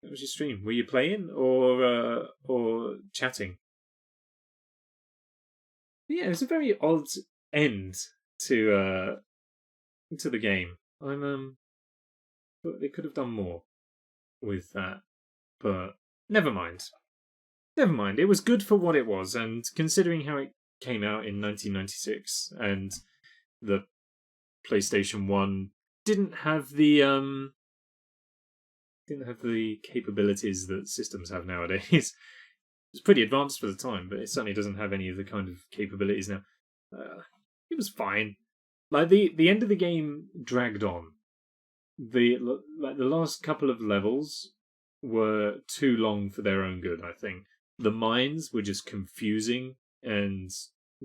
How was your stream? Were you playing or chatting? Yeah, it was a very odd end to the game. They could have done more with that, but never mind. Never mind. It was good for what it was, and considering how it came out in 1996, and the PlayStation 1 didn't have the capabilities that systems have nowadays. It's pretty advanced for the time, but it certainly doesn't have any of the kind of capabilities now. It was fine. The end of the game dragged on. The last couple of levels were too long for their own good, I think. The mines were just confusing and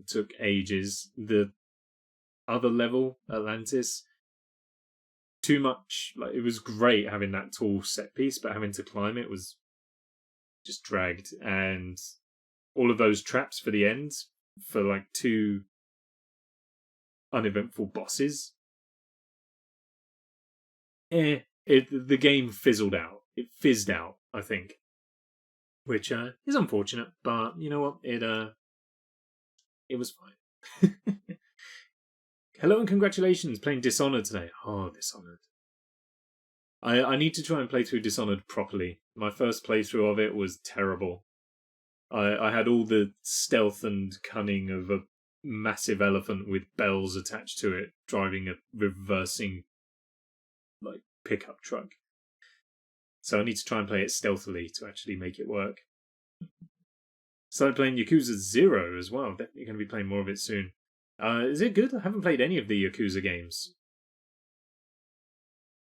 took ages. The other level, Atlantis, too much. It was great having that tall set piece, but having to climb it was just dragged. And all of those traps for the end, for 2 uneventful bosses. The game fizzled out. It fizzed out, I think. Which is unfortunate, but you know what? It was fine. Hello and congratulations playing Dishonored today. Oh, Dishonored. I need to try and play through Dishonored properly. My first playthrough of it was terrible. I had all the stealth and cunning of a massive elephant with bells attached to it, driving a reversing pickup truck. So I need to try and play it stealthily to actually make it work. Started playing Yakuza 0 as well. Definitely going to be playing more of it soon. Is it good? I haven't played any of the Yakuza games.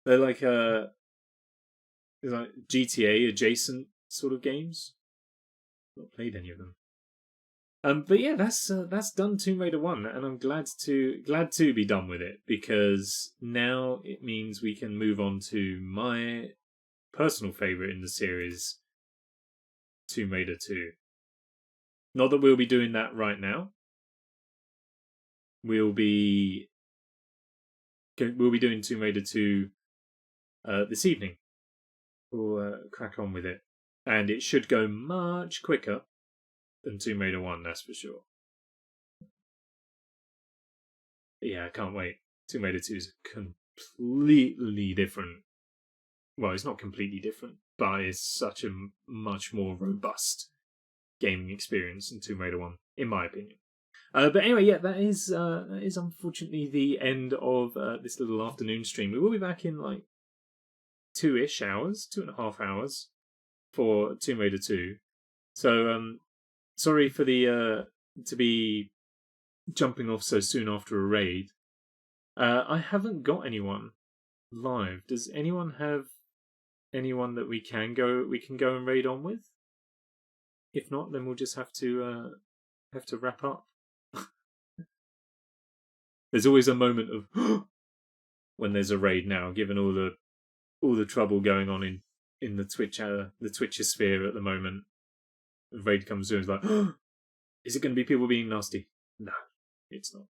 They're like GTA adjacent sort of games. Not played any of them. But yeah, that's done Tomb Raider 1, and I'm glad to be done with it, because now it means we can move on to my personal favourite in the series, Tomb Raider 2. Not that we'll be doing that right now. We'll be doing Tomb Raider 2 this evening. We'll crack on with it, and it should go much quicker than Tomb Raider 1, that's for sure. But yeah, I can't wait. Tomb Raider 2 is completely different. Well, it's not completely different, but it's such a much more robust gaming experience than Tomb Raider 1, in my opinion. But anyway, yeah, that is unfortunately the end of this little afternoon stream. We will be back in like 2-ish hours, 2.5 hours for Tomb Raider 2. So, sorry for the to be jumping off so soon after a raid. I haven't got anyone live. Does anyone have anyone that we can go and raid on with? If not, then we'll just have to wrap up. There's always a moment of when there's a raid now, given all the trouble going on in the Twitcher sphere at the moment. The raid comes through and it's like, is it going to be people being nasty? No, it's not.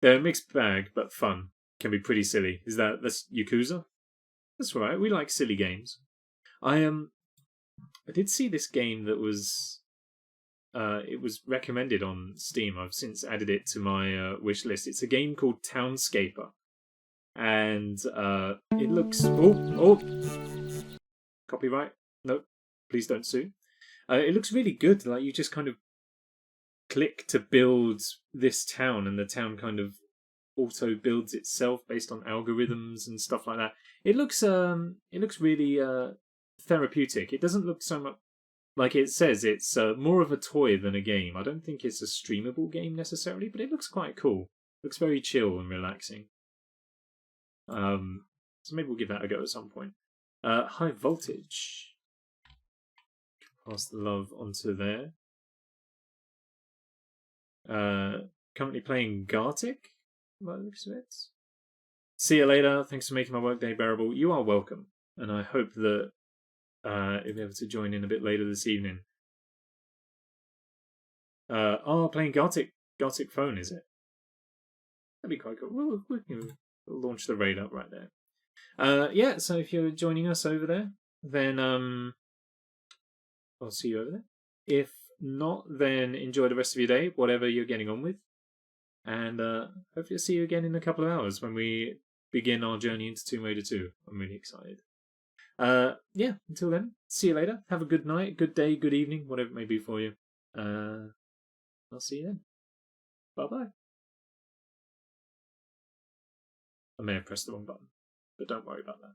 They're a mixed bag, but fun. Can be pretty silly. That's Yakuza? That's right, we like silly games. I did see this game that was it was recommended on Steam. I've since added it to my wish list. It's a game called Townscaper, and it looks copyright. Nope, please don't sue. It looks really good. Like, you just kind of click to build this town, and the town kind of auto builds itself based on algorithms and stuff like that. It looks really therapeutic. It doesn't look so much like it says. It's more of a toy than a game. I don't think it's a streamable game necessarily, but it looks quite cool. It looks very chill and relaxing. So maybe we'll give that a go at some point. High Voltage. Pass the love onto there. Currently playing Gartic, by the looks of it. See you later. Thanks for making my workday bearable. You are welcome, and I hope that you'll be able to join in a bit later this evening. Playing Gartic phone, is it? That'd be quite cool. We'll launch the raid up right there. Yeah, so if you're joining us over there, then I'll see you over there. If not, then enjoy the rest of your day, whatever you're getting on with. And hopefully I'll see you again in a couple of hours when we begin our journey into Tomb Raider 2. I'm really excited. Yeah, until then, see you later. Have a good night, good day, good evening, whatever it may be for you. I'll see you then. Bye-bye. I may have pressed the wrong button, but don't worry about that.